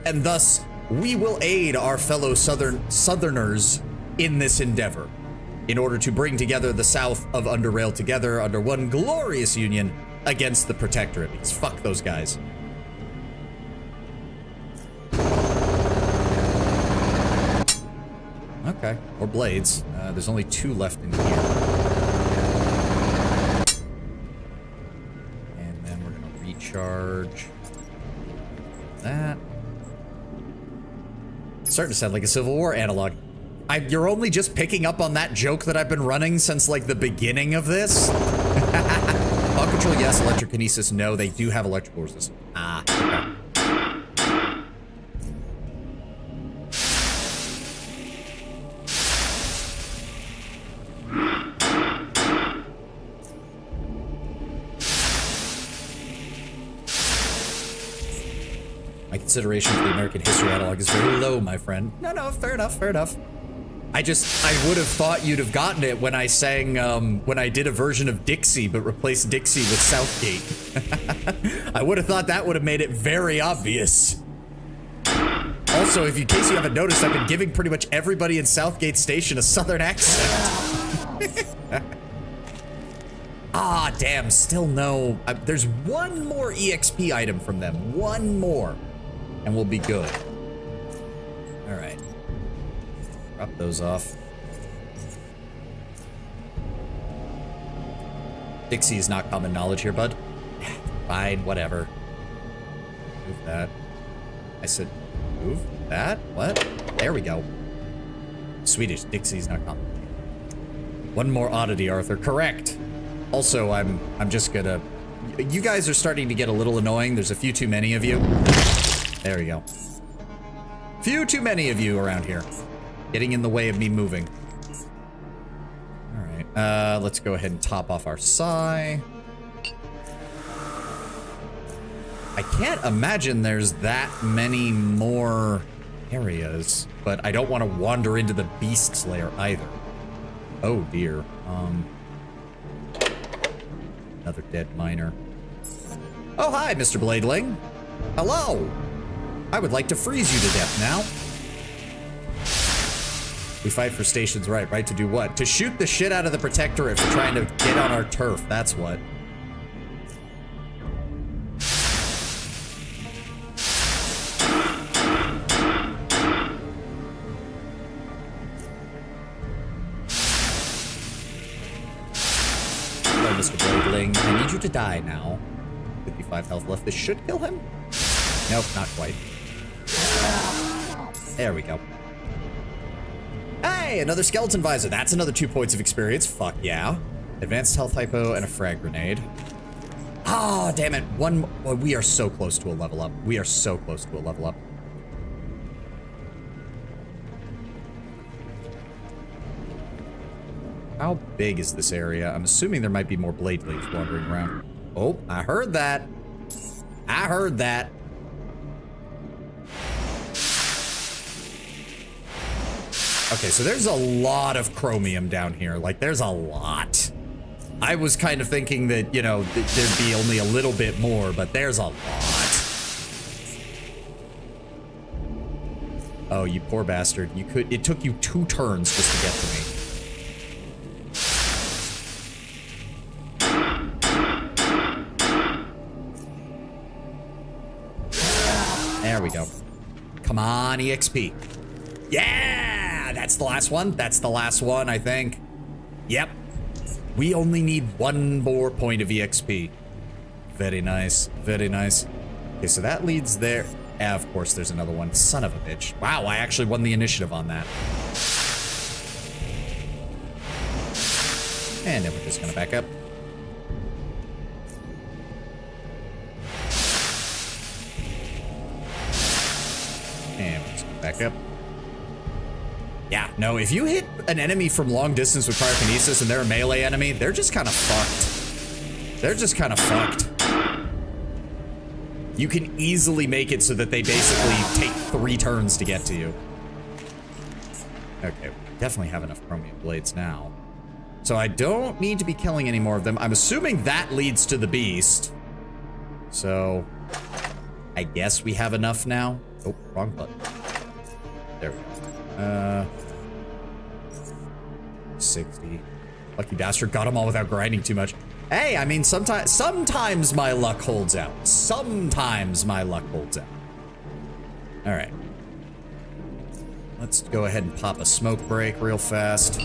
And thus, we will aid our fellow Southerners in this endeavor in order to bring together the South of Underrail together under one glorious union against the Protectorate, because fuck those guys. Okay, or blades. There's only 2 left in here. And then we're gonna recharge that. It's starting to sound like a Civil War analog. You're only just picking up on that joke that I've been running since, like, the beginning of this? Thought control, yes. Electrokinesis, no. They do have electrical resistance. Ah, okay. My consideration for the American history analog is very low, my friend. No, fair enough, fair enough. I would have thought you'd have gotten it when I sang, when I did a version of Dixie, but replaced Dixie with Southgate. I would have thought that would have made it very obvious. Also, in case you haven't noticed, I've been giving pretty much everybody in Southgate Station a southern accent. Ah, damn, still no. There's one more EXP item from them. One more. And we'll be good. All right. Drop those off. Dixie is not common knowledge here, bud. Fine, whatever. Move that. I said, move that? What? There we go. Swedish. Dixie's not common. One more oddity, Arthur. Correct. Also, I'm just gonna... You guys are starting to get a little annoying. There's a few too many of you. There we go. Few too many of you around here. Getting in the way of me moving. Alright, let's go ahead and top off our Psy. I can't imagine there's that many more areas, but I don't want to wander into the Beast's Lair either. Oh dear. Another dead miner. Oh, hi, Mr. Bladeling. Hello. I would like to freeze you to death now. We fight for stations right to do what? To shoot the shit out of the Protectorate for trying to get on our turf, that's what. Hello, Mr. Bladeling. I need you to die now. 55 health left. This should kill him? Nope, not quite. There we go. Hey, another skeleton visor. That's another 2 points of experience. Fuck yeah. Advanced health hypo and a frag grenade. Ah, damn it. Well, we are so close to a level up. We are so close to a level up. How big is this area? I'm assuming there might be more Bladelings wandering around. Oh, I heard that. I heard that. Okay, so there's a lot of chromium down here. Like, there's a lot. I was kind of thinking that, you know, there'd be only a little bit more, but there's a lot. Oh, you poor bastard. It took you 2 turns just to get to me. There we go. Come on, EXP. Yeah, that's the last one. That's the last one, I think. Yep. We only need 1 more point of EXP. Very nice. Very nice. Okay, so that leads there. Of course, there's another one. Son of a bitch. Wow, I actually won the initiative on that. And then we're just gonna back up. And we're just gonna back up. Yeah, no, if you hit an enemy from long distance with pyrokinesis and they're a melee enemy, they're just kind of fucked. They're just kind of fucked. You can easily make it so that they basically take 3 turns to get to you. Okay, we definitely have enough chromium blades now. So I don't need to be killing any more of them. I'm assuming that leads to the beast. So I guess we have enough now. Oh, wrong button. There we go. 60. Lucky bastard got them all without grinding too much. Hey, I mean, sometimes my luck holds out. Sometimes my luck holds out. All right. Let's go ahead and pop a smoke break real fast.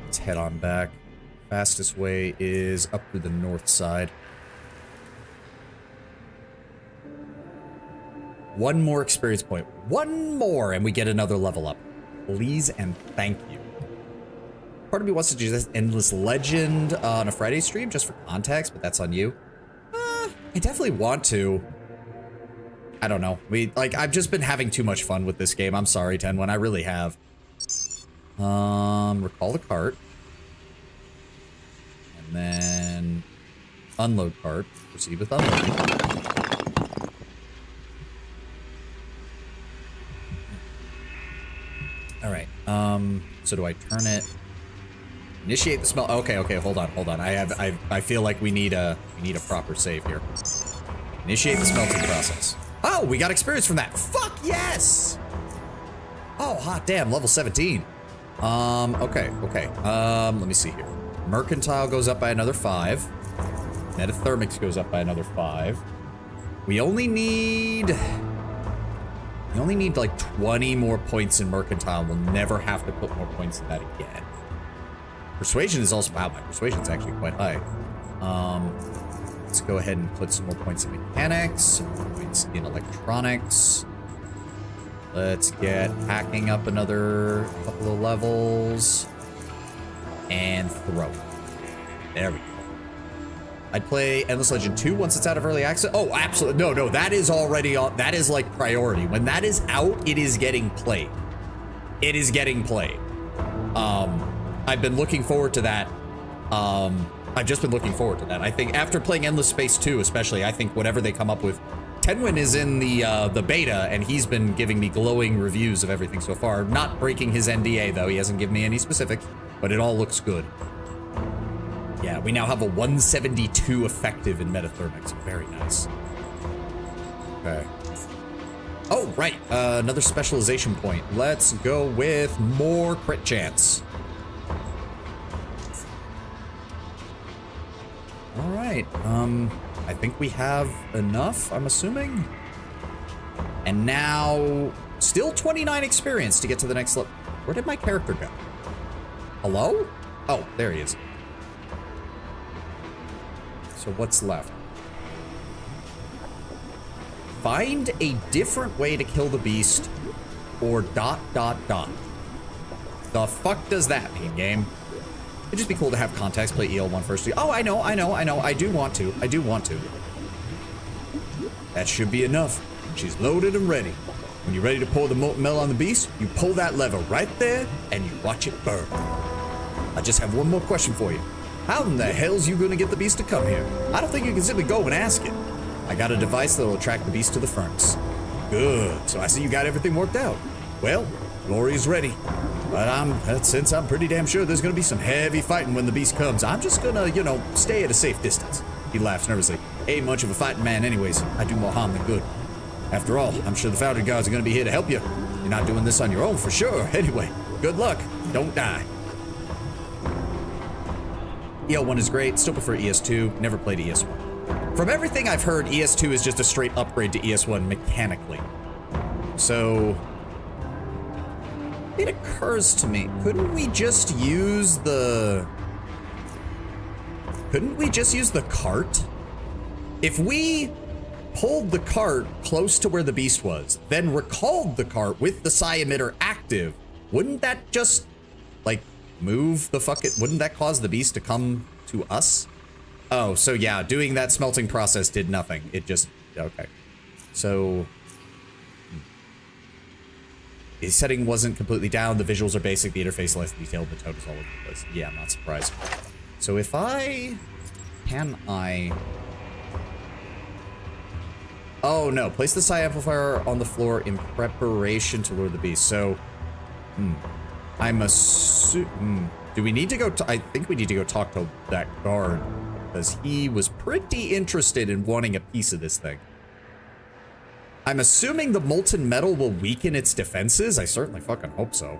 Let's head on back. Fastest way is up through the north side. 1 more experience point. 1 more, and we get another level up. Please and thank you. Part of me wants to do this endless legend on a Friday stream just for context, but that's on you. I definitely want to. I don't know. I've just been having too much fun with this game. I'm sorry, 10-1. I really have. Recall the cart. And then unload cart. Proceed with unloading. All right. So do I turn it? Initiate the smell. Okay, hold on. I feel like we need a proper save here. Initiate the smelting process. Oh, we got experience from that. Fuck yes! Oh, hot damn, level 17. Okay. Let me see here. Mercantile goes up by another 5. Metathermics goes up by another 5. We only need like 20 more points in Mercantile. We'll never have to put more points in that again. Persuasion is also, wow, my persuasion's actually quite high. Let's go ahead and put some more points in mechanics, some more points in electronics. Let's get hacking up another couple of levels. And throw. There we go. I'd play Endless Legend 2 once it's out of early access. Oh, absolutely. No, that is already on. That is like priority. When that is out, it is getting played. It is getting played. I've been looking forward to that. I've just been looking forward to that. I think after playing Endless Space 2, especially, I think whatever they come up with. Tenwin is in the beta, and he's been giving me glowing reviews of everything so far. Not breaking his NDA, though. He hasn't given me any specifics, but it all looks good. Yeah, we now have a 172 effective in metathermics. Very nice. Okay. Oh, right. Another specialization point. Let's go with more crit chance. All right. I think we have enough, I'm assuming. And now, still 29 experience to get to the next level. Where did my character go? Hello? Oh, there he is. So what's left? Find a different way to kill the beast, or ... The fuck does that mean, game? It'd just be cool to have context, play EL1 first. Oh, I know. I do want to. That should be enough. She's loaded and ready. When you're ready to pour the molten metal on the beast, you pull that lever right there, and you watch it burn. I just have one more question for you. How in the hell's you gonna get the beast to come here? I don't think you can simply go and ask it. I got a device that'll attract the beast to the furnace. Good, so I see you got everything worked out. Well, Glory is ready. But since I'm pretty damn sure there's gonna be some heavy fighting when the beast comes, I'm just gonna, stay at a safe distance. He laughs nervously. Ain't much of a fighting man anyways. I do more harm than good. After all, I'm sure the Foundry Guards are gonna be here to help you. You're not doing this on your own for sure. Anyway, good luck. Don't die. EL1 is great. Still prefer ES2. Never played ES1. From everything I've heard, ES2 is just a straight upgrade to ES1 mechanically. So it occurs to me, couldn't we just use the cart? If we pulled the cart close to where the beast was, then recalled the cart with the psi emitter active, wouldn't that just, like, move the wouldn't that cause the beast to come to us? Oh, so yeah, doing that smelting process did nothing. It just, okay. So, the setting wasn't completely down. The visuals are basic, the interface less detailed, the tone is all over the place. Yeah, I'm not surprised. So if oh no, place the psi amplifier on the floor in preparation to lure the beast. So, I'm assuming, do we need to go, I think we need to go talk to that guard, because he was pretty interested in wanting a piece of this thing. I'm assuming the molten metal will weaken its defenses. I certainly fucking hope so.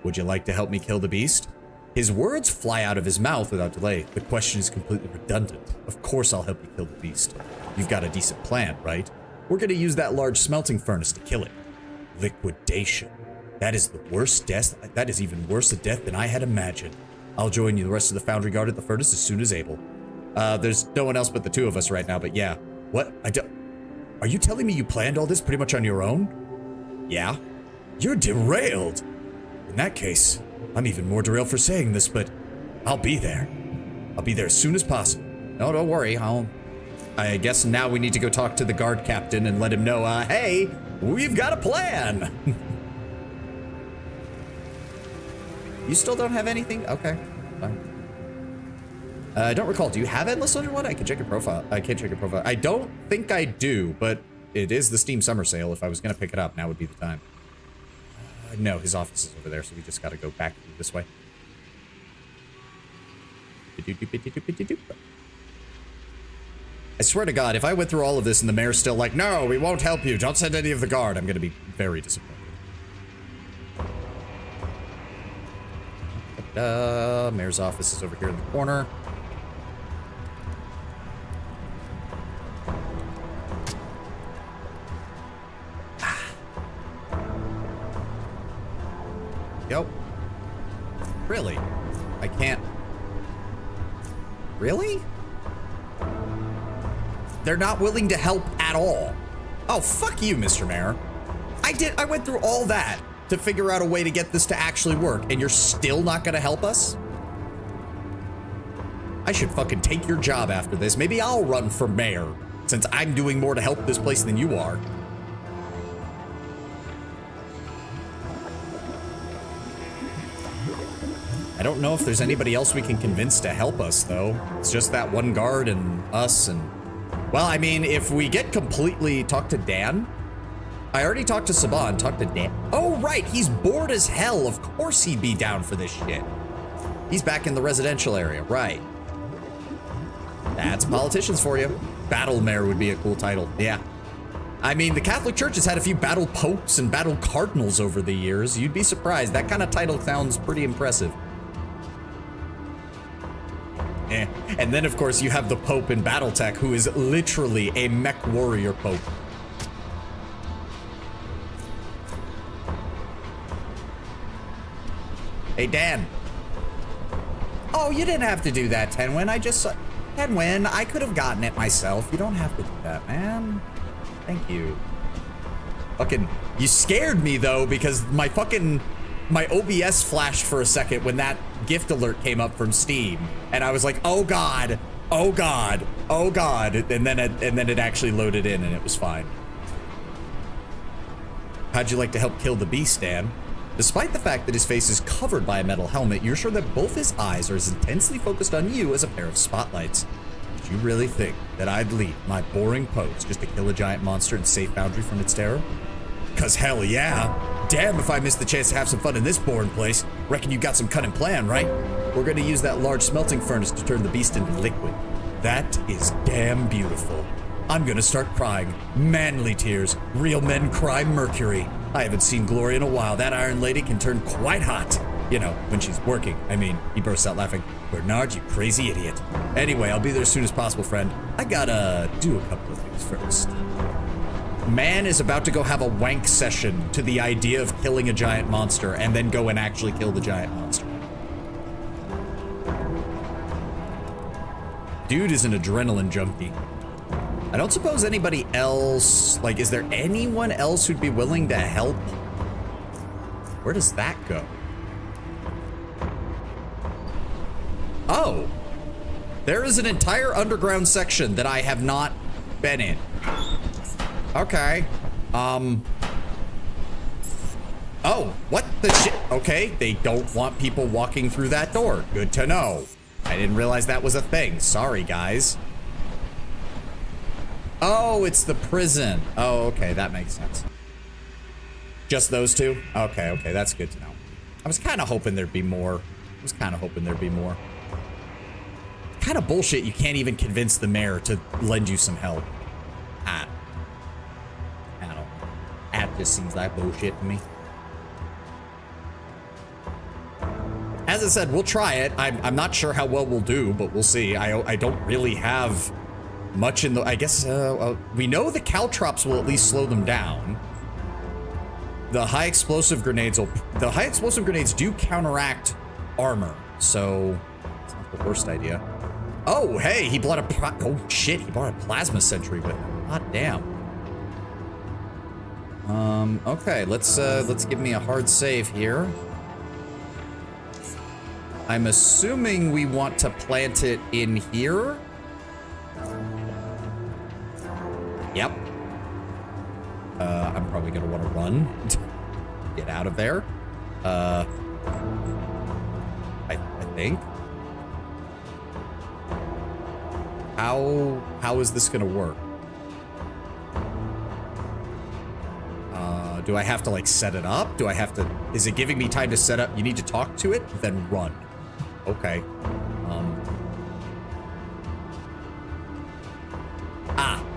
Would you like to help me kill the beast? His words fly out of his mouth without delay. The question is completely redundant. Of course I'll help you kill the beast. You've got a decent plan, right? We're gonna use that large smelting furnace to kill it. Liquidation. That is the worst death. That is even worse a death than I had imagined. I'll join you the rest of the Foundry Guard at the furnace as soon as able. There's no one else but the two of us right now, but yeah. What? Are you telling me you planned all this pretty much on your own? Yeah. You're derailed. In that case, I'm even more derailed for saying this, but I'll be there. I'll be there as soon as possible. No, don't worry. I guess now we need to go talk to the guard captain and let him know, hey, we've got a plan. You still don't have anything? Okay, fine. I don't recall. Do you have Endless Underwater? I can check your profile. I can't check your profile. I don't think I do, but it is the Steam Summer Sale. If I was going to pick it up, now would be the time. No, his office is over there, so we just got to go back this way. I swear to God, if I went through all of this and the mayor's still like, no, we won't help you, don't send any of the guard, I'm going to be very disappointed. Mayor's office is over here in the corner. Yo. Really? I can't. Really? They're not willing to help at all. Oh, fuck you, Mr. Mayor. I went through all that to figure out a way to get this to actually work, and you're still not gonna help us? I should fucking take your job after this. Maybe I'll run for mayor, since I'm doing more to help this place than you are. I don't know if there's anybody else we can convince to help us, though. It's just that one guard and us and... Well, I mean, if we get completely... Talk to Dan? I already talked to Saban. Talk to Dan. Oh, right. He's bored as hell. Of course he'd be down for this shit. He's back in the residential area. Right. That's politicians for you. Battle Mayor would be a cool title. Yeah. I mean, the Catholic Church has had a few battle popes and battle cardinals over the years. You'd be surprised. That kind of title sounds pretty impressive. And then, of course, you have the Pope in Battletech, who is literally a mech warrior Pope. Hey, Dan. Oh, you didn't have to do that, Tenwin. I just... Tenwin, I could have gotten it myself. You don't have to do that, man. Thank you. Fucking... You scared me, though, because my OBS flashed for a second when that gift alert came up from Steam, and I was like, "Oh God, oh God, oh God!" And then it actually loaded in, and it was fine. How'd you like to help kill the beast, Dan? Despite the fact that his face is covered by a metal helmet, you're sure that both his eyes are as intensely focused on you as a pair of spotlights. Did you really think that I'd leave my boring post just to kill a giant monster and safe boundary from its terror? 'Cause hell yeah. Damn if I missed the chance to have some fun in this boring place. Reckon you got some cunning plan, right? We're gonna use that large smelting furnace to turn the beast into liquid. That is damn beautiful. I'm gonna start crying. Manly tears. Real men cry mercury. I haven't seen Glory in a while. That Iron Lady can turn quite hot. You know, when she's working. I mean, he bursts out laughing. Bernard, you crazy idiot. Anyway, I'll be there as soon as possible, friend. I gotta do a couple of things first. Man is about to go have a wank session to the idea of killing a giant monster and then go and actually kill the giant monster. Dude is an adrenaline junkie. I don't suppose anybody else, like, is there anyone else who'd be willing to help? Where does that go? Oh, there is an entire underground section that I have not been in. Okay. Oh, what the shit? Okay, they don't want people walking through that door. Good to know. I didn't realize that was a thing. Sorry, guys. Oh, it's the prison. Oh, okay, that makes sense. Just those two? Okay, okay, that's good to know. I was kind of hoping there'd be more. Kind of bullshit you can't even convince the mayor to lend you some help. I don't know. That just seems like bullshit to me. As I said, we'll try it. I'm not sure how well we'll do, but we'll see. I don't really have much in the... I guess we know the caltrops will at least slow them down. The high explosive grenades will... The high explosive grenades do counteract armor, so it's not the worst idea. Oh, hey, he brought a... Oh, shit, he brought a plasma sentry with him. Hot damn. Okay, let's give me a hard save here. I'm assuming we want to plant it in here. Yep. I'm probably gonna want to run. Get out of there. think. How is this gonna work? Do I have to like set it up? Do I have to, is it giving me time to set up? You need to talk to it, then run. Okay.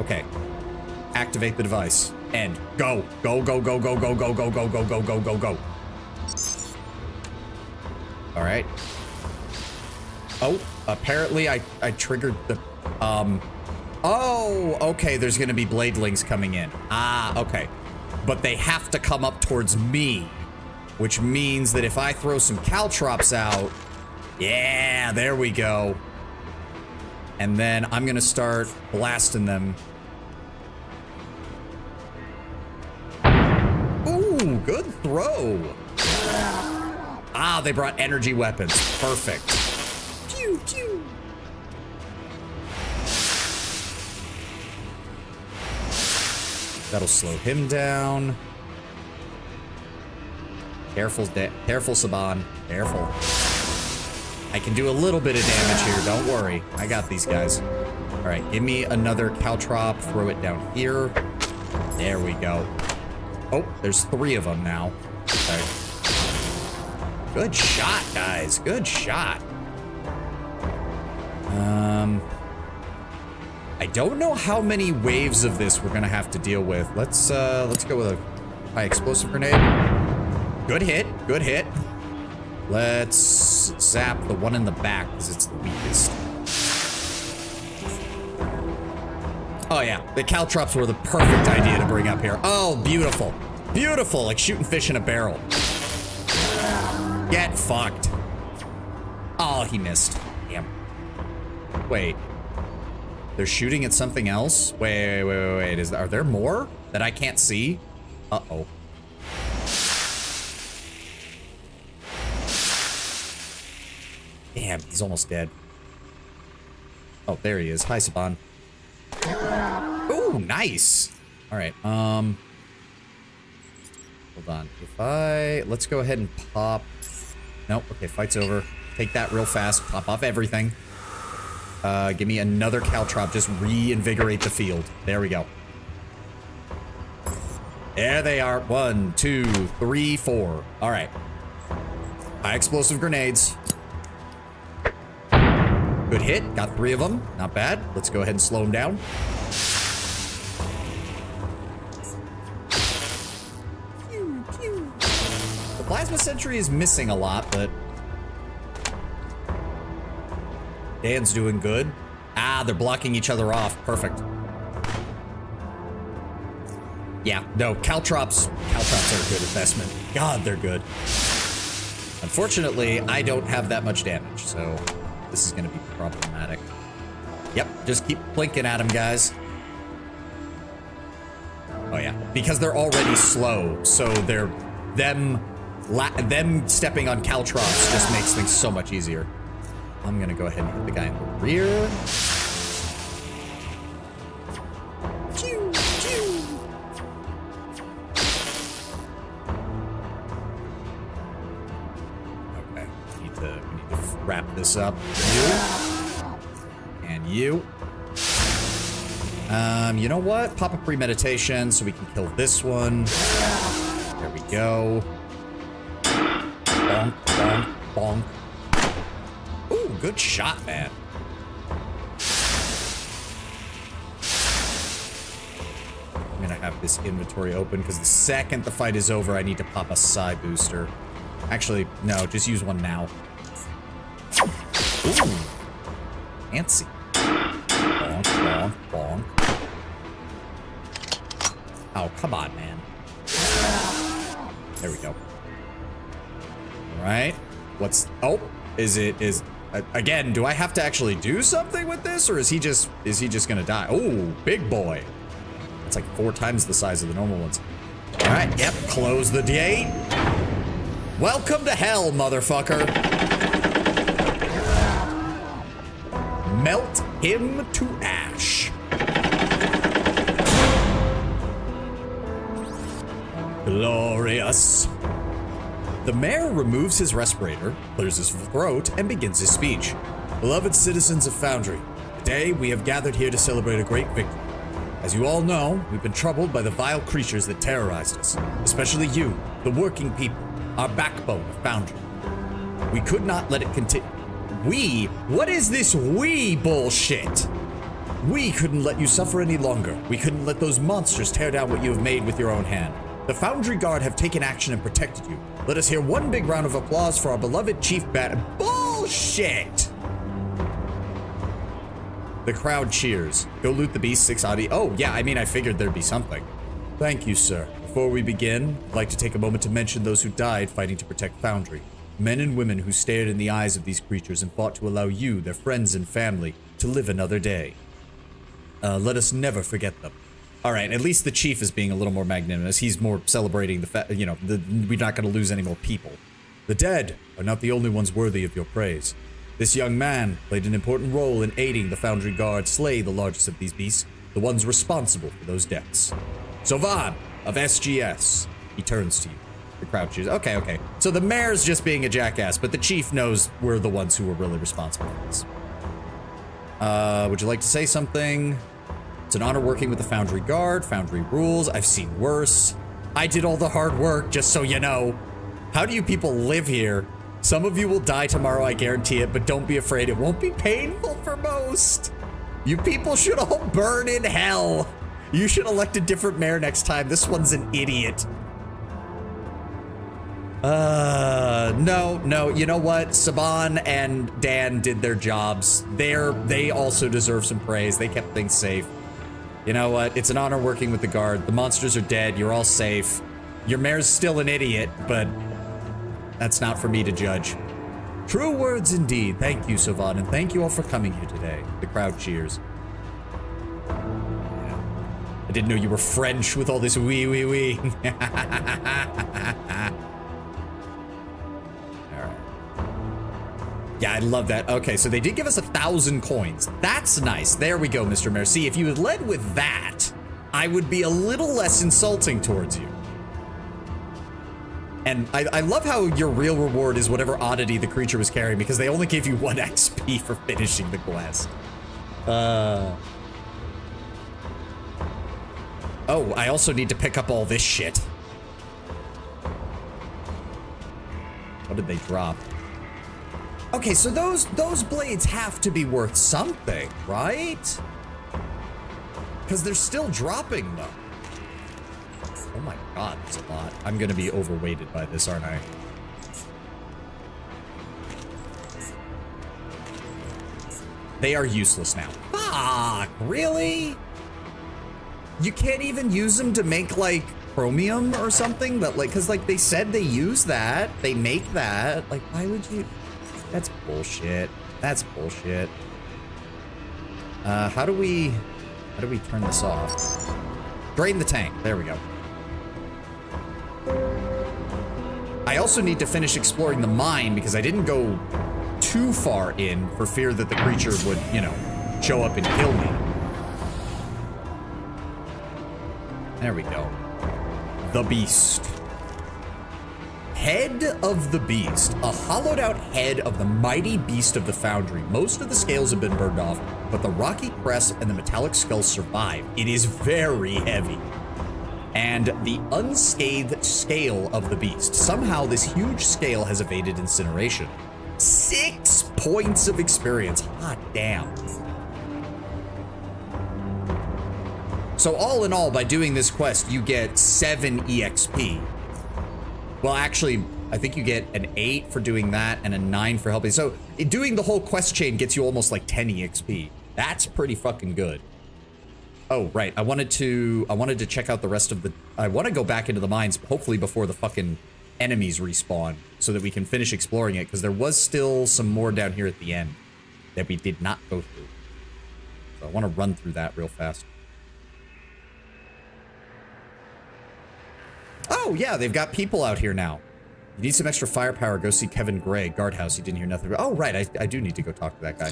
Okay. Activate the device. And go. Go, go, go, go, go, go, go, go, go, go, go, go, go. All right. Oh, apparently I triggered the, oh, okay, there's gonna be bladelings coming in. Ah, okay. But they have to come up towards me, which means that if I throw some caltrops out, yeah, there we go. And then I'm gonna start blasting them. Ooh, good throw. Ah, they brought energy weapons. Perfect. Pew, pew. That'll slow him down. Careful, Saban. Careful. I can do a little bit of damage here. Don't worry. I got these guys. All right, give me another caltrop. Throw it down here. There we go. Oh, there's 3 of them now. Okay. Good shot, guys. Good shot. I don't know how many waves of this we're gonna have to deal with. Let's go with a high explosive grenade. Good hit. Good hit. Let's zap the one in the back because it's the weakest. Oh yeah, the caltrops were the perfect idea to bring up here. Oh, beautiful. Beautiful, like shooting fish in a barrel. Get fucked. Oh, he missed. Damn. Wait. They're shooting at something else? Wait. Are there more that I can't see? Uh-oh. Damn, he's almost dead. Oh, there he is. Hi, Saban. Ooh, nice. All right, hold on. Let's go ahead and pop. Nope, okay, fight's over. Take that real fast. Pop off everything. Give me another caltrop. Just reinvigorate the field. There we go. There they are. 1, 2, 3, 4. All right. High explosive grenades. Good hit. Got 3 of them. Not bad. Let's go ahead and slow them down. Pew, pew. The plasma sentry is missing a lot, but Dan's doing good. Ah, they're blocking each other off. Perfect. Yeah, no, caltrops are a good investment. God, they're good. Unfortunately, I don't have that much damage, so this is going to be problematic. Yep, just keep blinking at them, guys. Oh yeah, because they're already slow, so them stepping on caltrops just makes things so much easier. I'm gonna go ahead and hit the guy in the rear. Pew, pew. Okay, we need to wrap this up. You and you. You know what? Pop a premeditation so we can kill this one. There we go. Bonk, bonk, bonk. Ooh, good shot, man. I'm gonna have this inventory open because the second the fight is over, I need to pop a psi booster. Actually, no, just use one now. Ooh, fancy. Bonk, bonk, bonk. Oh, come on, man. There we go. All right. What's... Oh, again, do I have to actually do something with this, or is he just gonna die? Oh, big boy. That's like 4 times the size of the normal ones. All right, yep, close the gate. Welcome to hell, motherfucker. Melt him to ash. Glorious. The mayor removes his respirator, clears his throat, and begins his speech. Beloved citizens of Foundry, today we have gathered here to celebrate a great victory. As you all know, we've been troubled by the vile creatures that terrorized us, especially you, the working people, our backbone of Foundry. We could not let it continue. We? What is this we bullshit? We couldn't let you suffer any longer. We couldn't let those monsters tear down what you have made with your own hand. The Foundry Guard have taken action and protected you. Let us hear one big round of applause for our beloved Chief Bat. Bullshit! The crowd cheers. Go loot the beast, 6 Audi. Oh, yeah, I mean, I figured there'd be something. Thank you, sir. Before we begin, I'd like to take a moment to mention those who died fighting to protect Foundry. Men and women who stared in the eyes of these creatures and fought to allow you, their friends and family, to live another day. Let us never forget them. All right, at least the chief is being a little more magnanimous. He's more celebrating the fact, you know, we're not going to lose any more people. The dead are not the only ones worthy of your praise. This young man played an important role in aiding the Foundry Guard slay the largest of these beasts, the ones responsible for those deaths. Sovan of SGS. He turns to you. The crowd cheers. Okay. So the mayor's just being a jackass, but the chief knows we're the ones who were really responsible for this. Would you like to say something? It's an honor working with the Foundry Guard. Foundry rules. I've seen worse. I did all the hard work, just so you know. How do you people live here? Some of you will die tomorrow, I guarantee it, but don't be afraid. It won't be painful for most. You people should all burn in hell. You should elect a different mayor next time. This one's an idiot. No. You know what? Saban and Dan did their jobs. They also deserve some praise. They kept things safe. You know what? It's an honor working with the guard. The monsters are dead. You're all safe. Your mayor's still an idiot, but that's not for me to judge. True words indeed. Thank you, Savan, and thank you all for coming here today. The crowd cheers. I didn't know you were French with all this wee. Yeah, I love that. Okay, so they did give us 1,000 coins. That's nice. There we go, Mr. Mayor. See, if you had led with that, I would be a little less insulting towards you. And I love how your real reward is whatever oddity the creature was carrying, because they only gave you 1 XP for finishing the quest. Oh, I also need to pick up all this shit. What did they drop? Okay, so those blades have to be worth something, right? Because they're still dropping them. Oh my god, that's a lot. I'm gonna be overweighted by this, aren't I? They are useless now. Fuck, really? You can't even use them to make, like, chromium or something? That, like, because, like, they said they use that. They make that. Like, why would you... That's bullshit. That's bullshit. How do we turn this off? Drain the tank. There we go. I also need to finish exploring the mine because I didn't go too far in for fear that the creature would, you know, show up and kill me. There we go. The Beast. Head of the Beast. A hollowed out head of the mighty beast of the Foundry. Most of the scales have been burned off, but the rocky crest and the metallic skull survive. It is very heavy. And the unscathed scale of the beast. Somehow this huge scale has evaded incineration. 6 points of experience. Hot damn. So all in all, by doing this quest, you get 7 EXP. Well, actually, I think you get an 8 for doing that and a 9 for helping. So doing the whole quest chain gets you almost like 10 EXP. That's pretty fucking good. Oh, right. I wanted to check out the rest of the... I want to go back into the mines, hopefully before the fucking enemies respawn, so that we can finish exploring it, because there was still some more down here at the end that we did not go through. So I want to run through that real fast. Oh, yeah, they've got people out here now. You need some extra firepower, go see Kevin Gray, guardhouse. You didn't hear nothing. Oh, right, I do need to go talk to that guy.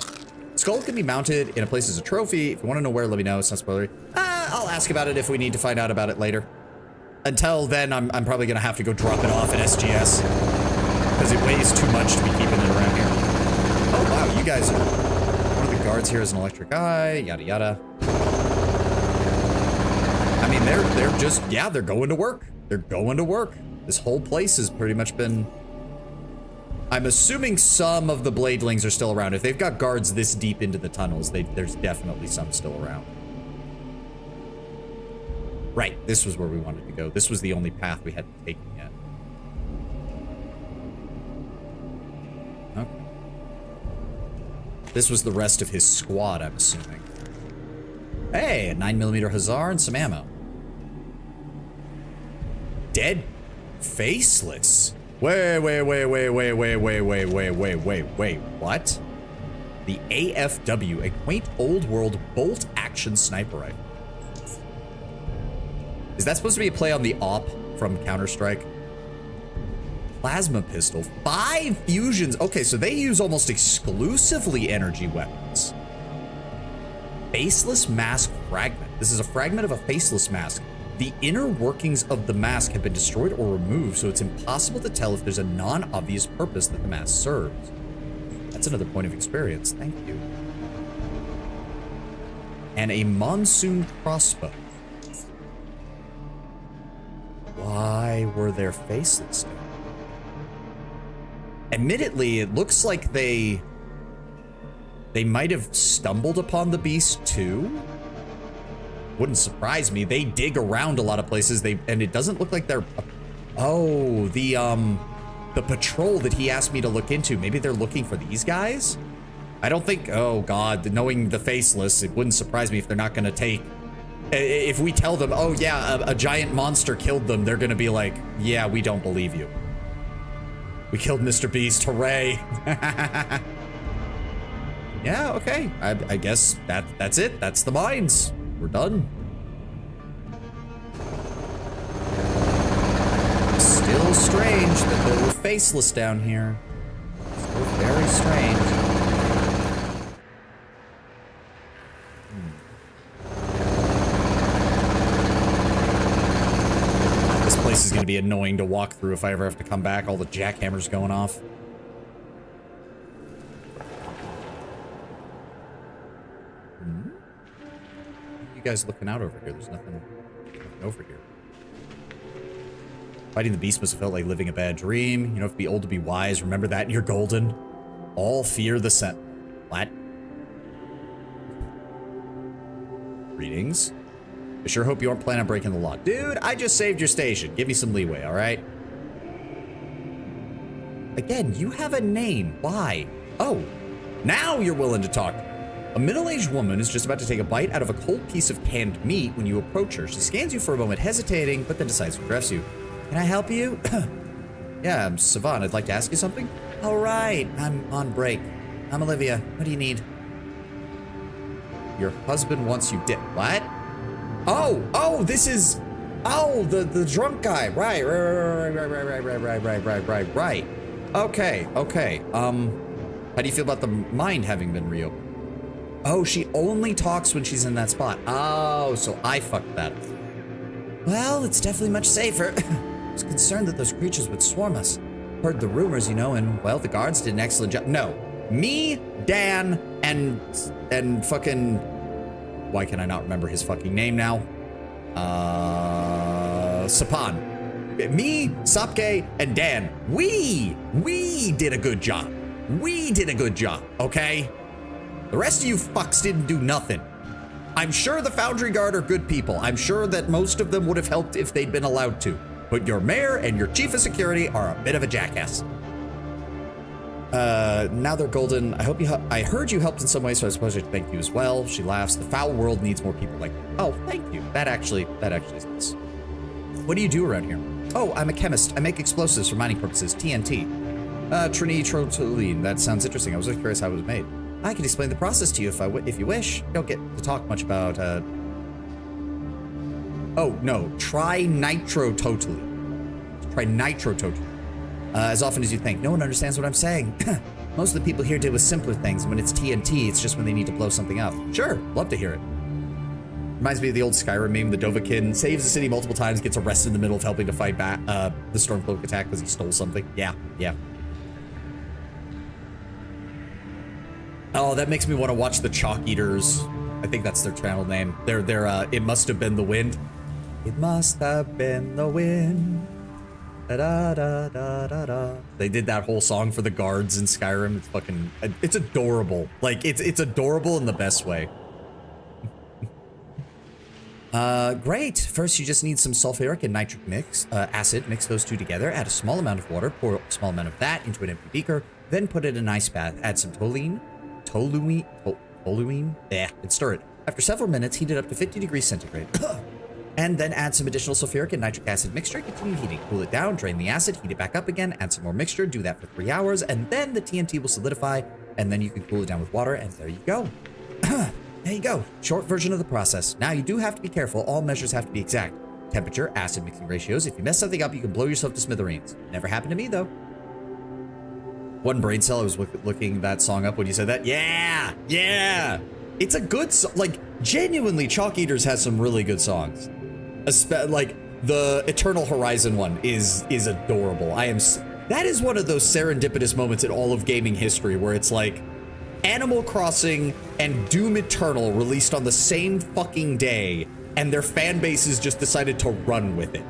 Skull can be mounted in a place as a trophy. If you want to know where, let me know. It's not spoilery. I'll ask about it if we need to find out about it later. Until then, I'm probably going to have to go drop it off at SGS. because it weighs too much to be keeping it around here. Oh, wow, you guys are... One of the guards here is an electric eye, yada, yada. I mean, they're just... Yeah, they're going to work. They're going to work. This whole place has pretty much been... I'm assuming some of the bladelings are still around. If they've got guards this deep into the tunnels, there's definitely some still around. Right, this was where we wanted to go. This was the only path we hadn't taken yet. Okay. This was the rest of his squad, I'm assuming. Hey, a 9mm Hussar and some ammo. Dead faceless. Wait, what? The AFW, a quaint old world bolt action sniper rifle. Is that supposed to be a play on the AWP from Counter-Strike? Plasma pistol, 5 fusions. Okay, so they use almost exclusively energy weapons. Faceless mask fragment. This is a fragment of a faceless mask. The inner workings of the mask have been destroyed or removed, so it's impossible to tell if there's a non-obvious purpose that the mask serves. That's another point of experience. Thank you. And a monsoon crossbow. Why were there faceless? Admittedly, it looks like they might have stumbled upon the beast too. Wouldn't surprise me. They dig around a lot of places. And it doesn't look like they're... Oh, the patrol that he asked me to look into. Maybe they're looking for these guys? I don't think... Oh, God. Knowing the faceless, it wouldn't surprise me if they're not going to take... If we tell them, oh, yeah, a giant monster killed them, they're going to be like, yeah, we don't believe you. We killed Mr. Beast. Hooray. Yeah, okay. I guess that's it. That's the mines. We're done. Still strange that they were faceless down here. Still very strange. This place is going to be annoying to walk through if I ever have to come back. All the jackhammers going off. You guys looking out over here? There's nothing over here. Fighting the beast must have felt like living a bad dream. You don't have to be old to be wise. Remember that and you're golden. All fear the scent. What? Greetings. I sure hope you aren't planning on breaking the law. Dude, I just saved your station. Give me some leeway, all right? Again, you have a name. Why? Oh, now you're willing to talk. A middle-aged woman is just about to take a bite out of a cold piece of canned meat when you approach her. She scans you for a moment, hesitating, but then decides to address you. Can I help you? Yeah, I'm Savant. I'd like to ask you something. All right, I'm on break. I'm Olivia. What do you need? Your husband wants you dead. What? Oh, this is... Oh, the drunk guy. Right. Okay. How do you feel about the mine having been reopened? Oh, she only talks when she's in that spot. Oh, so I fucked that up. Well, it's definitely much safer. I was concerned that those creatures would swarm us. Heard the rumors, you know, and, well, the guards did an excellent job. No. Me, Dan, and fucking... Why can I not remember his fucking name now? Sapan. Me, Sapke, and Dan. We did a good job. We did a good job, okay? The rest of you fucks didn't do nothing. I'm sure the Foundry Guard are good people. I'm sure that most of them would have helped if they'd been allowed to. But your mayor and your chief of security are a bit of a jackass. Now they're golden. I heard you helped in some way, so I suppose I should thank you as well. She laughs. The foul world needs more people like you. Oh, thank you. That actually is nice. What do you do around here? Oh, I'm a chemist. I make explosives for mining purposes. TNT. Trinitrotoluene. That sounds interesting. I was just curious how it was made. I can explain the process to you if you wish. Don't get to talk much about, Oh, no. Trinitrotoluene. Trinitrotoluene. As often as you think. No one understands what I'm saying. Most of the people here deal with simpler things. When it's TNT, it's just when they need to blow something up. Sure, love to hear it. Reminds me of the old Skyrim meme. The Dovahkiin saves the city multiple times, gets arrested in the middle of helping to fight back the Stormcloak attack because he stole something. Yeah. Oh, that makes me want to watch the Chalk Eaters. I think that's their channel name. They're It Must Have Been the Wind. It must have been the wind. Da da da da da da. They did that whole song for the guards in Skyrim. It's fucking, it's adorable. Like it's adorable in the best way. Great. First, you just need some sulfuric and nitric acid. Mix those two together. Add a small amount of water. Pour a small amount of that into an empty beaker. Then put it in an ice bath. Add some toluene, and stir it. After several minutes, heat it up to 50 degrees centigrade. And then add some additional sulfuric and nitric acid mixture. Continue heating. Cool it down. Drain the acid. Heat it back up again. Add some more mixture. Do that for 3 hours, and then the TNT will solidify. And then you can cool it down with water. And there you go. There you go. Short version of the process. Now, you do have to be careful. All measures have to be exact. Temperature, acid mixing ratios. If you mess something up, you can blow yourself to smithereens. Never happened to me, though. One brain cell, I was looking that song up when you said that. Yeah! Yeah! It's a good song. Like, genuinely, Chalk Eaters has some really good songs. Like, the Eternal Horizon one is adorable. That is one of those serendipitous moments in all of gaming history where it's like, Animal Crossing and Doom Eternal released on the same fucking day, and their fan bases just decided to run with it.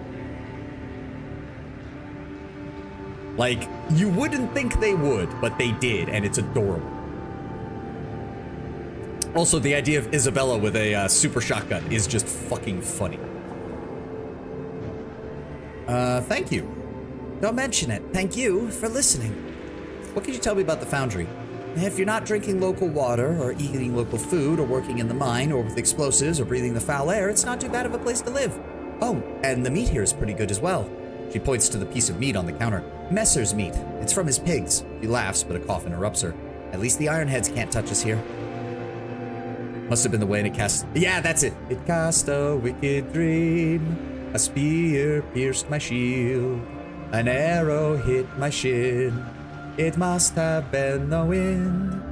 Like, you wouldn't think they would, but they did, and it's adorable. Also, the idea of Isabella with a super shotgun is just fucking funny. Thank you. Don't mention it. Thank you for listening. What could you tell me about the foundry? If you're not drinking local water, or eating local food, or working in the mine, or with explosives, or breathing the foul air, it's not too bad of a place to live. Oh, and the meat here is pretty good as well. She points to the piece of meat on the counter. Messer's meat. It's from his pigs. She laughs, but a cough interrupts her. At least the Ironheads can't touch us here. Must have been the way it cast... Yeah, that's it. It cast a wicked dream. A spear pierced my shield. An arrow hit my shin. It must have been the wind.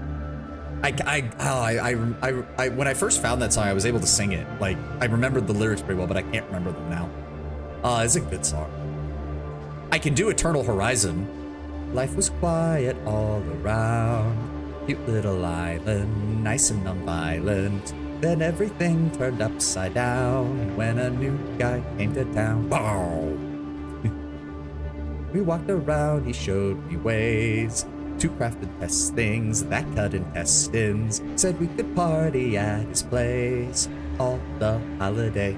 When I first found that song, I was able to sing it. Like, I remembered the lyrics pretty well, but I can't remember them now. It's a good song. I can do Eternal Horizon. Life was quiet all around. Cute little island, nice and non-violent. Then everything turned upside down when a new guy came to town. Bow. We walked around, he showed me ways to craft and test things that cut intestines. Said we could party at his place all the holiday.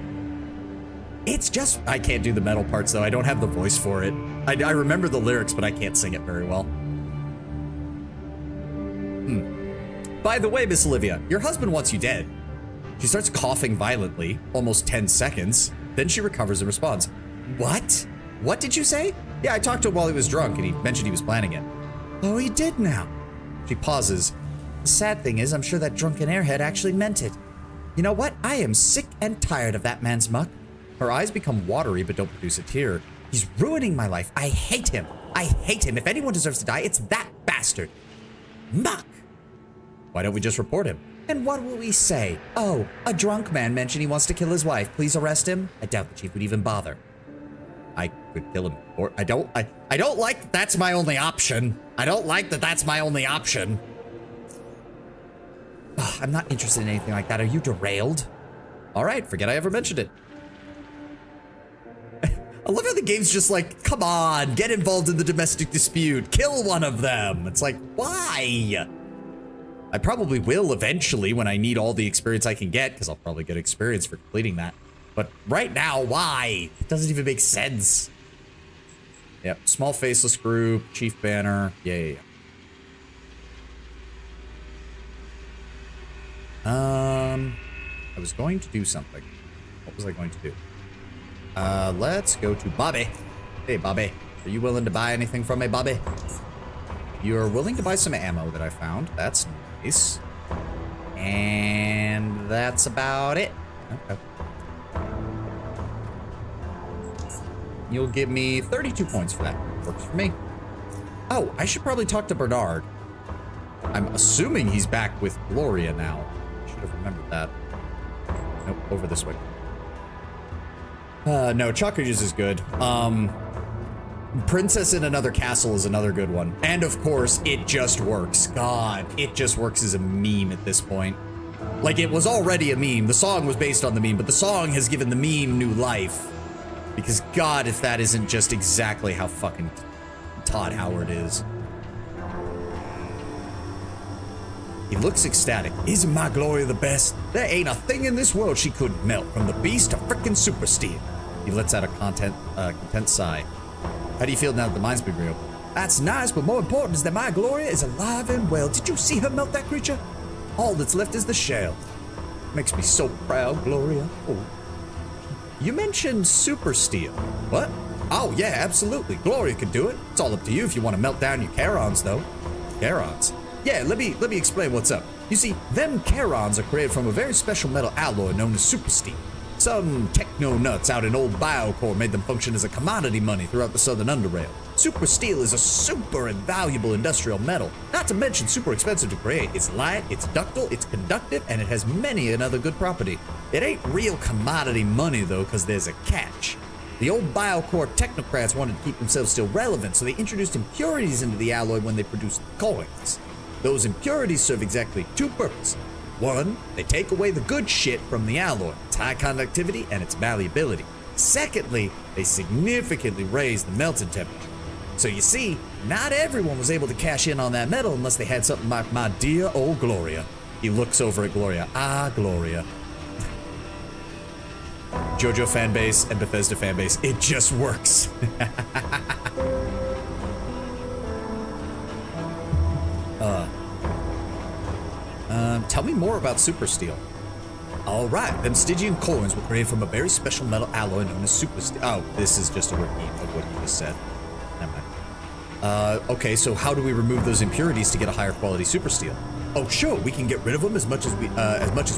It's just, I can't do the metal parts though. I don't have the voice for it. I remember the lyrics, but I can't sing it very well. By the way, Miss Olivia, your husband wants you dead. She starts coughing violently, almost 10 seconds. Then she recovers and responds. What? What did you say? Yeah, I talked to him while he was drunk, and he mentioned he was planning it. Oh, he did now. She pauses. The sad thing is, I'm sure that drunken airhead actually meant it. You know what? I am sick and tired of that man's muck. Her eyes become watery, but don't produce a tear. He's ruining my life. I hate him. I hate him. If anyone deserves to die, it's that bastard. Muck. Why don't we just report him? And what will we say? Oh, a drunk man mentioned he wants to kill his wife. Please arrest him. I doubt the chief would even bother. I could kill him. Or I don't like that that's my only option. I don't like that that's my only option. Ugh, I'm not interested in anything like that. Are you derailed? All right, forget I ever mentioned it. I love how the game's just like, come on, get involved in the domestic dispute. Kill one of them. It's like, why? I probably will eventually when I need all the experience I can get, because I'll probably get experience for completing that. But right now, why? It doesn't even make sense. Yep, small faceless group, chief banner, yeah. I was going to do something. What was I going to do? Let's go to Bobby. Hey, Bobby, are you willing to buy anything from me, Bobby? You're willing to buy some ammo that I found. That's nice. And that's about it. Okay. You'll give me 32 points for that. Works for me. Oh, I should probably talk to Bernard. I'm assuming he's back with Gloria now. I should have remembered that. Nope, over this way. No, Chalkages is good. Princess in Another Castle is another good one. And of course, It Just Works. God, It Just Works is a meme at this point. Like, it was already a meme. The song was based on the meme, but the song has given the meme new life. Because God, if that isn't just exactly how fucking Todd Howard is. He looks ecstatic. Isn't my Gloria the best? There ain't a thing in this world she couldn't melt, from the beast to frickin' super steel. He lets out a content sigh. How do you feel now that the mine's been reopened? That's nice, but more important is that my Gloria is alive and well. Did you see her melt that creature? All that's left is the shell. Makes me so proud, Gloria. Oh. You mentioned super steel. What? Oh, yeah, absolutely. Gloria could do it. It's all up to you if you want to melt down your Charons, though. Charons? Yeah, let me explain what's up. You see, them Charons are created from a very special metal alloy known as super steel. Some techno nuts out in old Biocore made them function as a commodity money throughout the Southern Underrail. Super steel is a super invaluable industrial metal, not to mention super expensive to create. It's light, it's ductile, it's conductive, and it has many another good property. It ain't real commodity money though, because there's a catch. The old Biocore technocrats wanted to keep themselves still relevant, so they introduced impurities into the alloy when they produced the coins. Those impurities serve exactly two purposes. One, they take away the good shit from the alloy, its high conductivity and its malleability. Secondly, they significantly raise the melting temperature. So you see, not everyone was able to cash in on that metal unless they had something like my dear old Gloria. He looks over at Gloria. Ah, Gloria. JoJo fanbase and Bethesda fanbase, it just works. Tell me more about super steel. All right, them Stygian coins were created from a very special metal alloy known as super steel. Oh, this is just a repeat of what you just said. Never mind. Okay, so how do we remove those impurities to get a higher quality super steel? Oh, sure, we can get rid of them as much as we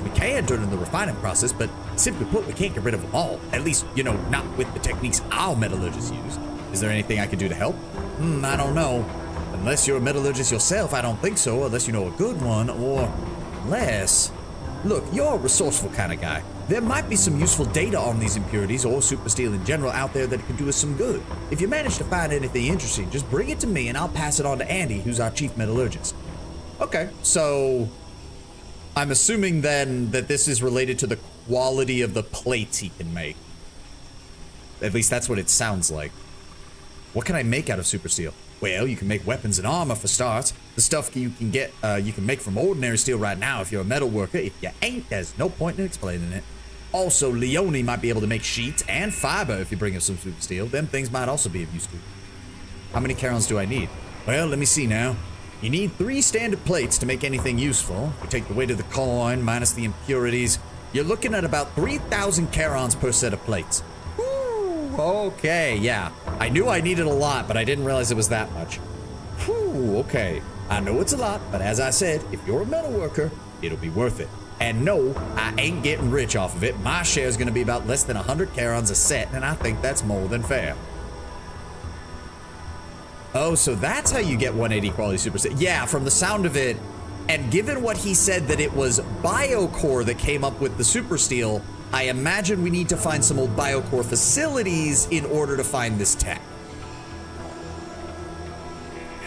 can during the refining process, but simply put, we can't get rid of them all. At least, you know, not with the techniques our metallurgists use. Is there anything I can do to help? I don't know. Unless you're a metallurgist yourself, I don't think so, unless you know a good one, or unless... Look, you're a resourceful kind of guy. There might be some useful data on these impurities, or super steel in general, out there that could do us some good. If you manage to find anything interesting, just bring it to me and I'll pass it on to Andy, who's our chief metallurgist. Okay, so... I'm assuming then that this is related to the quality of the plates he can make. At least that's what it sounds like. What can I make out of super steel? Well, you can make weapons and armor for starts. The stuff you can get, you can make from ordinary steel right now if you're a metal worker. If you ain't, there's no point in explaining it. Also, Leone might be able to make sheets and fiber if you bring him some super steel. Them things might also be of use to you. How many Charons do I need? Well, let me see now. You need 3 standard plates to make anything useful. You take the weight of the coin minus the impurities. You're looking at about 3,000 Charons per set of plates. Okay, yeah. I knew I needed a lot, but I didn't realize it was that much. Whew, okay. I know it's a lot, but as I said, if you're a metal worker, it'll be worth it. And no, I ain't getting rich off of it. My share is going to be about less than 100 Charons a set, and I think that's more than fair. Oh, so that's how you get 180 quality super steel. Yeah, from the sound of it, and given what he said that it was Biocore that came up with the super steel, I imagine we need to find some old Biocore facilities in order to find this tech.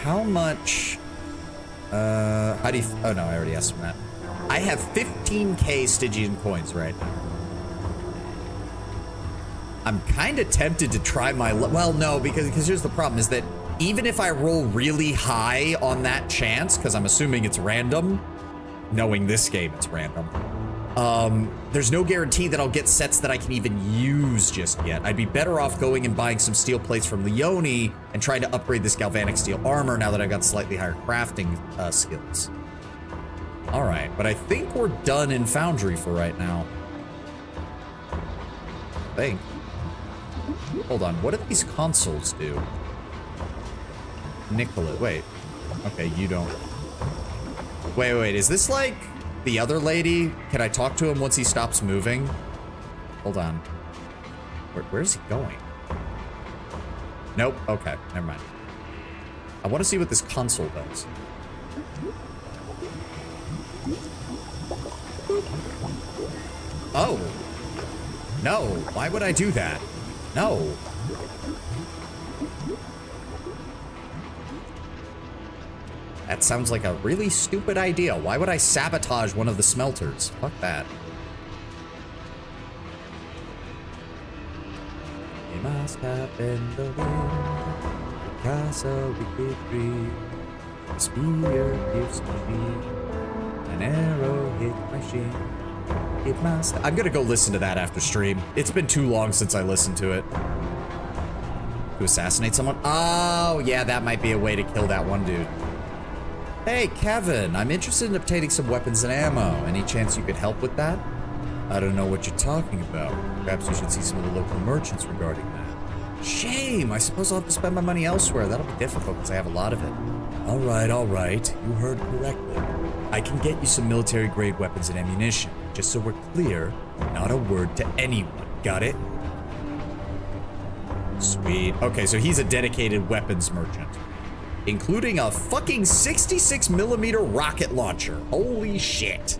How much... how do you... Oh, no, I already asked him that. I have 15k Stygian coins right now. I'm kind of tempted to try my... Well, no, because here's the problem, is that even if I roll really high on that chance, because I'm assuming it's random, knowing this game it's random, there's no guarantee that I'll get sets that I can even use just yet. I'd be better off going and buying some steel plates from Leone and trying to upgrade this galvanic steel armor now that I've got slightly higher crafting skills. All right, but I think we're done in Foundry for right now. I think. Hold on, what do these consoles do? Nicola, wait. Okay, you don't. Wait, is this like the other lady? Can I talk to him once he stops moving? Hold on. Where's he going? Nope, okay, never mind. I want to see what this console does. Oh. No, why would I do that? No. That sounds like a really stupid idea. Why would I sabotage one of the smelters? Fuck that. They must have been the wind, the castle wicked tree, the spear pierced my feet, an arrow hit my shin. It must. I'm gonna go listen to that after stream. It's been too long since I listened to it. To assassinate someone? Oh, yeah, that might be a way to kill that one dude. Hey, Kevin, I'm interested in obtaining some weapons and ammo. Any chance you could help with that? I don't know what you're talking about. Perhaps you should see some of the local merchants regarding that. Shame! I suppose I'll have to spend my money elsewhere. That'll be difficult because I have a lot of it. All right. You heard correctly. I can get you some military-grade weapons and ammunition. Just so we're clear, not a word to anyone. Got it? Sweet. Okay, so he's a dedicated weapons merchant. Including a fucking 66mm rocket launcher. Holy shit.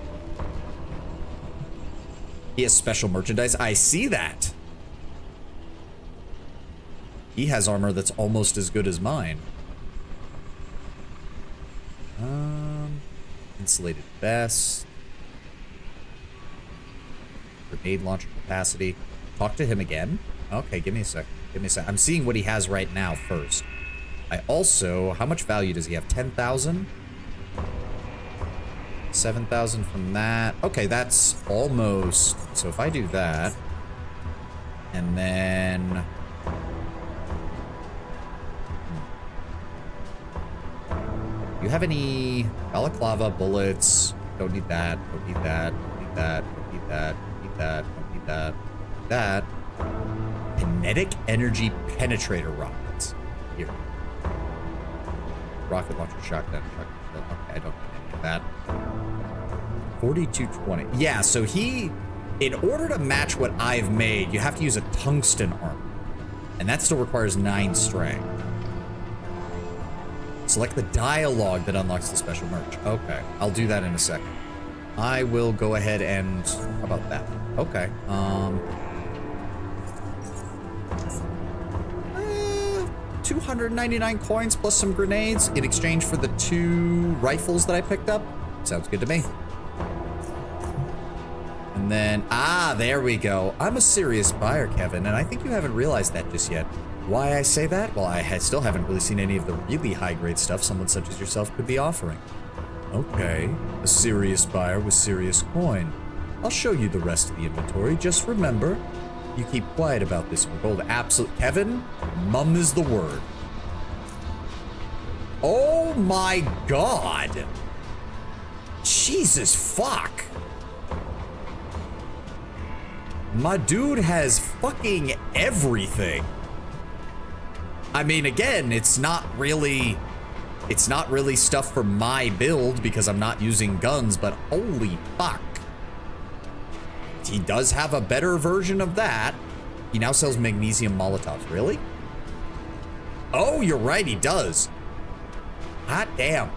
He has special merchandise. I see that. He has armor that's almost as good as mine. Insulated vest. Grenade launcher capacity. Talk to him again? Okay, give me a sec. I'm seeing what he has right now first. I also... How much value does he have? 10,000? 7,000 from that. Okay, that's almost... So if I do that... And then... You have any balaclava, bullets? Don't need that. Don't need that. Don't need that. Don't need that. Don't need that. Don't need that. Don't need that. Kinetic energy penetrator rockets. Here. Rocket launcher, shotgun. Okay, I don't need any of that. 4220. Yeah, so he... In order to match what I've made, you have to use a tungsten armor. And that still requires 9 strength. Select the dialogue that unlocks the special merch. Okay, I'll do that in a second. I will go ahead and... How about that? Okay, 299 coins plus some grenades in exchange for the 2 rifles that I picked up. Sounds good to me. And then, there we go. I'm a serious buyer, Kevin, and I think you haven't realized that just yet. Why I say that? Well, I still haven't really seen any of the really high-grade stuff someone such as yourself could be offering. Okay, a serious buyer with serious coin. I'll show you the rest of the inventory. Just remember, you keep quiet about this. We're gold. Absolute. Kevin, mum is the word. Oh my god. Jesus fuck. My dude has fucking everything. I mean, again, it's not really stuff for my build because I'm not using guns, but holy fuck. He does have a better version of that. He now sells magnesium Molotovs. Really? Oh, you're right, he does. Hot damn.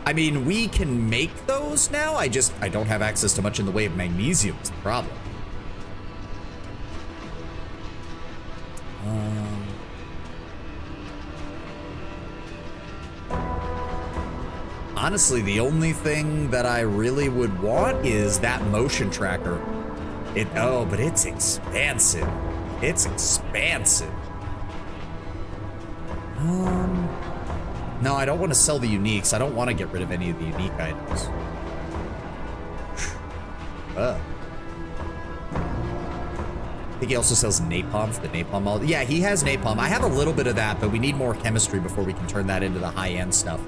I mean, we can make those now. I don't have access to much in the way of magnesium is the problem. Honestly, the only thing that I really would want is that motion tracker. But it's expansive. It's expansive. No, I don't want to sell the uniques. I don't want to get rid of any of the unique items. I think he also sells napalm for the napalm model. Yeah, he has napalm. I have a little bit of that, but we need more chemistry before we can turn that into the high-end stuff.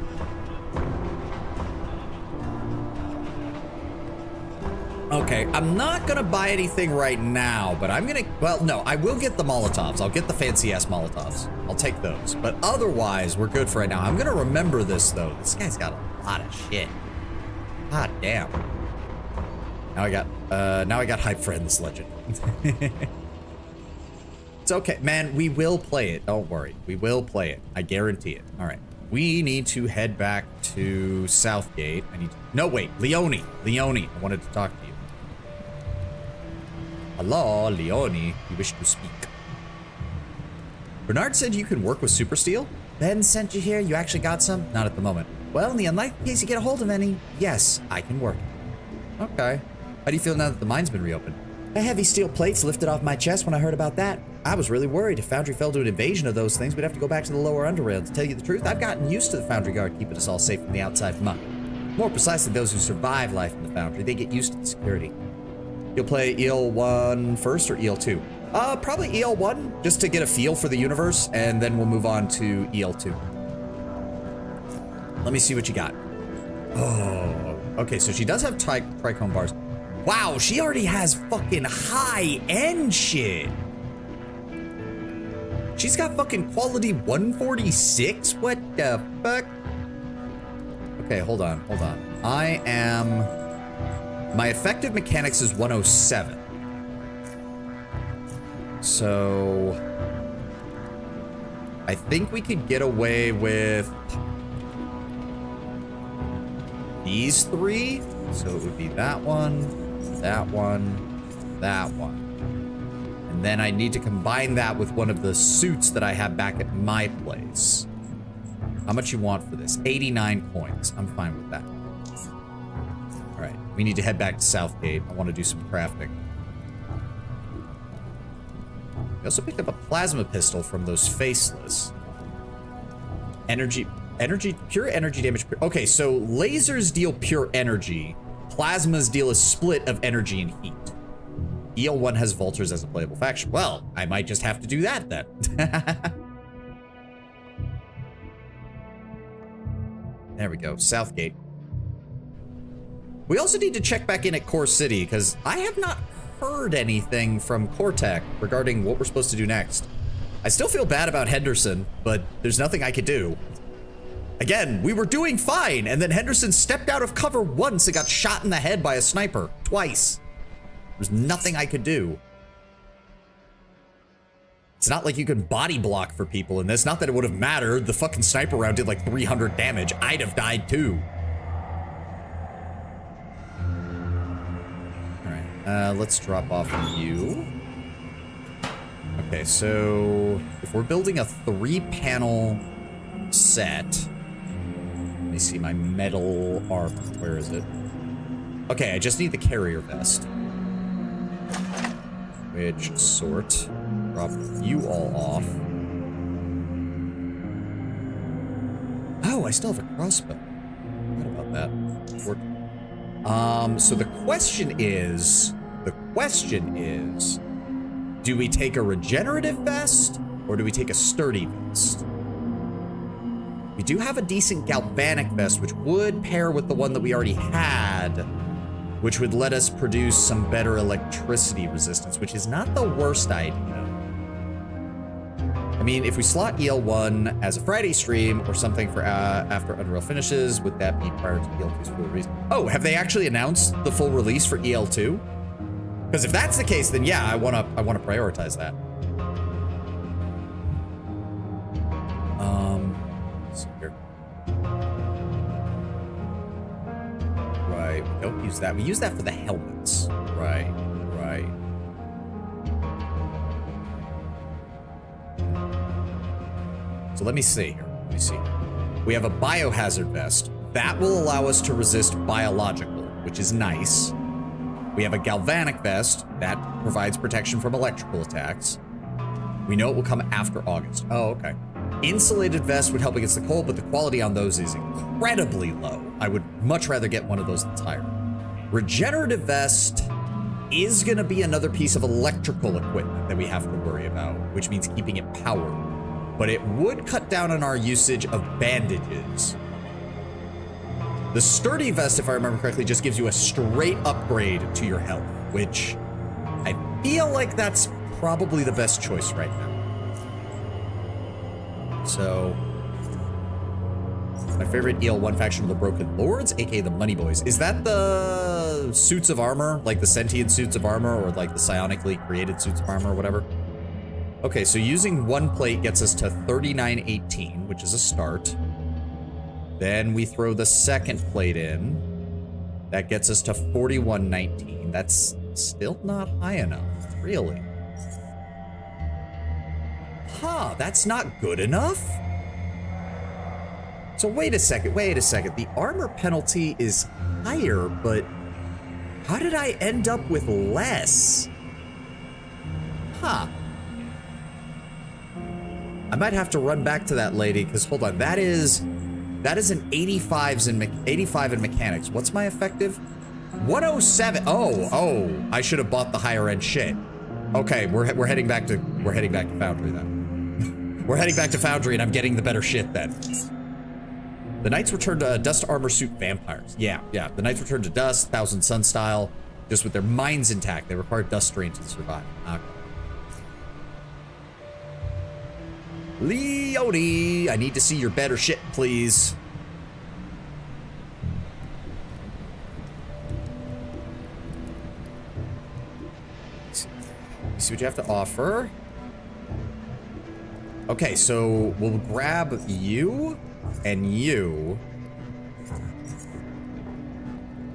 Okay, I'm not gonna buy anything right now, but I'm gonna, well, no, I will get the Molotovs. I'll get the fancy-ass Molotovs. I'll take those. But otherwise, we're good for right now. I'm gonna remember this, though. This guy's got a lot of shit. God damn. Now I got hype for this legend. It's okay, man, we will play it. Don't worry. We will play it. I guarantee it. All right. We need to head back to Southgate. No, wait, Leone. Leone, I wanted to talk to you. Hello, Leone. You wish to speak. Bernard said you can work with super steel? Ben sent you here? You actually got some? Not at the moment. Well, in the unlikely case you get a hold of any, yes, I can work. Okay. How do you feel now that the mine's been reopened? A heavy steel plate's lifted off my chest when I heard about that. I was really worried if Foundry fell to an invasion of those things, we'd have to go back to the lower underworld. To tell you the truth, I've gotten used to the Foundry Guard keeping us all safe from the outside muck. More precisely, those who survive life in the Foundry, they get used to the security. You'll play EL1 first or EL2? Probably EL1, just to get a feel for the universe, and then we'll move on to EL2. Let me see what you got. Oh, okay, so she does have tricone bars. Wow, she already has fucking high-end shit. She's got fucking quality 146? What the fuck? Okay, hold on. My effective mechanics is 107. So I think we could get away with these three. So it would be that one, that one, that one. And then I need to combine that with one of the suits that I have back at my place. How much you want for this? 89 coins. I'm fine with that. All right, we need to head back to Southgate. I want to do some crafting. We also picked up a plasma pistol from those faceless. Pure energy damage. Okay, so lasers deal pure energy. Plasmas deal a split of energy and heat. EL1 has Vultures as a playable faction. Well, I might just have to do that then. There we go, Southgate. We also need to check back in at Core City, because I have not heard anything from Cortec regarding what we're supposed to do next. I still feel bad about Henderson, but there's nothing I could do. Again, we were doing fine, and then Henderson stepped out of cover once and got shot in the head by a sniper, twice. There's nothing I could do. It's not like you can body block for people in this. Not that it would have mattered. The fucking sniper round did like 300 damage. I'd have died too. All right, let's drop off you. Okay, so if we're building a 3-panel set, let me see my metal armor. Where is it? Okay, I just need the carrier vest. Which sort? Drop you all off. Oh, I still have a crossbow. What about that? So the question is, do we take a regenerative vest or do we take a sturdy vest? We do have a decent galvanic vest, which would pair with the one that we already had, which would let us produce some better electricity resistance, which is not the worst idea. I mean, if we slot EL1 as a Friday stream or something for after Unreal finishes, would that be prior to EL2's full release? Oh, have they actually announced the full release for EL2? Because if that's the case, then yeah, I wanna prioritize that. Let's see here. Right, we don't use that. We use that for the helmets. Right. So let me see here. We have a biohazard vest. That will allow us to resist biological, which is nice. We have a galvanic vest that provides protection from electrical attacks. We know it will come after August. Oh, okay. Insulated vest would help against the cold, but the quality on those is incredibly low. I would much rather get one of those that's higher. Regenerative vest is gonna be another piece of electrical equipment that we have to worry about, which means keeping it powered. But it would cut down on our usage of bandages. The sturdy vest, if I remember correctly, just gives you a straight upgrade to your health, which I feel like that's probably the best choice right now. So, my favorite EL1 faction are the Broken Lords, aka the Money Boys. Is that the suits of armor, like the sentient suits of armor, or like the psionically created suits of armor, or whatever? Okay, so using one plate gets us to 3918, which is a start. Then we throw the second plate in. That gets us to 4119. That's still not high enough, really. Huh, that's not good enough? So wait a second. The armor penalty is higher, but how did I end up with less? Huh. I might have to run back to that lady, because hold on, that is an 85 in mechanics. What's my effective? 107. Oh, I should have bought the higher end shit. Okay, we're heading back to Foundry then. We're heading back to Foundry and I'm getting the better shit then. The Knights return to Dust Armor Suit Vampires. Yeah. The Knights return to Dust, Thousand Sun style, just with their minds intact. They require Dust Strain to survive. Okay. Leone, I need to see your better shit, please. See what you have to offer. Okay, so we'll grab you and you.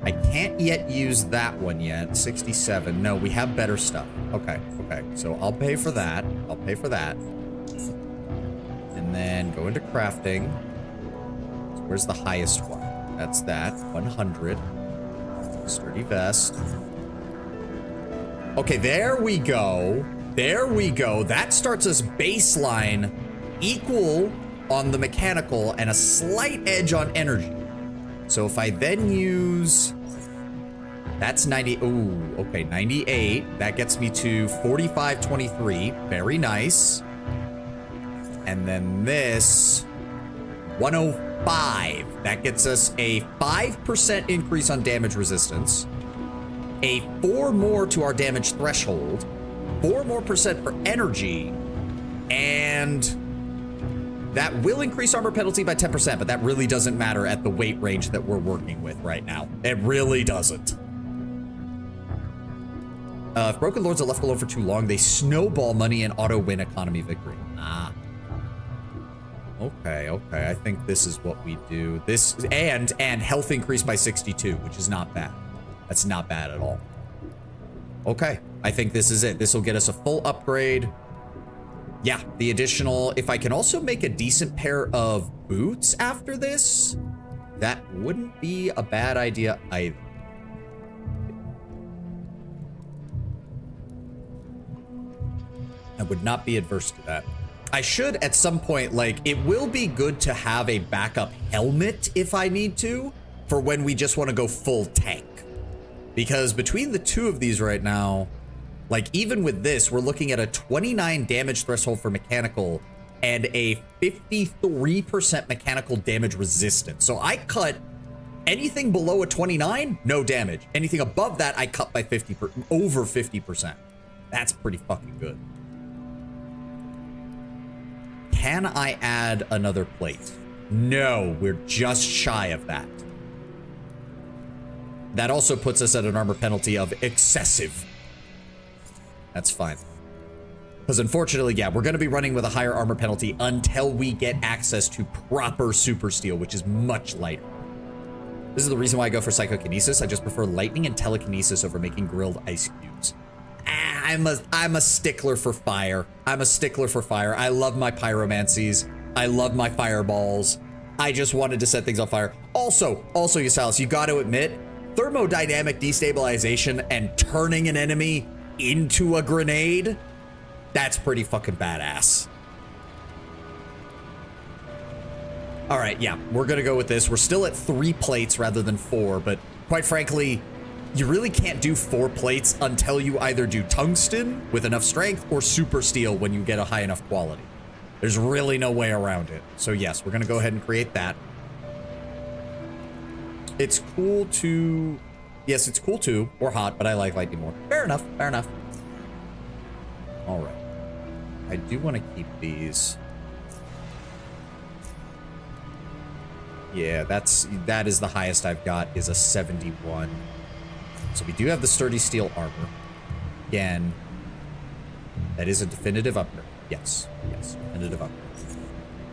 I can't yet use that one yet. 67. No, we have better stuff. Okay. So I'll pay for that. And then go into crafting. So where's the highest one? That's that. 100. Sturdy vest. Okay, there we go. That starts us baseline equal on the mechanical and a slight edge on energy. So if I then use... That's 90... Ooh, okay, 98. That gets me to 45.23. Very nice. And then this... 105. That gets us a 5% increase on damage resistance. A 4 more to our damage threshold. 4% more for energy. And... that will increase armor penalty by 10%, but that really doesn't matter at the weight range that we're working with right now. It really doesn't. If Broken Lords are left alone for too long, they snowball money and auto-win economy victory. Ah. Okay. I think this is what we do. This, and health increase by 62, which is not bad. That's not bad at all. Okay, I think this is it. This will get us a full upgrade. Yeah, the additional, if I can also make a decent pair of boots after this, that wouldn't be a bad idea either. I would not be adverse to that. I should at some point, like, it will be good to have a backup helmet if I need to, for when we just want to go full tank. Because between the two of these right now, like, even with this, we're looking at a 29 damage threshold for mechanical and a 53% mechanical damage resistance. So I cut anything below a 29, no damage. Anything above that, I cut by over 50%. That's pretty fucking good. Can I add another plate? No, we're just shy of that. That also puts us at an armor penalty of excessive. That's fine. Because unfortunately, yeah, we're going to be running with a higher armor penalty until we get access to proper super steel, which is much lighter. This is the reason why I go for psychokinesis. I just prefer lightning and telekinesis over making grilled ice cubes. I'm a stickler for fire. I love my pyromancies. I love my fireballs. I just wanted to set things on fire. Also, Ysalis, you got to admit, thermodynamic destabilization and turning an enemy into a grenade, that's pretty fucking badass. All right, yeah, we're gonna go with this. We're still at 3 plates rather than 4, but quite frankly, you really can't do 4 plates until you either do tungsten with enough strength or super steel when you get a high enough quality. There's really no way around it. So yes, we're gonna go ahead and create that. It's cool to... Yes, it's cool too, or hot, but I like lightning more. Fair enough. All right. I do want to keep these. Yeah, that is the highest I've got, is a 71. So we do have the sturdy steel armor. Again, that is a definitive upgrade. Yes, definitive upgrade.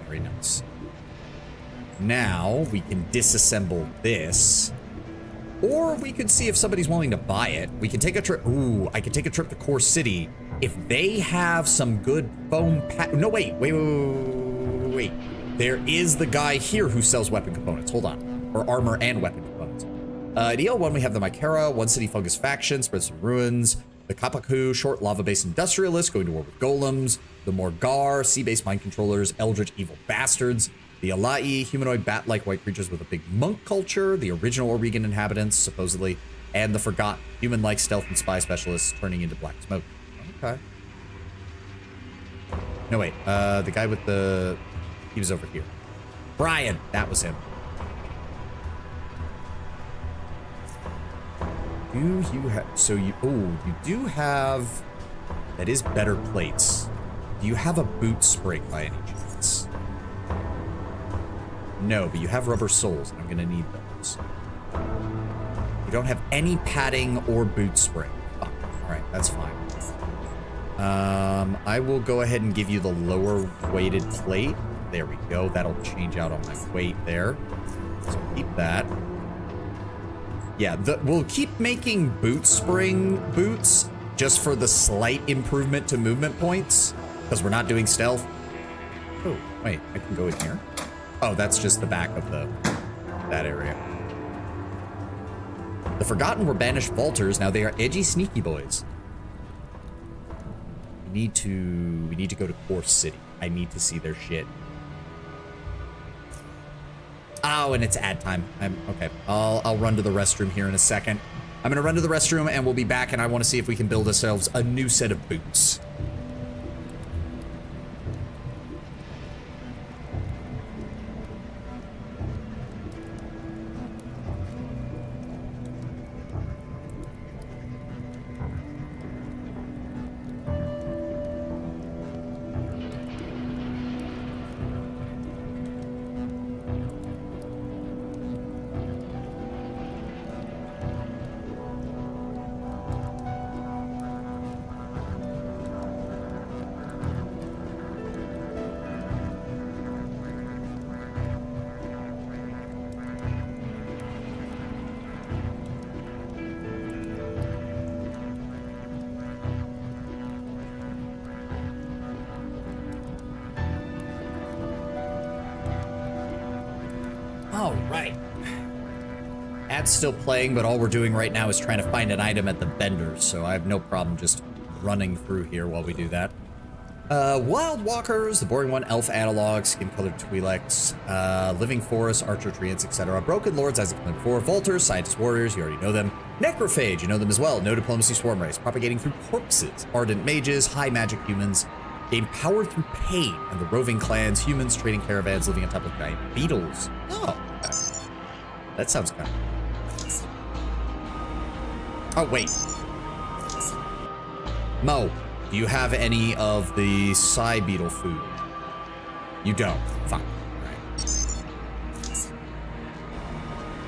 Very nice. Now we can disassemble this. Or we could see if somebody's willing to buy it. We can take a trip. Ooh, I could take a trip to Core City. If they have some good foam No, wait. there is the guy here who sells weapon components. Hold on. Or armor and weapon components. At EL1, we have the Mycera, One City Fungus Faction, Spread Some Ruins, the Kapaku, Short Lava-Based Industrialist, going to war with Golems, the Morgar, Sea-Based Mind Controllers, Eldritch Evil Bastards, the Alai, humanoid bat-like white creatures with a big monk culture, the original Oregon inhabitants, supposedly, and the Forgotten, human-like stealth and spy specialists turning into black smoke. Okay. No, wait, the guy with the... He was over here. Brian, that was him. Do you have... So you... Oh, you do have... That is better plates. Do you have a boot spring by any chance? No, but you have rubber soles. I'm gonna need those. You don't have any padding or boot spring. Oh, alright, that's fine. I will go ahead and give you the lower weighted plate. There we go. That'll change out on my weight there. So keep that. Yeah, we'll keep making boot spring boots just for the slight improvement to movement points, because we're not doing stealth. Oh, wait, I can go in here. Oh, that's just the back of that area. The Forgotten were banished vaulters. Now they are edgy, sneaky boys. We need to go to Core City. I need to see their shit. Oh, and it's ad time. Okay. I'll run to the restroom here in a second. I'm gonna run to the restroom and we'll be back, and I want to see if we can build ourselves a new set of boots. All right. Ad's still playing, but all we're doing right now is trying to find an item at the vendors, so I have no problem just running through here while we do that. Wild Walkers, the boring one, Elf Analogs, Skin-Colored Twi'leks, Living Forest, Archer Treants, etc. Broken Lords, as I explained before, Vaulters, Scientist Warriors, you already know them. Necrophage, you know them as well. No Diplomacy Swarm Race, propagating through corpses. Ardent Mages, High Magic Humans, gain power through pain, and the Roving Clans, Humans, Trading Caravans, living on top of giant beetles. Oh, okay. That sounds kind of... Oh, wait. Mo, do you have any of the Psy Beetle food? You don't. Fine. Alright.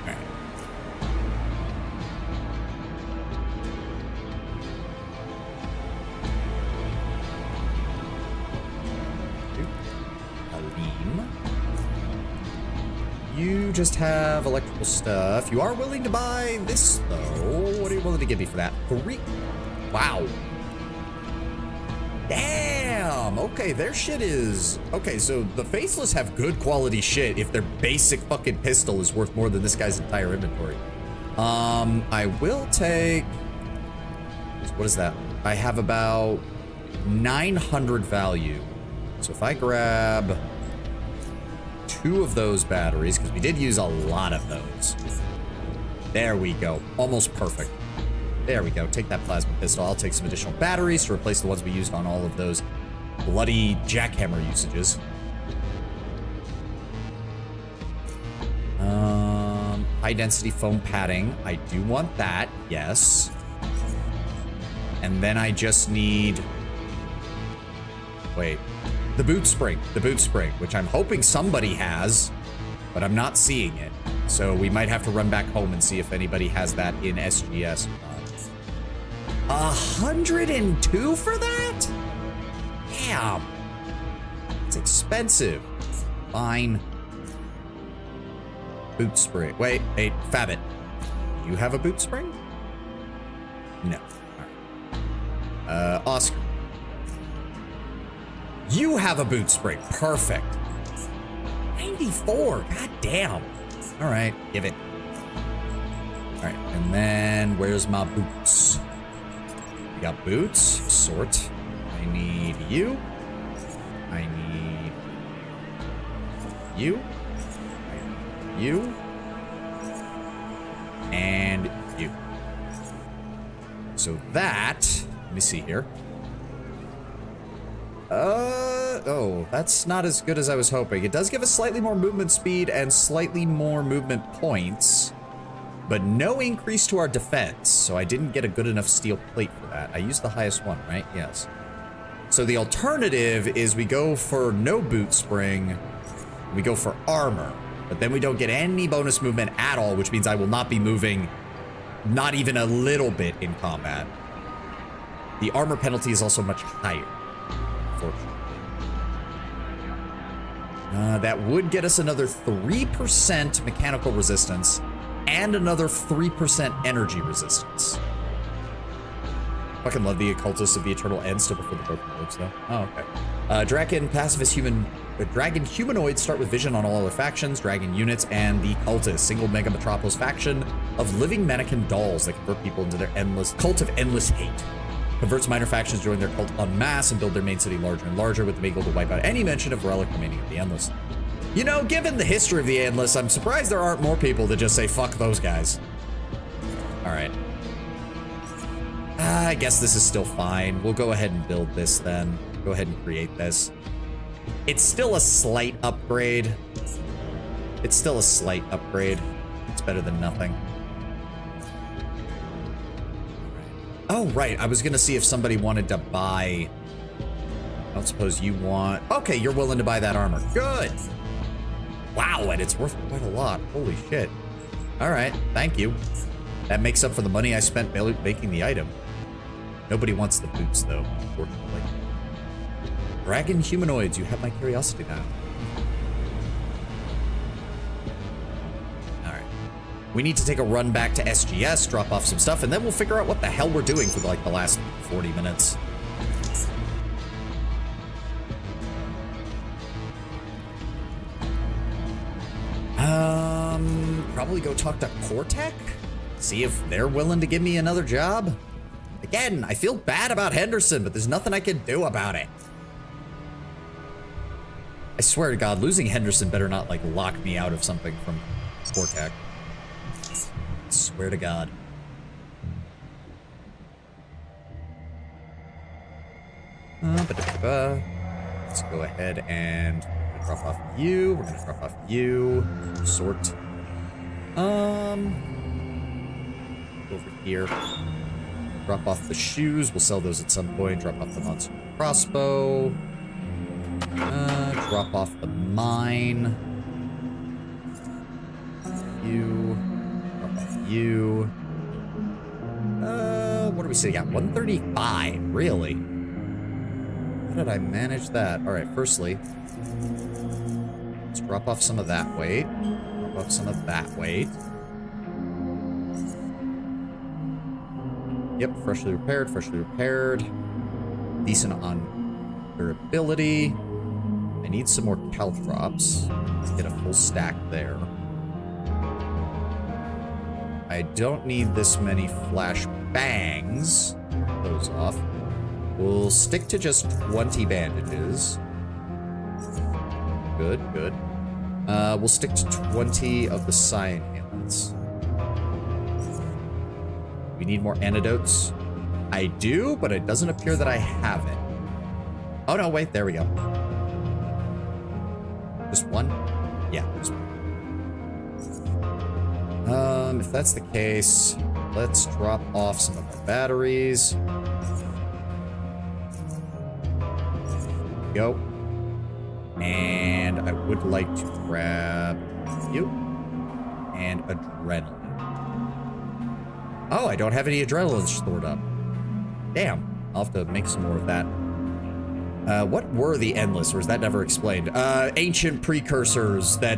Alright. Halim. You just have electrical stuff. You are willing to buy this, though. What are you willing to give me for that? 3. Wow. Damn. Okay, their shit is... Okay, so the Faceless have good quality shit if their basic fucking pistol is worth more than this guy's entire inventory. I will take... What is that? I have about 900 value. So if I grab 2 of those batteries, because we did use a lot of those. There we go. Almost perfect. There we go. Take that plasma pistol. I'll take some additional batteries to replace the ones we used on all of those bloody jackhammer usages. High density foam padding. I do want that. Yes. And then I just need... Wait. The boot spring. The boot spring, which I'm hoping somebody has, but I'm not seeing it. So we might have to run back home and see if anybody has that in SGS. 102 for that? Damn. It's expensive. Fine. Boot spring. Wait, hey, Fabbit. You have a boot spring? No. All right. Oscar. You have a boot spring. Perfect. 94. God damn. All right, give it. All right, and then where's my boots? We got boots. Sort. I need you. I need you. I need you. And you. So that, let me see here. Oh, that's not as good as I was hoping. It does give us slightly more movement speed and slightly more movement points, but no increase to our defense, so I didn't get a good enough steel plate for that. I used the highest one, right? Yes. So the alternative is we go for no boot spring, we go for armor, but then we don't get any bonus movement at all, which means I will not be moving not even a little bit in combat. The armor penalty is also much higher, unfortunately. That would get us another 3% mechanical resistance and another 3% energy resistance. Fucking love the occultists of the eternal end still before the broken roads, though. Oh, okay. Dragon pacifist human. Dragon humanoids start with vision on all other factions, dragon units, and the cultists, single mega metropolis faction of living mannequin dolls that convert people into their endless cult of endless hate. Converts minor factions, join their cult en masse, and build their main city larger and larger with the main goal to wipe out any mention of relic remaining of the endless. You know, given the history of the endless, I'm surprised there aren't more people that just say fuck those guys. All right. I guess this is still fine. We'll go ahead and build this then. Go ahead and create this. It's still a slight upgrade. It's still a slight upgrade. It's better than nothing. Oh, right. I was going to see if somebody wanted to buy... I don't suppose you want... Okay, you're willing to buy that armor. Good. Wow, and it's worth quite a lot. Holy shit. All right, thank you. That makes up for the money I spent making the item. Nobody wants the boots, though, unfortunately. Dragon humanoids, you have my curiosity now. All right. We need to take a run back to SGS, drop off some stuff, and then we'll figure out what the hell we're doing for like the last 40 minutes. Probably go talk to Cortec? See if they're willing to give me another job? Again, I feel bad about Henderson, but there's nothing I can do about it. I swear to God, losing Henderson better not, like, lock me out of something from Cortec. I swear to God. Let's go ahead and drop off you. We're gonna drop off you. Sort. Go over here. Drop off the shoes. We'll sell those at some point. Drop off the monster crossbow. Drop off the mine. You. Drop off you. What are we sitting at? 135. Really? How did I manage that? All right, firstly, let's drop off some of that weight. Drop off some of that weight. Yep, freshly repaired, freshly repaired. Decent on durability. I need some more caltrops. Let's get a full stack there. I don't need this many flash bangs. Knock those off. We'll stick to just 20 bandages. Good, good. We'll stick to 20 of the cyan amulets. We need more antidotes. I do, but it doesn't appear that I have it. Oh, no, wait, there we go. Just one? Yeah, just one. If that's the case, let's drop off some of our batteries. Go. And I would like to grab you and adrenaline. Oh, I don't have any adrenaline stored up. Damn. I'll have to make some more of that. What were the Endless, or is that never explained? Ancient precursors that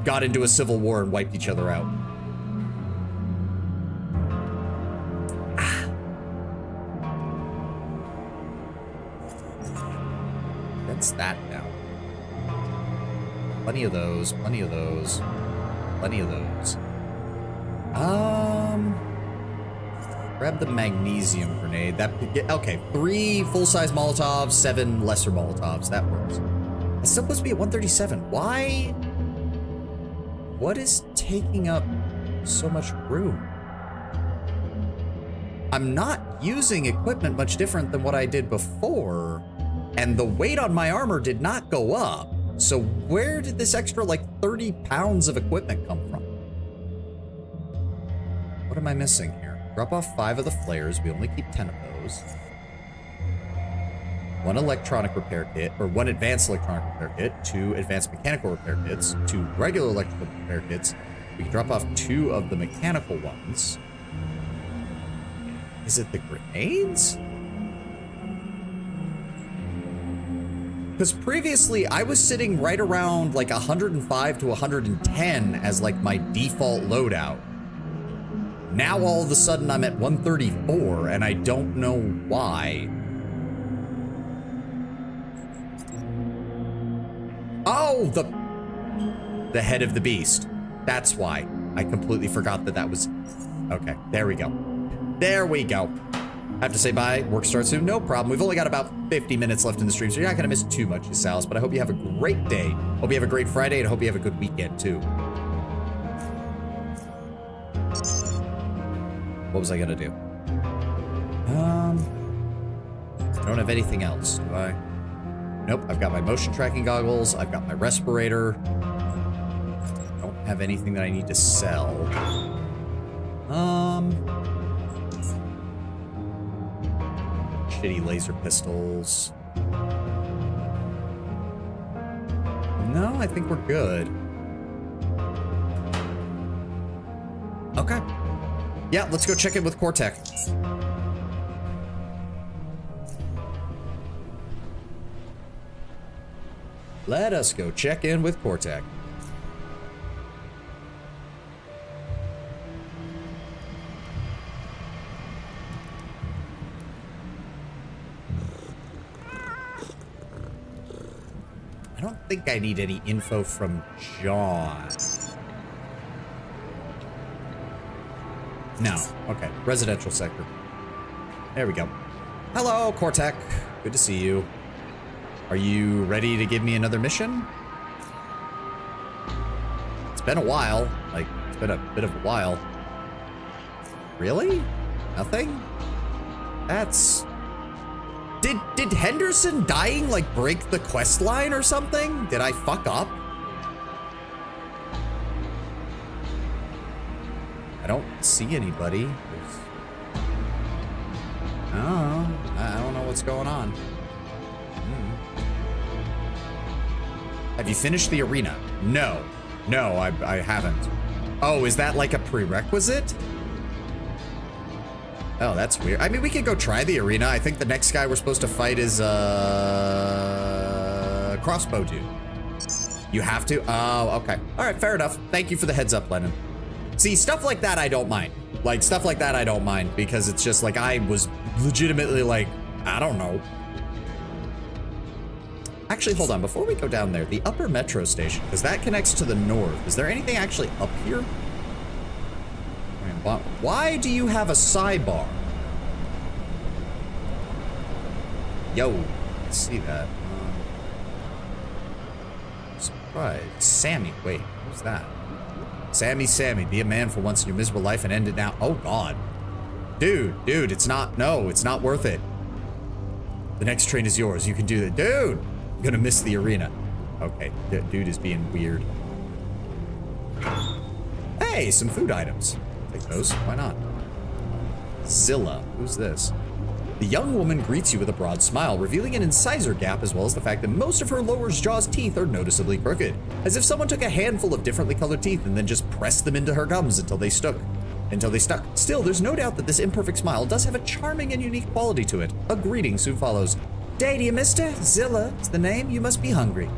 got into a civil war and wiped each other out. That's that now. Plenty of those. Plenty of those. Plenty of those. Grab the magnesium grenade. That okay. 3 full-size Molotovs, 7 lesser Molotovs. That works. It's supposed to be at 137. Why? What is taking up so much room? I'm not using equipment much different than what I did before, and the weight on my armor did not go up. So where did this extra like 30 pounds of equipment come from? What am I missing here? Drop off 5 of the flares. We only keep 10 of those. 1 electronic repair kit, or 1 advanced electronic repair kit, 2 advanced mechanical repair kits, 2 regular electrical repair kits. We can drop off 2 of the mechanical ones. Is it the grenades? Because previously I was sitting right around like 105 to 110 as like my default loadout. Now all of a sudden I'm at 134 and I don't know why. Oh, the head of the beast. That's why. I completely forgot that that was... Okay, there we go. There we go. I have to say bye. Work starts soon. No problem. We've only got about 50 minutes left in the stream, so you're not going to miss too much, Salis, but I hope you have a great day. Hope you have a great Friday, and I hope you have a good weekend, too. What was I going to do? I don't have anything else, do I? Nope, I've got my motion tracking goggles. I've got my respirator. I don't have anything that I need to sell. Shitty laser pistols. No, I think we're good. Okay. Yeah, let's go check in with Cortec. Let us go check in with Cortec. I don't think I need any info from John. No. Okay. Residential sector. There we go. Hello, Cortec. Good to see you. Are you ready to give me another mission? It's been a while. Like, it's been a bit of a while. Really? Nothing? That's... Did Henderson dying, like, break the quest line or something? Did I fuck up? I don't see anybody. Oh, I don't know what's going on. Have you finished the arena? No. No, I haven't. Oh, is that like a prerequisite? Oh, that's weird. I mean, we could go try the arena. I think the next guy we're supposed to fight is, crossbow dude. You have to? Oh, okay. All right, fair enough. Thank you for the heads up, Lennon. See, stuff like that I don't mind. Like, stuff like that I don't mind because it's just like I was legitimately like, I don't know. Actually, hold on. Before we go down there, the upper metro station, because that connects to the north. Is there anything actually up here? Why do you have a sidebar? Yo, let's see that. Surprise. Sammy, wait, who's that? Sammy, be a man for once in your miserable life and end it now. Oh, God. Dude, it's not, no, it's not worth it. The next train is yours. You can do that. Dude, I'm gonna miss the arena. Okay, dude is being weird. Hey, some food items. Take those, why not? Zilla, who's this? The young woman greets you with a broad smile, revealing an incisor gap as well as the fact that most of her lower jaw's teeth are noticeably crooked, as if someone took a handful of differently colored teeth and then just pressed them into her gums until they stuck. Still, there's no doubt that this imperfect smile does have a charming and unique quality to it. A greeting soon follows. "Day to you, mister. Zilla is the name. You must be hungry.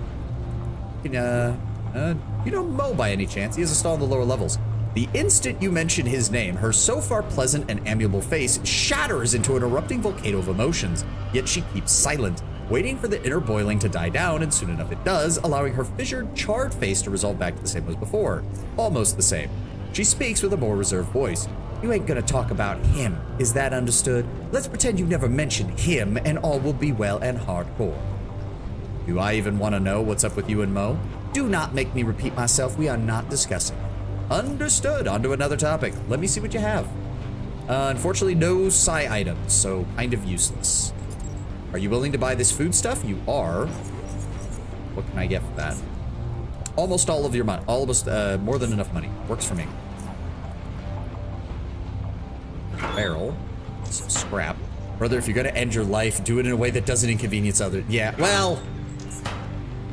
You know Mo by any chance? He has a stall in the lower levels." The instant you mention his name, her so far pleasant and amiable face shatters into an erupting volcano of emotions, yet she keeps silent. waiting for the inner boiling to die down, and soon enough it does, allowing her fissured, charred face to resolve back to the same as before. Almost the same. She speaks with a more reserved voice. You ain't gonna talk about him, is that understood? Let's pretend you never mentioned him, and all will be well and hardcore. Do I even want to know what's up with you and Mo? Do not make me repeat myself, we are not discussing. Understood, on to another topic. Let me see what you have. Unfortunately, no psi items, so kind of useless. Are you willing to buy this food stuff? You are. What can I get for that? Almost all of your money. Almost more than enough money. Works for me. Barrel. Some scrap. Brother, if you're gonna end your life, do it in a way that doesn't inconvenience others. Yeah, well,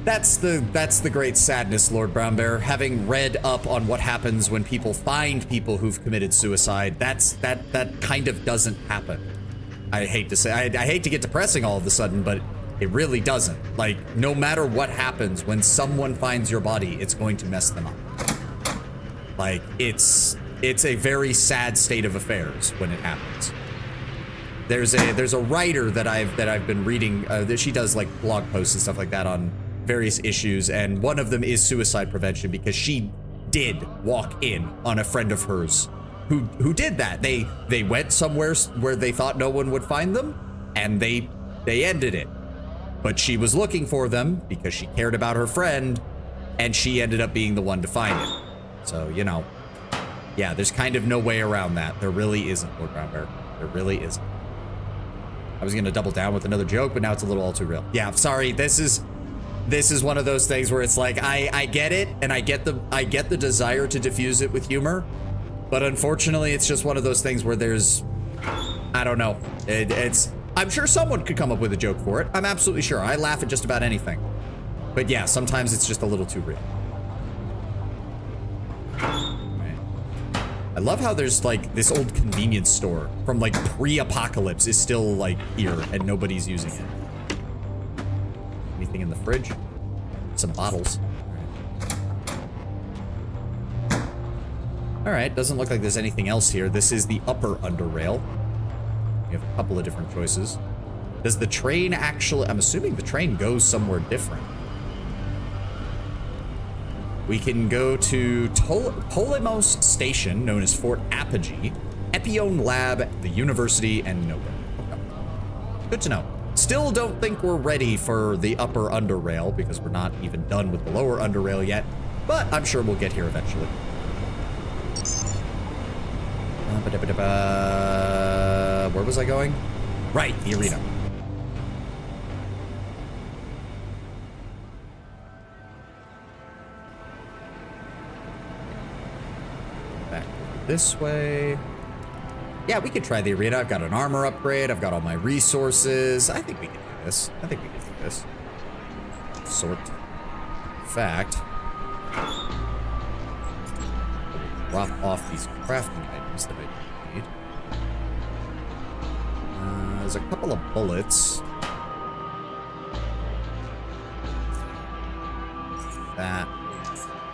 that's the great sadness, Lord Brownbear. Having read up on what happens when people find people who've committed suicide, that kind of doesn't happen. I hate to say, I hate to get depressing all of a sudden, but it really doesn't. Like, no matter what happens, when someone finds your body, it's going to mess them up. Like, it's a very sad state of affairs when it happens. There's a writer that I've been reading. That she does like blog posts and stuff like that on various issues, and one of them is suicide prevention, because she did walk in on a friend of hers who did that. They went somewhere where they thought no one would find them, and they ended it. But she was looking for them because she cared about her friend, and she ended up being the one to find it. So, you know, yeah, there's kind of no way around that. There really isn't, Lord Brownbear. There really isn't. I was gonna double down with another joke, but now it's a little all too real. Yeah, sorry. This is one of those things where it's like I get it, and I get the desire to diffuse it with humor, but unfortunately, it's just one of those things where there's, I don't know. I'm sure someone could come up with a joke for it. I'm absolutely sure. I laugh at just about anything, but yeah, sometimes it's just a little too real. I love how there's like this old convenience store from like pre-apocalypse is still like here and nobody's using it. Anything in the fridge? Some bottles. All right, doesn't look like there's anything else here. This is the upper underrail. We have a couple of different choices. Does the train actually, I'm assuming the train goes somewhere different. We can go to Polemos Station, known as Fort Apogee, Epione Lab, the University, and nowhere. Okay. Good to know. Still don't think we're ready for the upper underrail, because we're not even done with the lower underrail yet, but I'm sure we'll get here eventually. Where was I going? Right, the arena. This way. Yeah, we could try the arena. I've got an armor upgrade. I've got all my resources. I think we can do this. I think we can do this. Sort. In fact, drop off these crafting items that I need. There's a couple of bullets. That.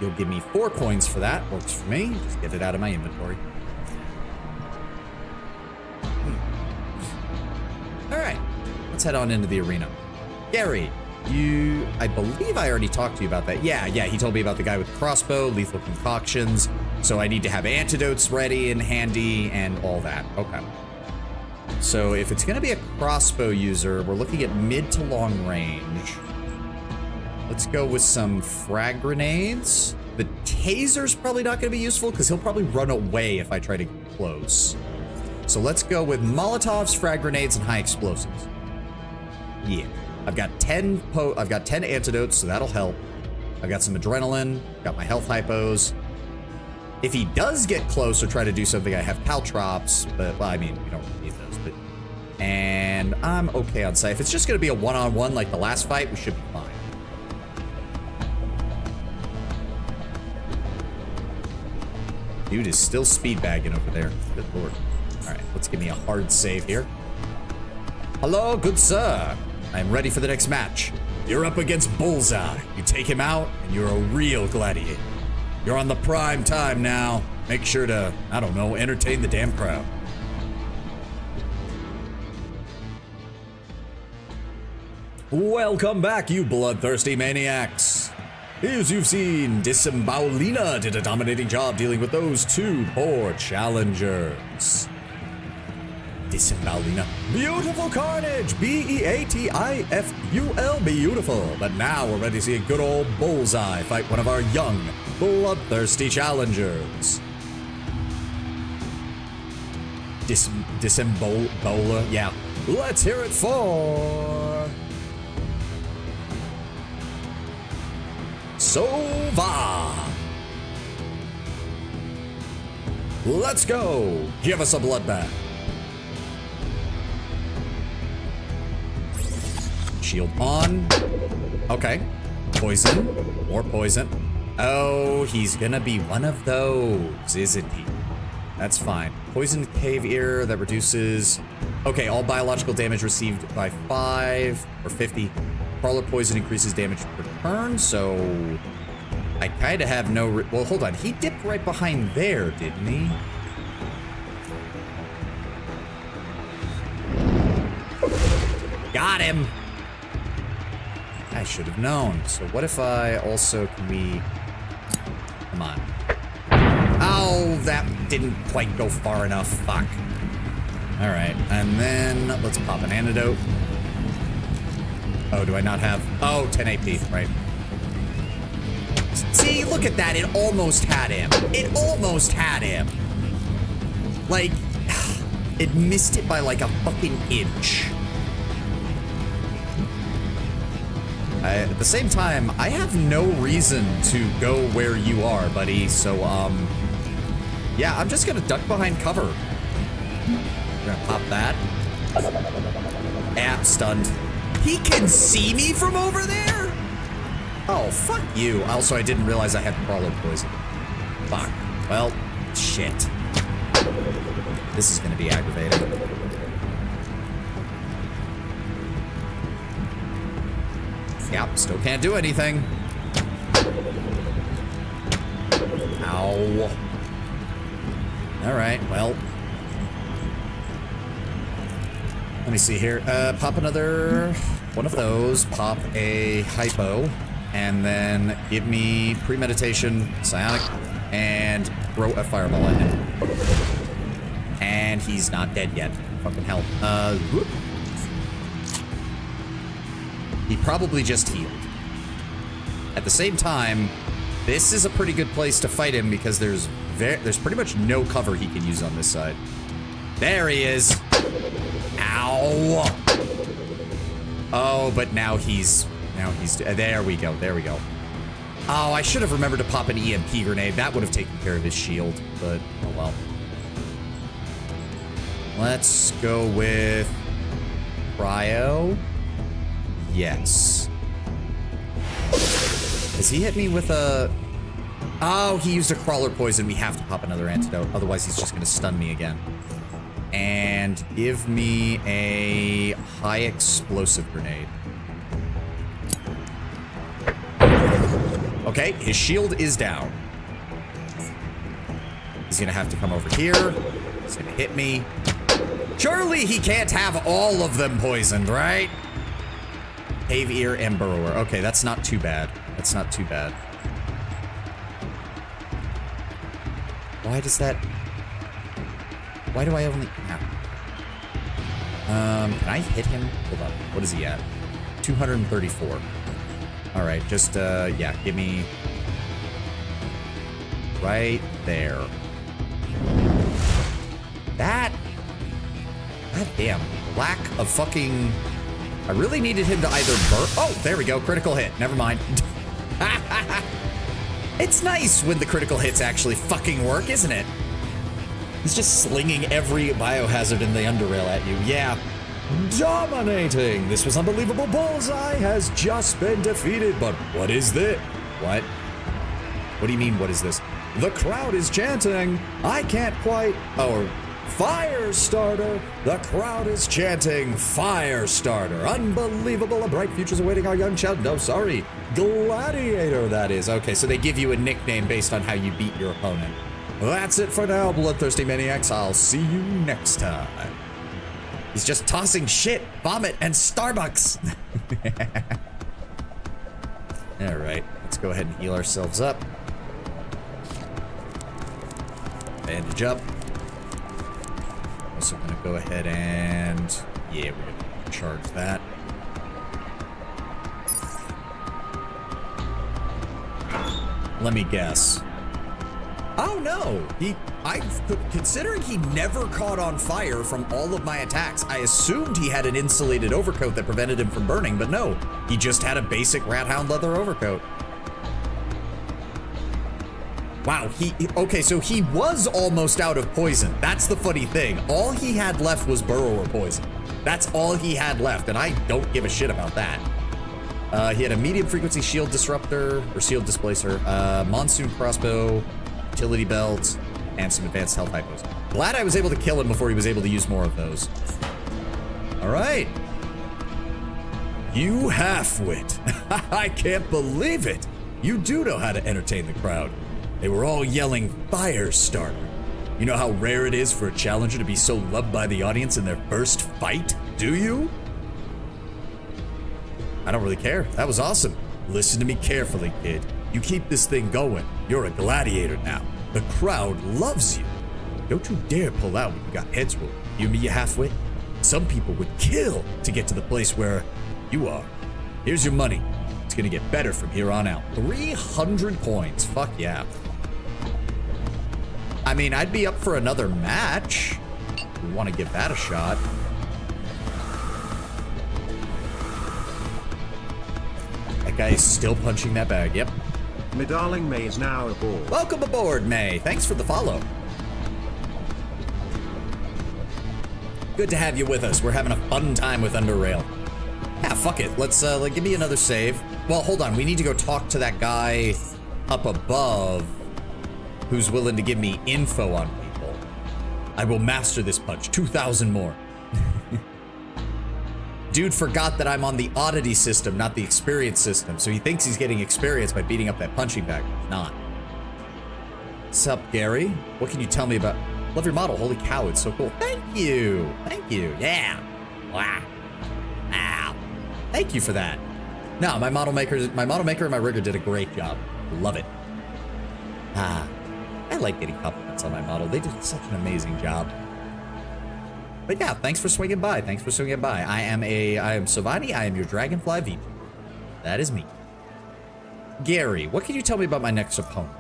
You'll give me 4 coins for that. Works for me. Just get it out of my inventory. All right. Let's head on into the arena. Gary, I believe I already talked to you about that. Yeah, he told me about the guy with the crossbow, lethal concoctions. So I need to have antidotes ready and handy and all that. Okay. So if it's going to be a crossbow user, we're looking at mid to long range. Let's go with some frag grenades. The taser's probably not going to be useful because he'll probably run away if I try to get close. So let's go with Molotovs, frag grenades, and high explosives. Yeah. I've got 10 antidotes, so that'll help. I've got some adrenaline, got my health hypos. If he does get close or try to do something, I have caltrops, but, well, I mean, we don't really need those, but... And I'm okay on sight. If it's just going to be a one-on-one like the last fight, we should be fine. Dude is still speed bagging over there. Good lord. All right, let's give me a hard save here. Hello, good sir. I'm ready for the next match. You're up against Bullseye. You take him out, and you're a real gladiator. You're on the prime time now. Make sure to, I don't know, entertain the damn crowd. Welcome back, you bloodthirsty maniacs. As you've seen, Disembowlina did a dominating job dealing with those two poor challengers. Disembowlina. Beautiful carnage! B-E-A-T-I-F-U-L, beautiful. But now we're ready to see a good old Bullseye fight one of our young, bloodthirsty challengers. Disembowler, yeah. Let's hear it for... Sova! Let's go! Give us a bloodbath. Shield on. Okay. Poison. More poison. Oh, he's gonna be one of those, isn't he? That's fine. Poison cave ear that reduces... Okay, all biological damage received by 5 or 50. Crawler poison increases damage per turn, so... I kinda have no... Well, hold on. He dipped right behind there, didn't he? Got him! I should have known. So what if I also... Can we... Come on. Oh, that didn't quite go far enough. Fuck. Alright, and then let's pop an antidote. Oh, do I not have... Oh, 10 AP, right. See, look at that. It almost had him. It almost had him. Like, it missed it by like a fucking inch. At the same time, I have no reason to go where you are, buddy. So, yeah, I'm just gonna duck behind cover. We're gonna pop that. App stunned. He can see me from over there? Oh, fuck you. Also, I didn't realize I had crawler poison. Fuck. Well, shit. This is gonna be aggravating. Yep, still can't do anything. Ow. Alright, well. Let me see here. Pop another one of those. Pop a hypo. And then give me premeditation, psionic, and throw a fireball at him. And he's not dead yet. Fucking hell. Whoop. He probably just healed. At the same time, this is a pretty good place to fight him because there's pretty much no cover he can use on this side. There he is. Ow. Oh, but now he's there we go. There we go. Oh, I should have remembered to pop an EMP grenade. That would have taken care of his shield, but oh well. Let's go with cryo. Yes. Has he hit me with a... Oh, he used a crawler poison. We have to pop another antidote. Otherwise, he's just going to stun me again. And give me a high explosive grenade. Okay, his shield is down. He's going to have to come over here. He's going to hit me. Surely he can't have all of them poisoned, right? Cave ear and burrower. Okay, that's not too bad. That's not too bad. Why does that... Why do I only... No. Can I hit him? Hold on. What is he at? 234. Alright, just, yeah, give me... Right there. That... God damn. Lack of fucking... I really needed him to either burn... Oh, there we go. Critical hit. Never mind. It's nice when the critical hits actually fucking work, isn't it? He's just slinging every biohazard in the underrail at you. Yeah. Dominating. This was unbelievable. Bullseye has just been defeated. But what is this? What? What do you mean, what is this? The crowd is chanting. I can't quite... Oh, Firestarter! The crowd is chanting Firestarter. Unbelievable. A bright future's awaiting our young child. No, sorry. Gladiator, that is. Okay, so they give you a nickname based on how you beat your opponent. That's it for now, bloodthirsty maniacs. I'll see you next time. He's just tossing shit, vomit, and Starbucks. All right, let's go ahead and heal ourselves up. Bandage up. Also gonna go ahead and, yeah, we're gonna charge that. Let me guess. Oh no, considering he never caught on fire from all of my attacks, I assumed he had an insulated overcoat that prevented him from burning, but no, he just had a basic rat hound leather overcoat. Wow, okay, so he was almost out of poison. That's the funny thing. All he had left was burrower poison. That's all he had left, and I don't give a shit about that. He had a medium frequency shield disruptor, or shield displacer, monsoon crossbow, utility belt, and some advanced health hypos. Glad I was able to kill him before he was able to use more of those. All right. You half-wit. I can't believe it. You do know how to entertain the crowd. They were all yelling, "Fire starter." You know how rare it is for a challenger to be so loved by the audience in their first fight, do you? I don't really care. That was awesome. Listen to me carefully, kid. You keep this thing going. You're a gladiator now. The crowd loves you. Don't you dare pull out when you got heads rolled. You me, you half-wit? Some people would kill to get to the place where you are. Here's your money. It's gonna get better from here on out. 300 coins. Fuck yeah. I mean, I'd be up for another match. We want to give that a shot. That guy is still punching that bag. Yep. My darling May is now aboard. Welcome aboard, May. Thanks for the follow. Good to have you with us. We're having a fun time with Underrail. Yeah, fuck it. Let's give me another save. Well, hold on. We need to go talk to that guy up above who's willing to give me info on people. I will master this punch. 2,000 more. Dude forgot that I'm on the oddity system, not the experience system, so he thinks he's getting experience by beating up that punching bag. He's not. What's up, Gary? What can you tell me about... Love your model. Holy cow, it's so cool. Thank you. Thank you. Yeah. Wow. Ow. Thank you for that. No, my model maker and my rigger did a great job. Love it. I like getting compliments on my model. They did such an amazing job. But yeah, thanks for swinging by. Thanks for swinging by. I am Sovani. I am your Dragonfly VP. That is me. Gary, what can you tell me about my next opponent?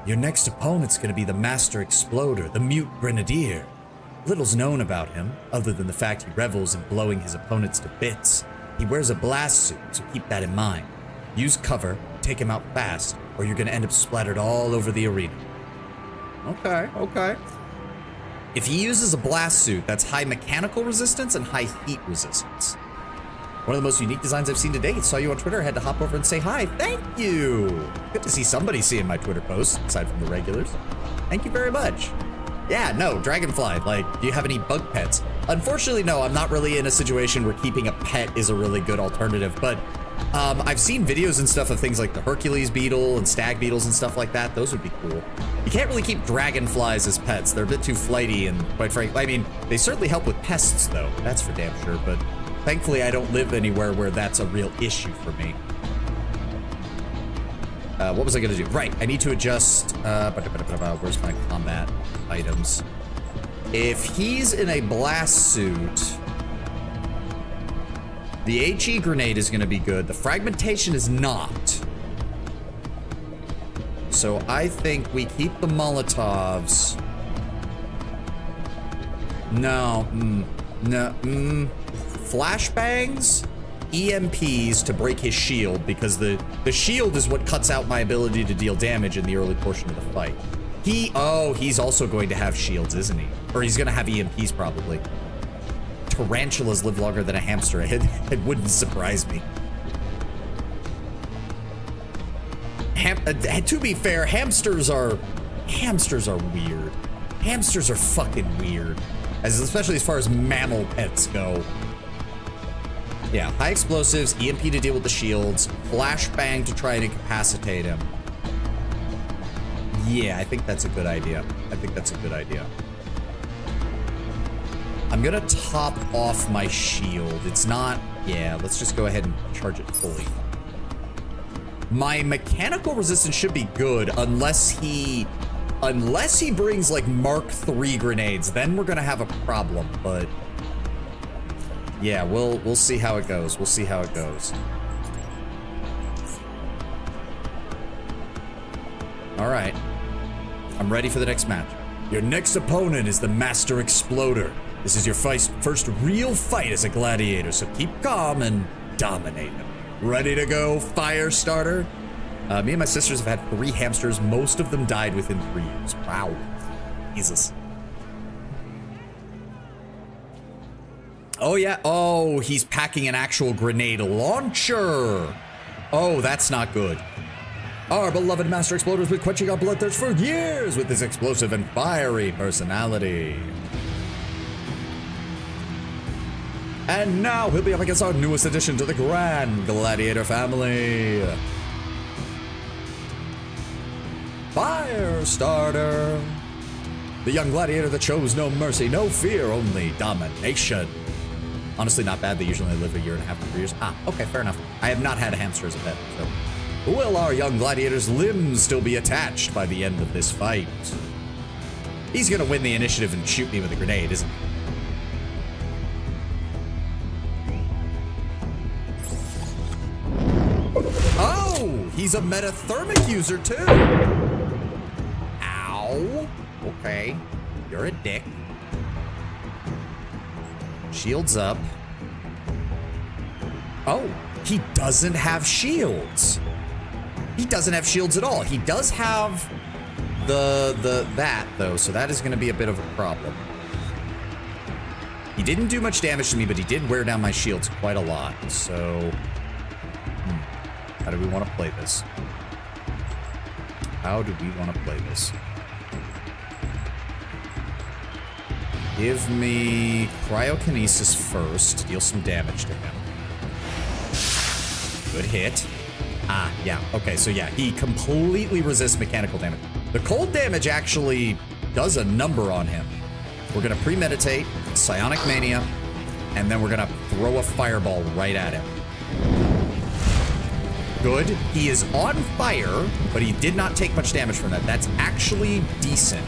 Your next opponent's gonna be the Master Exploder, the Mute Grenadier. Little's known about him, other than the fact he revels in blowing his opponents to bits. He wears a blast suit, so keep that in mind. Use cover, take him out fast, or you're gonna end up splattered all over the arena. Okay, okay. If he uses a blast suit, that's high mechanical resistance and high heat resistance. One of the most unique designs I've seen to date. Saw you on Twitter, had to hop over and say hi. Thank you. Good to see somebody seeing my Twitter posts, aside from the regulars. Thank you very much. Yeah, no, Dragonfly, like, do you have any bug pets? Unfortunately, no, I'm not really in a situation where keeping a pet is a really good alternative, but I've seen videos and stuff of things like the Hercules beetle and stag beetles and stuff like that. Those would be cool. You can't really keep dragonflies as pets. They're a bit too flighty and, quite frankly, I mean, they certainly help with pests, though. That's for damn sure, but thankfully I don't live anywhere where that's a real issue for me. What was I gonna do? Right, I need to adjust, where's my combat items? If he's in a blast suit, the HE grenade is gonna be good. The fragmentation is not. So I think we keep the Molotovs. No, flashbangs, EMPs to break his shield, because the shield is what cuts out my ability to deal damage in the early portion of the fight. He's also going to have shields, isn't he? Or he's gonna have EMPs probably. Tarantulas live longer than a hamster. It wouldn't surprise me. To be fair, hamsters are weird. Hamsters are fucking weird, especially as far as mammal pets go. Yeah, high explosives, EMP to deal with the shields, flashbang to try and incapacitate him. Yeah, I think that's a good idea. I'm gonna top off my shield. It's not, yeah, let's just go ahead and charge it fully. My mechanical resistance should be good unless he brings like Mark III grenades, then we're gonna have a problem, but yeah, we'll see how it goes. We'll see how it goes. All right, I'm ready for the next match. Your next opponent is the Master Exploder. This is your first real fight as a gladiator, so keep calm and dominate him. Ready to go, Firestarter? Me and my sisters have had 3 hamsters. Most of them died within 3 years. Wow. Jesus. Oh, yeah. Oh, he's packing an actual grenade launcher. Oh, that's not good. Our beloved Master Exploder has been quenching our bloodthirst for years with his explosive and fiery personality. And now he'll be up against our newest addition to the Grand Gladiator family, Firestarter. The young gladiator that shows no mercy, no fear, only domination. Honestly, not bad. They usually live 1.5 years to 3 years. Ah, okay, fair enough. I have not had a hamster as a pet, so. Will our young gladiator's limbs still be attached by the end of this fight? He's gonna win the initiative and shoot me with a grenade, isn't he? Oh, he's a metathermic user too. Ow. Okay, you're a dick. Shields up. Oh, he doesn't have shields. He doesn't have shields at all. He does have that though, so that is going to be a bit of a problem. He didn't do much damage to me, but he did wear down my shields quite a lot. So, how do we want to play this? How do we want to play this? Give me cryokinesis first. Deal some damage to him. Good hit. Ah, yeah. Okay, so yeah, he completely resists mechanical damage. The cold damage actually does a number on him. We're going to premeditate, psionic mania, and then we're going to throw a fireball right at him. Good. He is on fire, but he did not take much damage from that. That's actually decent.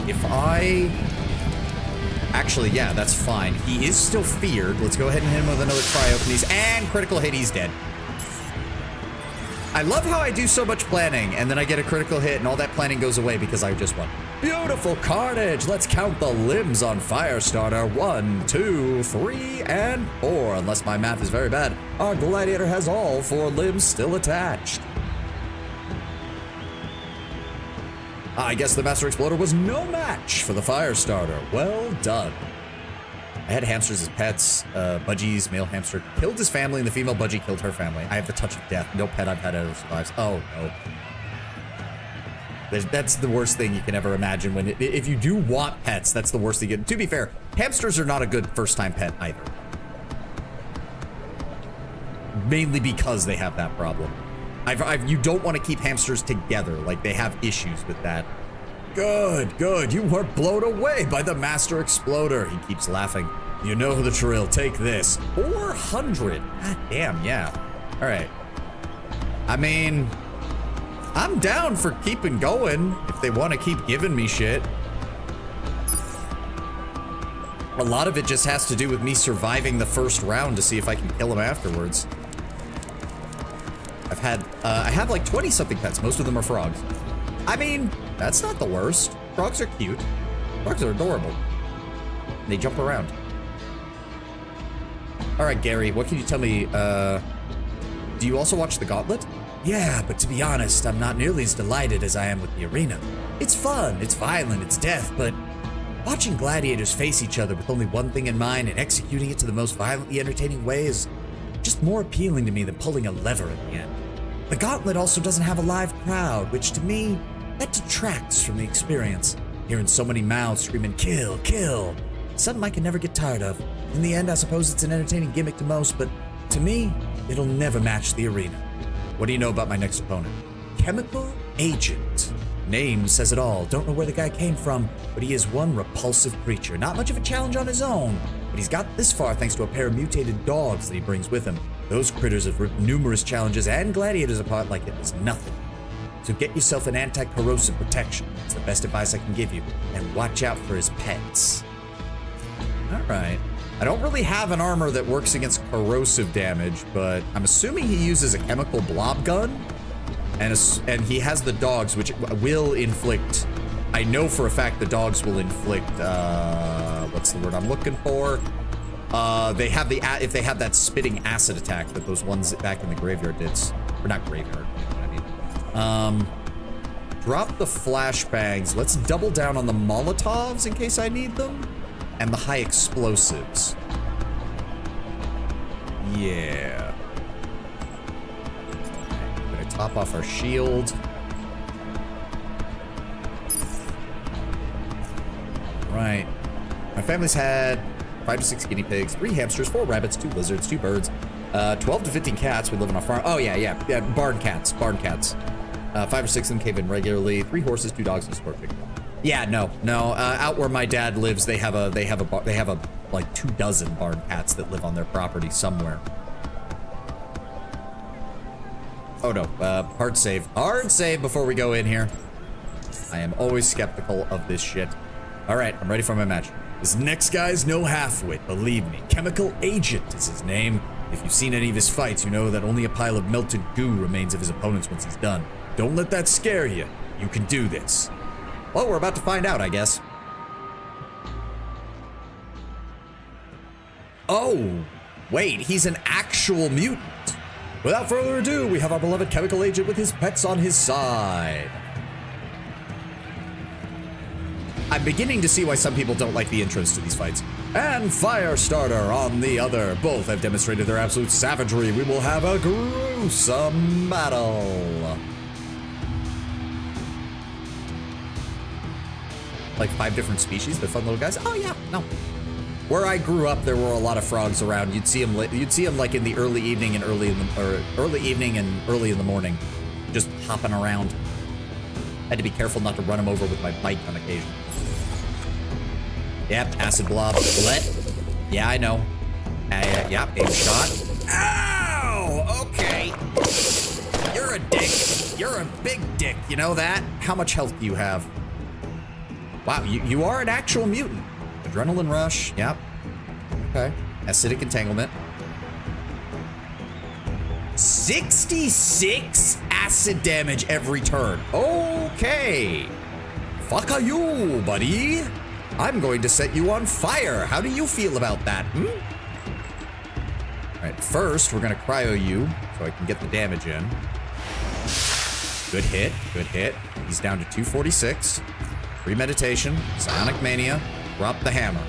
Actually, yeah, that's fine. He is still feared. Let's go ahead and hit him with another cryokinesis, and critical hit, he's dead. I love how I do so much planning, and then I get a critical hit, and all that planning goes away because I just won. Beautiful carnage! Let's count the limbs on Firestarter. 1, 2, 3, and 4. Unless my math is very bad, our gladiator has all 4 limbs still attached. I guess the Master Exploder was no match for the Firestarter. Well done. I had hamsters as pets. Budgie's male hamster killed his family, and the female budgie killed her family. I have the touch of death. No pet I've had ever survives. Oh, no. That's the worst thing you can ever imagine. If you do want pets, that's the worst thing. To be fair, hamsters are not a good first-time pet either. Mainly because they have that problem. You don't want to keep hamsters together. Like, they have issues with that. Good, good. You weren't blown away by the Master Exploder. He keeps laughing. You know the drill. Take this. 400. God damn, yeah. All right. I mean, I'm down for keeping going if they want to keep giving me shit. A lot of it just has to do with me surviving the first round to see if I can kill him afterwards. I have like 20-something pets. Most of them are frogs. I mean, that's not the worst. Frogs are cute. Frogs are adorable. They jump around. All right, Gary, what can you tell me? Do you also watch The Gauntlet? Yeah, but to be honest, I'm not nearly as delighted as I am with the arena. It's fun, it's violent, it's death, but watching gladiators face each other with only one thing in mind and executing it to the most violently entertaining way is just more appealing to me than pulling a lever at the end. The Gauntlet also doesn't have a live crowd, which to me, that detracts from the experience. Hearing so many mouths screaming, kill, kill, something I can never get tired of. In the end, I suppose it's an entertaining gimmick to most, but to me, it'll never match the arena. What do you know about my next opponent? Chemical Agent. Name says it all. Don't know where the guy came from, but he is one repulsive creature. Not much of a challenge on his own, but he's got this far thanks to a pair of mutated dogs that he brings with him. Those critters have ripped numerous challenges and gladiators apart like it was nothing. So get yourself an anti-corrosive protection. It's the best advice I can give you. And watch out for his pets. All right. I don't really have an armor that works against corrosive damage, but I'm assuming he uses a chemical blob gun. And he has the dogs, which will inflict... I know for a fact the dogs will inflict... what's the word I'm looking for? They have if they have that spitting acid attack that those ones back in the graveyard did. Or not graveyard. Drop the flashbangs. Let's double down on the Molotovs in case I need them. And the high explosives. Yeah. I'm gonna top off our shield. Right. My family's had 5 to 6 guinea pigs, 3 hamsters, 4 rabbits, 2 lizards, 2 birds, 12 to 15 cats. We live on a farm. Oh, yeah. Barn cats. 5 or 6 of them came in regularly. 3 horses, 2 dogs, and a sport pig. Yeah, no. Out where my dad lives, they have like 2 dozen barn cats that live on their property somewhere. Oh no, hard save. Hard save before we go in here. I am always skeptical of this shit. All right, I'm ready for my match. This next guy's no half-wit, believe me. Chemical Agent is his name. If you've seen any of his fights, you know that only a pile of melted goo remains of his opponents once he's done. Don't let that scare you. You can do this. Well, we're about to find out, I guess. Oh, wait, he's an actual mutant. Without further ado, we have our beloved Chemical Agent with his pets on his side. I'm beginning to see why some people don't like the intros to these fights. And Firestarter on the other. Both have demonstrated their absolute savagery. We will have a gruesome battle. Like 5 different species. They're fun little guys. Oh yeah, no. Where I grew up, there were a lot of frogs around. You'd see them like in the early evening and early in the morning, just hopping around. Had to be careful not to run them over with my bike on occasion. Yep, acid blob. Yeah, I know. Yep, aim shot. Ow! Okay. You're a dick. You're a big dick. You know that? How much health do you have? Wow, you are an actual mutant. Adrenaline rush. Yep. Okay. Acidic entanglement. 66 acid damage every turn. Okay. Fuck you, buddy. I'm going to set you on fire. How do you feel about that? All right, first we're gonna cryo you so I can get the damage in. Good hit, good hit. He's down to 246. Premeditation, Psionic Mania, drop the hammer.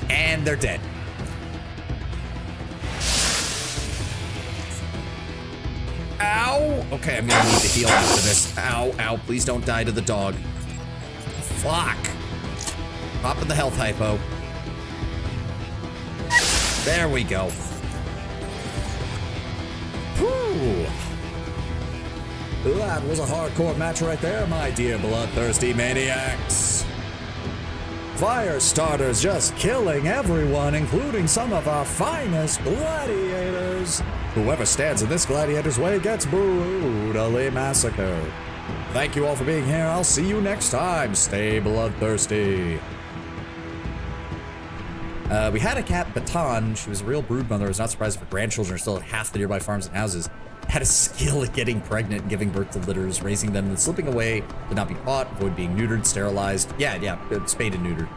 And they're dead. Ow! Okay, I'm gonna need to heal after this. Ow, ow, please don't die to the dog. Fuck. Popping the health hypo. There we go. Whew. That was a hardcore match right there, my dear bloodthirsty maniacs. Firestarter's just killing everyone, including some of our finest gladiators. Whoever stands in this gladiator's way gets brutally massacred. Thank you all for being here. I'll see you next time. Stay bloodthirsty. We had a cat, Baton. She was a real brood mother. I was not surprised if her grandchildren are still at half the nearby farms and houses. Had a skill at getting pregnant and giving birth to litters, raising them and slipping away to not be caught, avoid being neutered, sterilized. Yeah, spayed and neutered.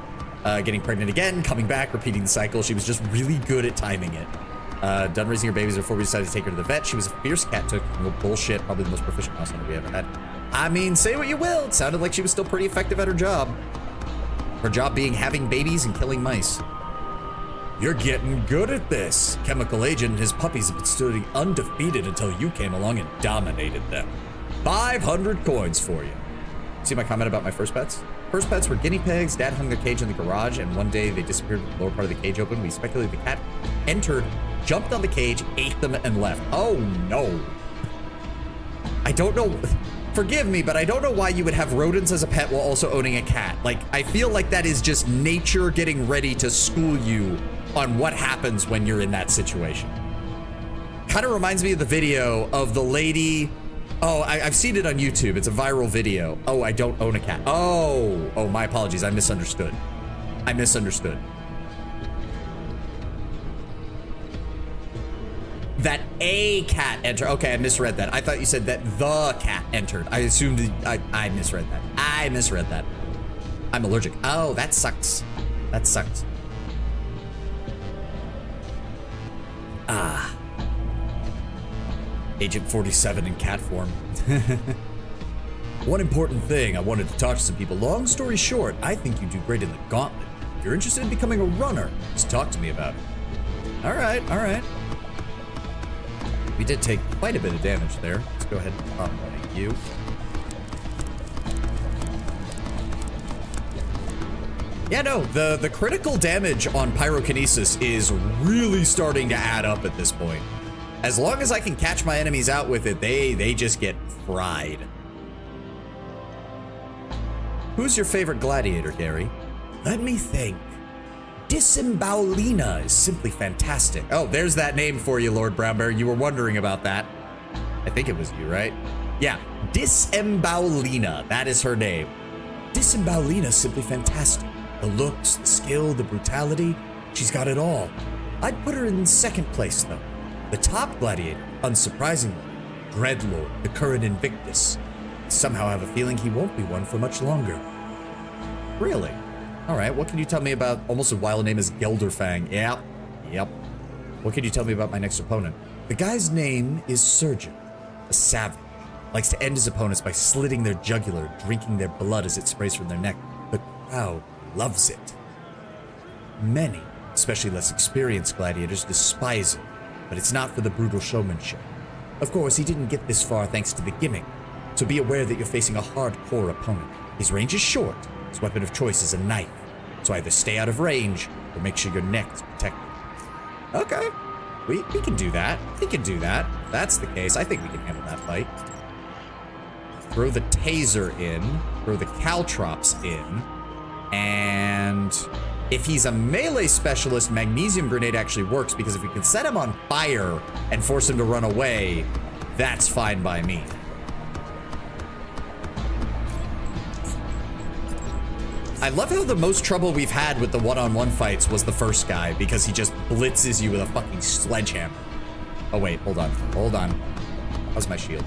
Getting pregnant again, coming back, repeating the cycle. She was just really good at timing it. Done raising her babies before we decided to take her to the vet. She was a fierce cat took. No bullshit, probably the most proficient mouse hunter we ever had. I mean, say what you will. It sounded like she was still pretty effective at her job. Her job being having babies and killing mice. You're getting good at this. Chemical Agent and his puppies have been stood undefeated until you came along and dominated them. 500 coins for you. See my comment about my first pets? First pets were guinea pigs. Dad hung their cage in the garage, and one day they disappeared with the lower part of the cage open. We speculated the cat entered, jumped on the cage, ate them, and left. Oh no. I don't know. forgive me, but I don't know why you would have rodents as a pet while also owning a cat. Like, I feel like that is just nature getting ready to school you on what happens when you're in that situation. Kind of reminds me of the video of the lady. Oh, I've seen it on YouTube. It's a viral video. Oh, I don't own a cat. Oh, my apologies. I misunderstood. That a cat entered. Okay, I misread that. I thought you said that the cat entered. I assumed I misread that. I'm allergic. Oh, that sucks. Ah. Agent 47 in cat form. One important thing I wanted to talk to some people. Long story short, I think you do great in the gauntlet. If you're interested in becoming a runner, just talk to me about it. All right. We did take quite a bit of damage there. Let's go ahead and pop you. Yeah, no, the critical damage on pyrokinesis is really starting to add up at this point. As long as I can catch my enemies out with it, they just get fried. Who's your favorite gladiator, Gary? Let me think. Disembowelina is simply fantastic. Oh, there's that name for you, Lord Brownbear. You were wondering about that. I think it was you, right? Yeah, Disembowelina. That is her name. Disembowelina is simply fantastic. The looks, the skill, the brutality. She's got it all. I'd put her in second place, though. The top gladiator, unsurprisingly, Dreadlord, the current Invictus. Somehow I have a feeling he won't be one for much longer. Really? All right, what can you tell me about almost a wild name is Gelderfang? Yep. What can you tell me about my next opponent? The guy's name is Surgeon, a savage. Likes to end his opponents by slitting their jugular, drinking their blood as it sprays from their neck. The crowd loves it. Many, especially less experienced gladiators, despise him, but it's not for the brutal showmanship. Of course, he didn't get this far thanks to the gimmick, so be aware that you're facing a hardcore opponent. His range is short. His weapon of choice is a knife, so either stay out of range or make sure your neck is protected. Okay, we can do that. If that's the case, I think we can handle that fight. Throw the taser in, throw the caltrops in, and if he's a melee specialist, magnesium grenade actually works, because if we can set him on fire and force him to run away, that's fine by me. I love how the most trouble we've had with the one-on-one fights was the first guy, because he just blitzes you with a fucking sledgehammer. Oh wait, hold on. How's my shield?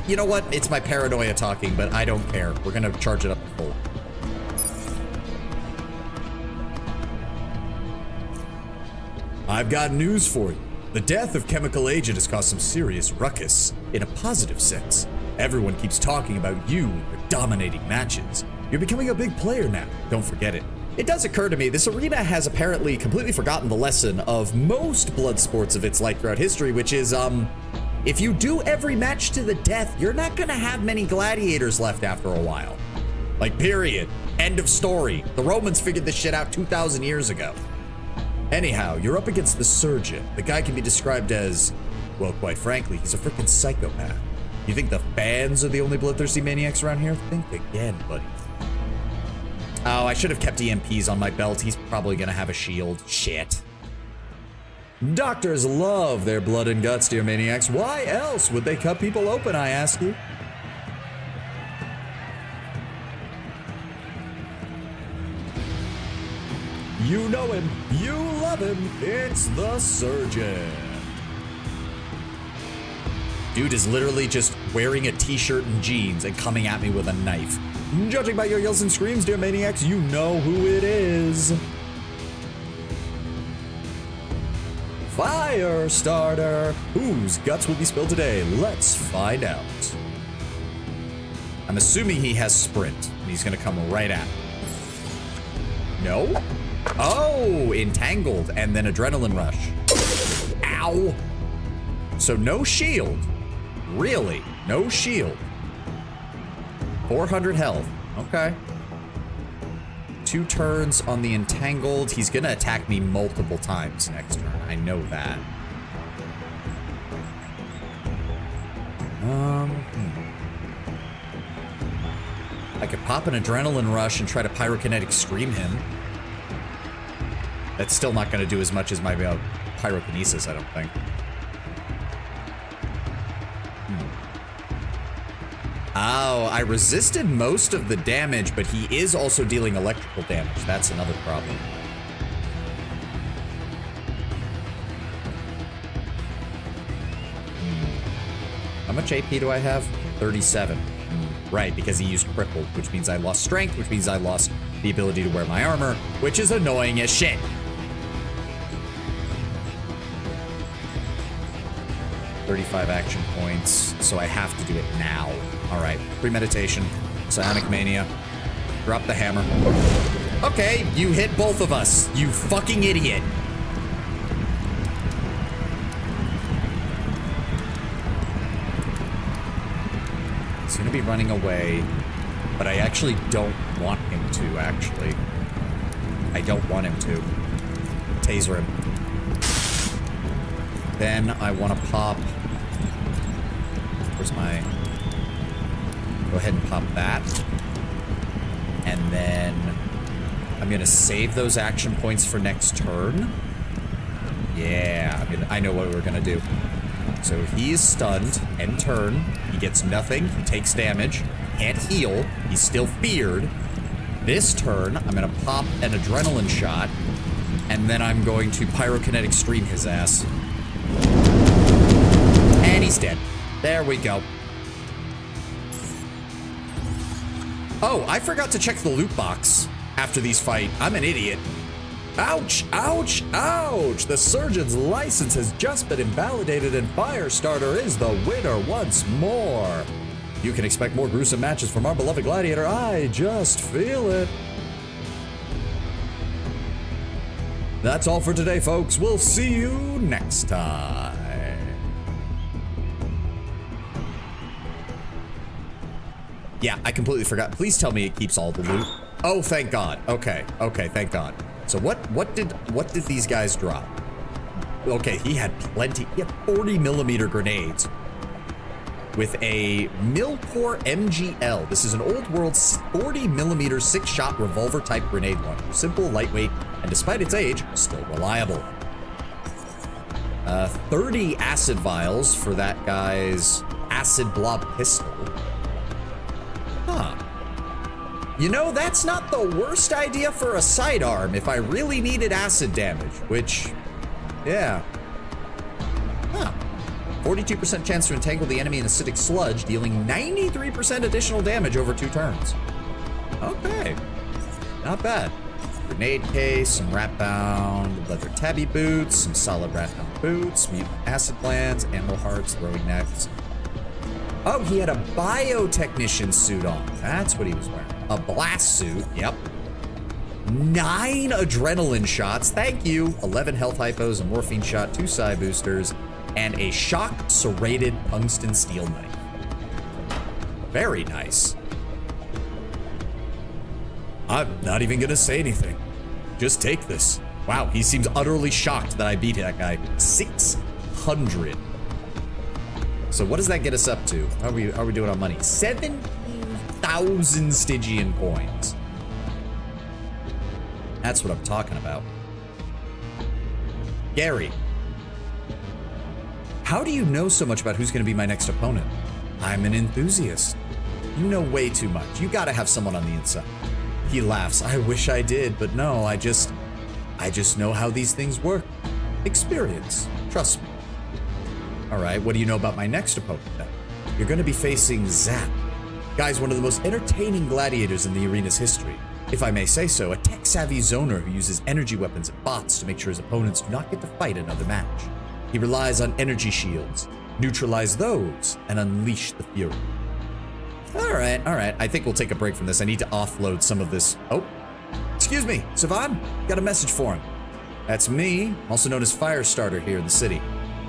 You know what? It's my paranoia talking, but I don't care. We're gonna charge it up to full. I've got news for you. The death of Chemical Agent has caused some serious ruckus, in a positive sense. Everyone keeps talking about you and your dominating matches. You're becoming a big player now, don't forget it. It does occur to me, this arena has apparently completely forgotten the lesson of most blood sports of its like throughout history, which is, if you do every match to the death, you're not gonna have many gladiators left after a while. Like, period. End of story. The Romans figured this shit out 2,000 years ago. Anyhow, you're up against the Surgeon. The guy can be described as, well, quite frankly, he's a freaking psychopath. You think the fans are the only bloodthirsty maniacs around here? Think again, buddy. Oh, I should have kept EMPs on my belt. He's probably gonna have a shield. Shit. Doctors love their blood and guts, dear maniacs. Why else would they cut people open, I ask you? You know him. You love him. It's the Surgeon. Dude is literally just wearing a t-shirt and jeans and coming at me with a knife. Judging by your yells and screams, dear maniacs, you know who it is. Fire starter. Whose guts will be spilled today? Let's find out. I'm assuming he has sprint, and he's gonna come right at me. No? Oh, entangled, and then adrenaline rush. Ow. So no shield. Really? No shield. 400 health. Okay. 2 turns on the entangled. He's gonna attack me multiple times next turn. I know that. I could pop an adrenaline rush and try to pyrokinetic scream him. That's still not going to do as much as my pyrokinesis, I don't think. Oh, I resisted most of the damage, but he is also dealing electrical damage. That's another problem. How much AP do I have? 37. Right, because he used crippled, which means I lost strength, which means I lost the ability to wear my armor, which is annoying as shit. $35 action points, so I have to do it now. All right, premeditation, psionic mania, drop the hammer. Okay, you hit both of us, you fucking idiot. He's gonna be running away, but I actually don't want him to, actually. I don't want him to. Taser him. Then I want to pop... Where's my... Go ahead and pop that. And then I'm going to save those action points for next turn. Yeah, I know what we're going to do. So he is stunned. End turn. He gets nothing. He takes damage. Can't heal. He's still feared. This turn, I'm going to pop an adrenaline shot. And then I'm going to pyrokinetic stream his ass. And he's dead. There we go. Oh, I forgot to check the loot box after these fight. I'm an idiot. Ouch, ouch, ouch. The surgeon's license has just been invalidated and Firestarter is the winner once more. You can expect more gruesome matches from our beloved gladiator. I just feel it. That's all for today, folks. We'll see you next time. Yeah, I completely forgot. Please tell me it keeps all the loot. Oh, thank God. Okay, okay, thank God. So what did these guys drop? Okay, he had plenty. He had 40mm grenades with a Milcore MGL. This is an old world 40mm 6-shot revolver type grenade launcher. Simple, lightweight, and despite its age, still reliable. 30 acid vials for that guy's acid blob pistol. Huh. You know, that's not the worst idea for a sidearm if I really needed acid damage, which, yeah. Huh. 42% chance to entangle the enemy in acidic sludge, dealing 93% additional damage over 2 turns. Okay. Not bad. Grenade case, some rat-bound leather tabby boots, some solid rat-bound boots, mutant acid glands, animal hearts, throwing nets. Oh, he had a biotechnician suit on. That's what he was wearing. A blast suit, yep. 9 adrenaline shots, thank you. 11 health hypos, a morphine shot, 2 psi boosters, and a shock serrated tungsten steel knife. Very nice. I'm not even gonna say anything. Just take this. Wow, he seems utterly shocked that I beat that guy. 600. So what does that get us up to? How are we doing on money? 17,000 Stygian coins. That's what I'm talking about. Gary, how do you know so much about who's going to be my next opponent? I'm an enthusiast. You know way too much. You got to have someone on the inside. He laughs. I wish I did, but no, I just know how these things work. Experience. Trust me. All right, what do you know about my next opponent then? You're going to be facing Zap. Guy's one of the most entertaining gladiators in the arena's history. If I may say so, a tech-savvy zoner who uses energy weapons and bots to make sure his opponents do not get to fight another match. He relies on energy shields. Neutralize those and unleash the fury. All right. I think we'll take a break from this. I need to offload some of this. Oh, excuse me, Savan, got a message for him. That's me, also known as Firestarter here in the city.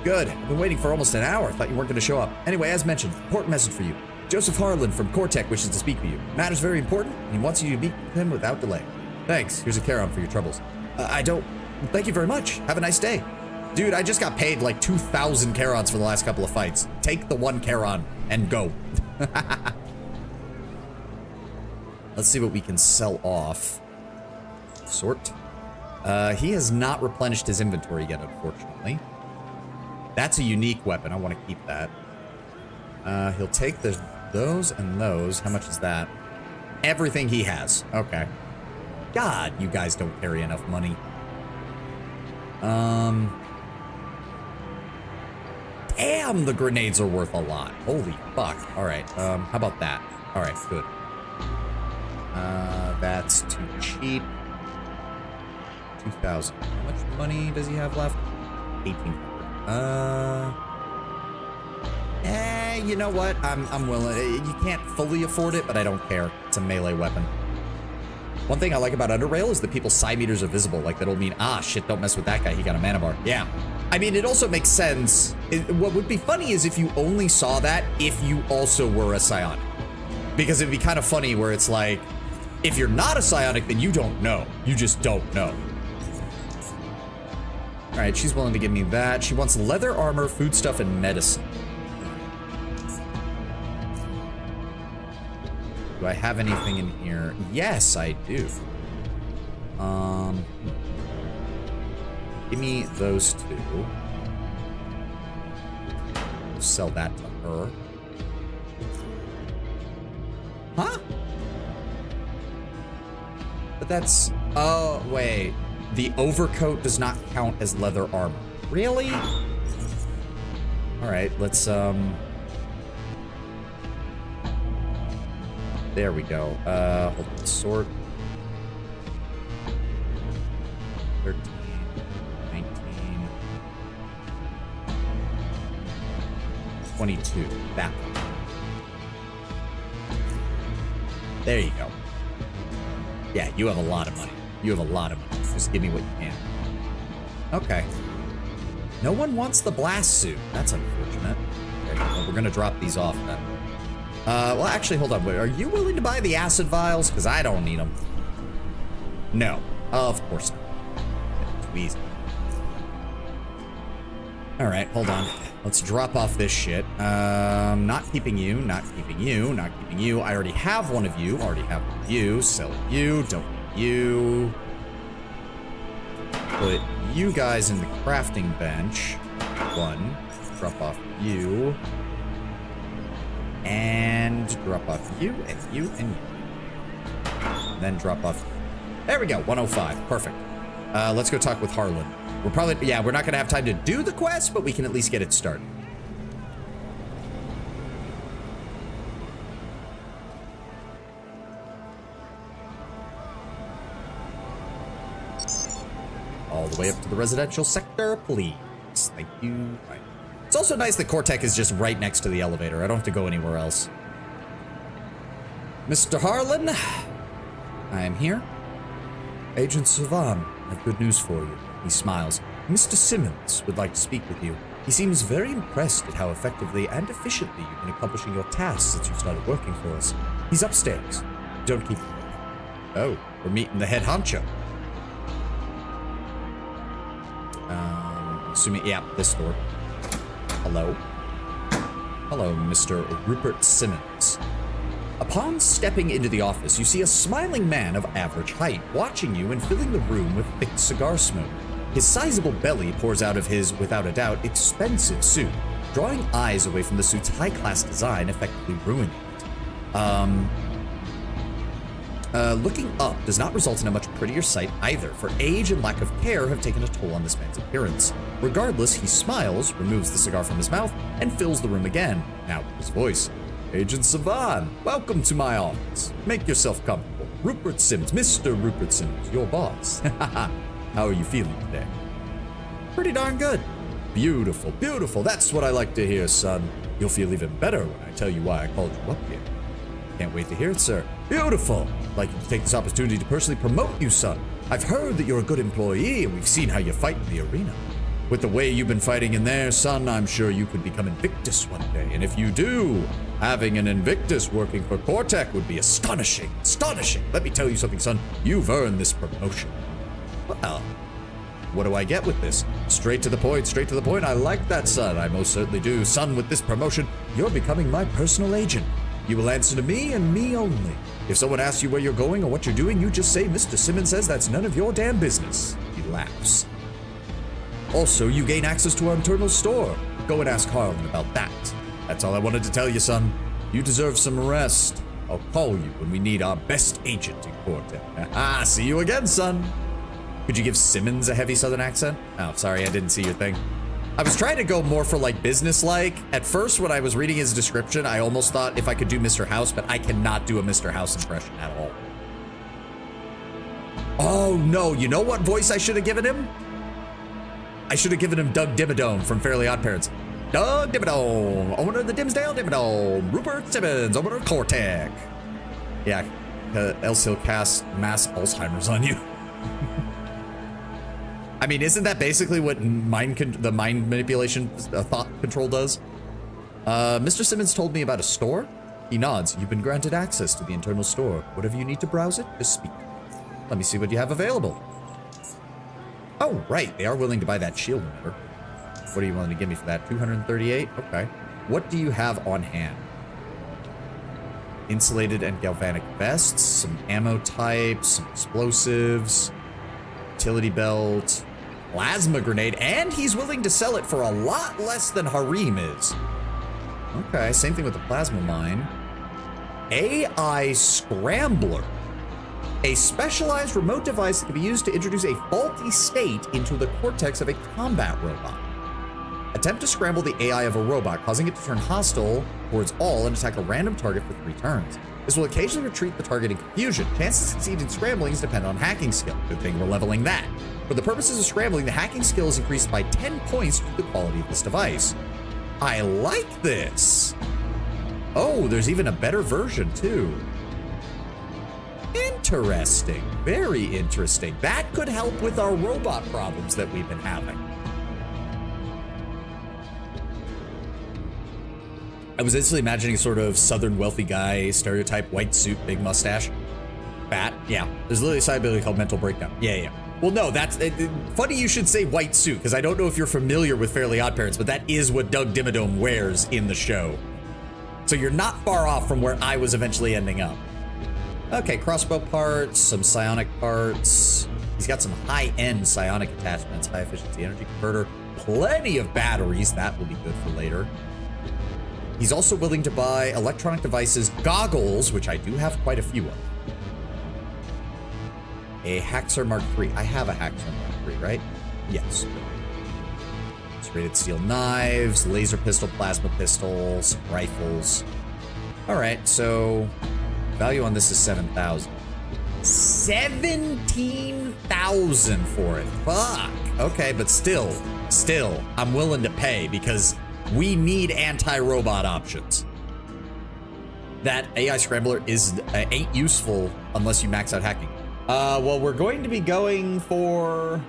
Good, I've been waiting for almost an hour. Thought you weren't going to show up. Anyway, as mentioned, important message for you. Joseph Harlan from Cortec wishes to speak with you. Matters very important, and he wants you to meet him without delay. Thanks, here's a Charon for your troubles. Thank you very much. Have a nice day. Dude, I just got paid like 2,000 Charons for the last couple of fights. Take the 1 Charon and go. Let's see what we can sell off. Sort. He has not replenished his inventory yet, unfortunately. That's a unique weapon. I want to keep that. He'll take those and those. How much is that? Everything he has. Okay. God, you guys don't carry enough money. Damn, the grenades are worth a lot. Holy fuck. All right. How about that? All right, good. That's too cheap. 2,000. How much money does he have left? 1,800. You know what? I'm willing. You can't fully afford it, but I don't care. It's a melee weapon. One thing I like about Underrail is that people's psi meters are visible. Like, that'll mean, ah, shit, don't mess with that guy. He got a mana bar. Yeah. I mean, it also makes sense. What would be funny is if you only saw that if you also were a psionic. Because it'd be kind of funny where it's like, if you're not a psionic, then you don't know. You just don't know. All right, she's willing to give me that. She wants leather armor, foodstuff, and medicine. Do I have anything in here? Yes, I do. Give me those two. Sell that to her. Huh? But that's... Oh, wait. The overcoat does not count as leather armor. Really? All right, let's, There we go. Hold on, sort. 13, 19, 22. That one. There you go. Yeah, you have a lot of money. You have a lot of money. Just give me what you can. Okay. No one wants the blast suit. That's unfortunate. Okay, well, we're gonna drop these off then. Well, actually, hold on. Wait, are you willing to buy the acid vials? Because I don't need them. No. Of course not. Too easy. All right, hold on. Let's drop off this shit. Not keeping you, not keeping you, not keeping you. I already have one of you. Already have one of you. Sell you. Don't need you. Put you guys in the crafting bench. One. Drop off you. And drop off you, and you, and you. And then drop off. There we go, 105. Perfect. Let's go talk with Harlan. We're probably, yeah, we're not going to have time to do the quest, but we can at least get it started. All the way up to the residential sector, please. Thank you. Right. It's also nice that Cortec is just right next to the elevator. I don't have to go anywhere else. Mr. Harlan, I am here. Agent Savan, I have good news for you. He smiles. Mr. Simmons would like to speak with you. He seems very impressed at how effectively and efficiently you've been accomplishing your tasks since you started working for us. He's upstairs. Don't keep him waiting. Oh, we're meeting the head honcho. Assuming, yeah, this door. Hello? Hello, Mr. Rupert Simmons. Upon stepping into the office, you see a smiling man of average height watching you and filling the room with thick cigar smoke. His sizable belly pours out of his, without a doubt, expensive suit, drawing eyes away from the suit's high-class design, effectively ruining it. Looking up does not result in a much prettier sight either, for age and lack of care have taken a toll on this man's appearance. Regardless, he smiles, removes the cigar from his mouth, and fills the room again, now with his voice. Agent Savan, welcome to my office. Make yourself comfortable. Rupert Simmons, Mr. Rupert Simmons, your boss. How are you feeling today? Pretty darn good. Beautiful, beautiful. That's what I like to hear, son. You'll feel even better when I tell you why I called you up here. Can't wait to hear it, sir. Beautiful. I'd like you to take this opportunity to personally promote you, son. I've heard that you're a good employee, and we've seen how you fight in the arena. With the way you've been fighting in there, son, I'm sure you could become Invictus one day. And if you do, having an Invictus working for Cortec would be astonishing. Astonishing. Let me tell you something, son. You've earned this promotion. Well, what do I get with this? Straight to the point, straight to the point. I like that, son. I most certainly do. Son, with this promotion, you're becoming my personal agent. You will answer to me and me only. If someone asks you where you're going or what you're doing, you just say, Mr. Simmons says that's none of your damn business. He laughs. Also, you gain access to our internal store. Go and ask Harlan about that. That's all I wanted to tell you, son. You deserve some rest. I'll call you when we need our best agent in Quartet. Ah, see you again, son. Could you give Simmons a heavy southern accent? Oh, sorry, I didn't see your thing. I was trying to go more for like business-like. At first, when I was reading his description, I almost thought if I could do Mr. House, but I cannot do a Mr. House impression at all. Oh no, you know what voice I should have given him? I should have given him Doug Dimmadome from Fairly Odd Parents. Doug Dimmadome, owner of the Dimsdale Dimmadome. Rupert Simmons, owner of Cortec. Yeah, else he'll cast mass Alzheimer's on you. I mean, isn't that basically what the mind manipulation thought control does? Mr. Simmons told me about a store. He nods. You've been granted access to the internal store. Whatever you need to browse it, just speak. Let me see what you have available. Oh, right. They are willing to buy that shield emitter. What are you willing to give me for that? 238? Okay. What do you have on hand? Insulated and galvanic vests, some ammo types, some explosives, utility belt, plasma grenade, and he's willing to sell it for a lot less than Harim is. Okay, same thing with the plasma mine. AI Scrambler. A specialized remote device that can be used to introduce a faulty state into the cortex of a combat robot. Attempt to scramble the AI of a robot, causing it to turn hostile towards all and attack a random target for 3 turns. This will occasionally retreat the target in confusion. Chances to succeed in scrambling is dependent on hacking skill. Good thing we're leveling that. For the purposes of scrambling, the hacking skill is increased by 10 points due to the quality of this device. I like this. Oh, there's even a better version too. Interesting. Very interesting. That could help with our robot problems that we've been having. I was instantly imagining a sort of southern wealthy guy, stereotype, white suit, big mustache, fat. Yeah, there's literally a side ability called Mental Breakdown. Yeah. Well, no, that's funny you should say white suit, because I don't know if you're familiar with Fairly Odd Parents, but that is what Doug Dimmadome wears in the show. So you're not far off from where I was eventually ending up. Okay, crossbow parts, some psionic parts. He's got some high-end psionic attachments, high-efficiency energy converter, plenty of batteries. That will be good for later. He's also willing to buy electronic devices, goggles, which I do have quite a few of. A Haxor Mark III. I have a Haxor Mark III, right? Yes. Serrated steel knives, laser pistol, plasma pistols, rifles. All right, so value on this is 7,000. 17,000 for it. Fuck. Okay, but still, I'm willing to pay because we need anti-robot options. That AI Scrambler ain't useful unless you max out hacking. Well, we're going to be going for...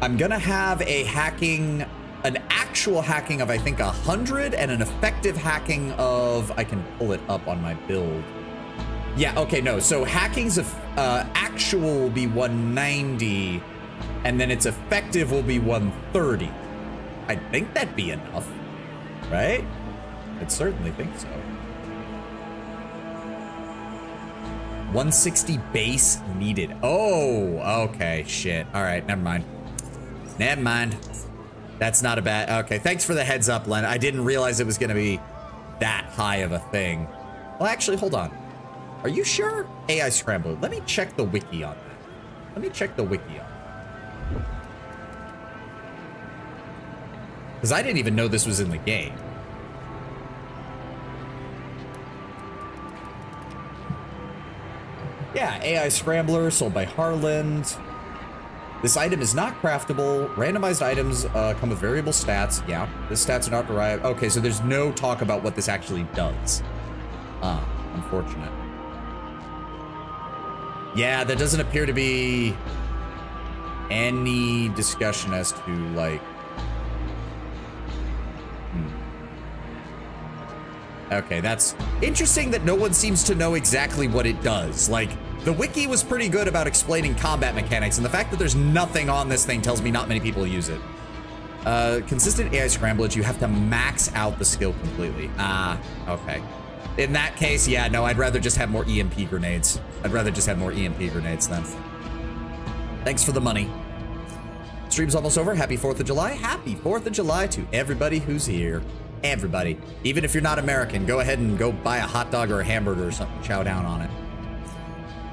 I'm gonna have a hacking, an actual hacking of, I think, 100 and an effective hacking of, I can pull it up on my build. Yeah, okay, no, so hacking's actual will be 190 and then its effective will be 130. I think that'd be enough, right? I'd certainly think so. 160 base needed. Oh, okay, shit. All right, never mind. Never mind. That's not a bad... Okay, thanks for the heads up, Len. I didn't realize it was going to be that high of a thing. Well, actually, hold on. Are you sure? AI Scrambler. Let me check the wiki on that. Let me check the wiki on that. Because I didn't even know this was in the game. Yeah, AI Scrambler, sold by Harland. This item is not craftable. Randomized items come with variable stats. Yeah, the stats are not derived. Okay, so there's no talk about what this actually does. Unfortunate. Yeah, there doesn't appear to be any discussion as to, like... Okay, that's interesting that no one seems to know exactly what it does. Like, the wiki was pretty good about explaining combat mechanics, and the fact that there's nothing on this thing tells me not many people use it. Consistent AI scramblage, you have to max out the skill completely. Ah, okay. In that case, yeah, no, I'd rather just have more EMP grenades. I'd rather just have more EMP grenades then. Thanks for the money. Stream's almost over. Happy 4th of July. Happy 4th of July to everybody who's here. Everybody. Even if you're not American, go ahead and go buy a hot dog or a hamburger or something. Chow down on it.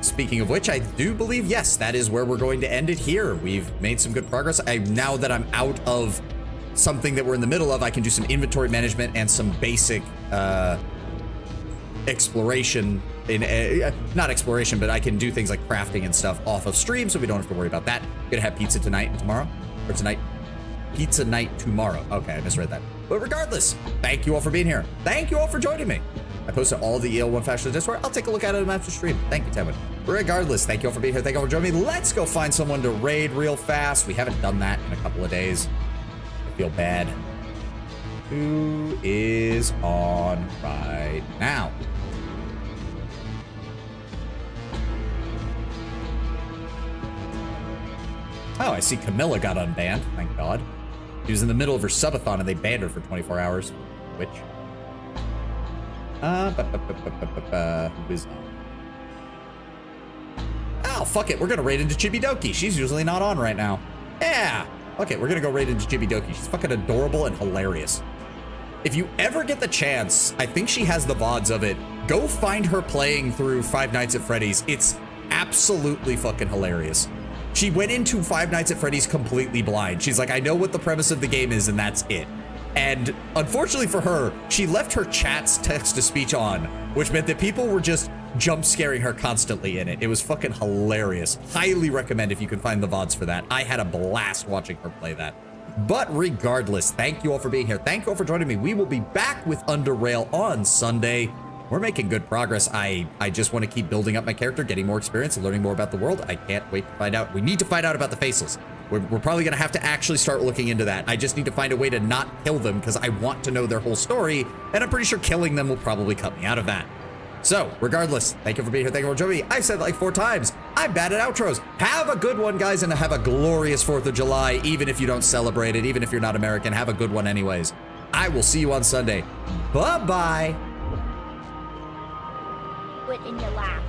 Speaking of which, I do believe, yes, that is where we're going to end it here. We've made some good progress. Now that I'm out of something that we're in the middle of, I can do some inventory management and some basic exploration. Not exploration, but I can do things like crafting and stuff off of stream, so we don't have to worry about that. Gonna have pizza tonight and tomorrow. Or tonight. Pizza night tomorrow. Okay, I misread that. But regardless, thank you all for being here. Thank you all for joining me. I posted all the EL1 Fashion Discord. I'll take a look at it after stream. Thank you, Tevin. Regardless, thank you all for being here. Thank you all for joining me. Let's go find someone to raid real fast. We haven't done that in a couple of days. I feel bad. Who is on right now? Oh, I see Camilla got unbanned. Thank God. She was in the middle of her subathon and they banned her for 24 hours. Which? Who is on? Oh, fuck it. We're gonna raid into Chibidoki. She's usually not on right now. Yeah. Okay, we're gonna go raid into Chibidoki. She's fucking adorable and hilarious. If you ever get the chance, I think she has the VODs of it. Go find her playing through Five Nights at Freddy's. It's absolutely fucking hilarious. She went into Five Nights at Freddy's completely blind. She's like, I know what the premise of the game is, and that's it. And unfortunately for her, she left her chat's text-to-speech on, which meant that people were just jump scaring her constantly in it. It was fucking hilarious. Highly recommend if you can find the VODs for that. I had a blast watching her play that. But regardless, thank you all for being here. Thank you all for joining me. We will be back with Under Rail on Sunday. We're making good progress. I just want to keep building up my character, getting more experience, and learning more about the world. I can't wait to find out. We need to find out about the faceless. We're probably going to have to actually start looking into that. I just need to find a way to not kill them because I want to know their whole story, and I'm pretty sure killing them will probably cut me out of that. So, regardless, thank you for being here. Thank you for joining me. I've said it like 4 times. I'm bad at outros. Have a good one, guys, and have a glorious 4th of July, even if you don't celebrate it, even if you're not American. Have a good one anyways. I will see you on Sunday. Bye-bye. Quit in your lap.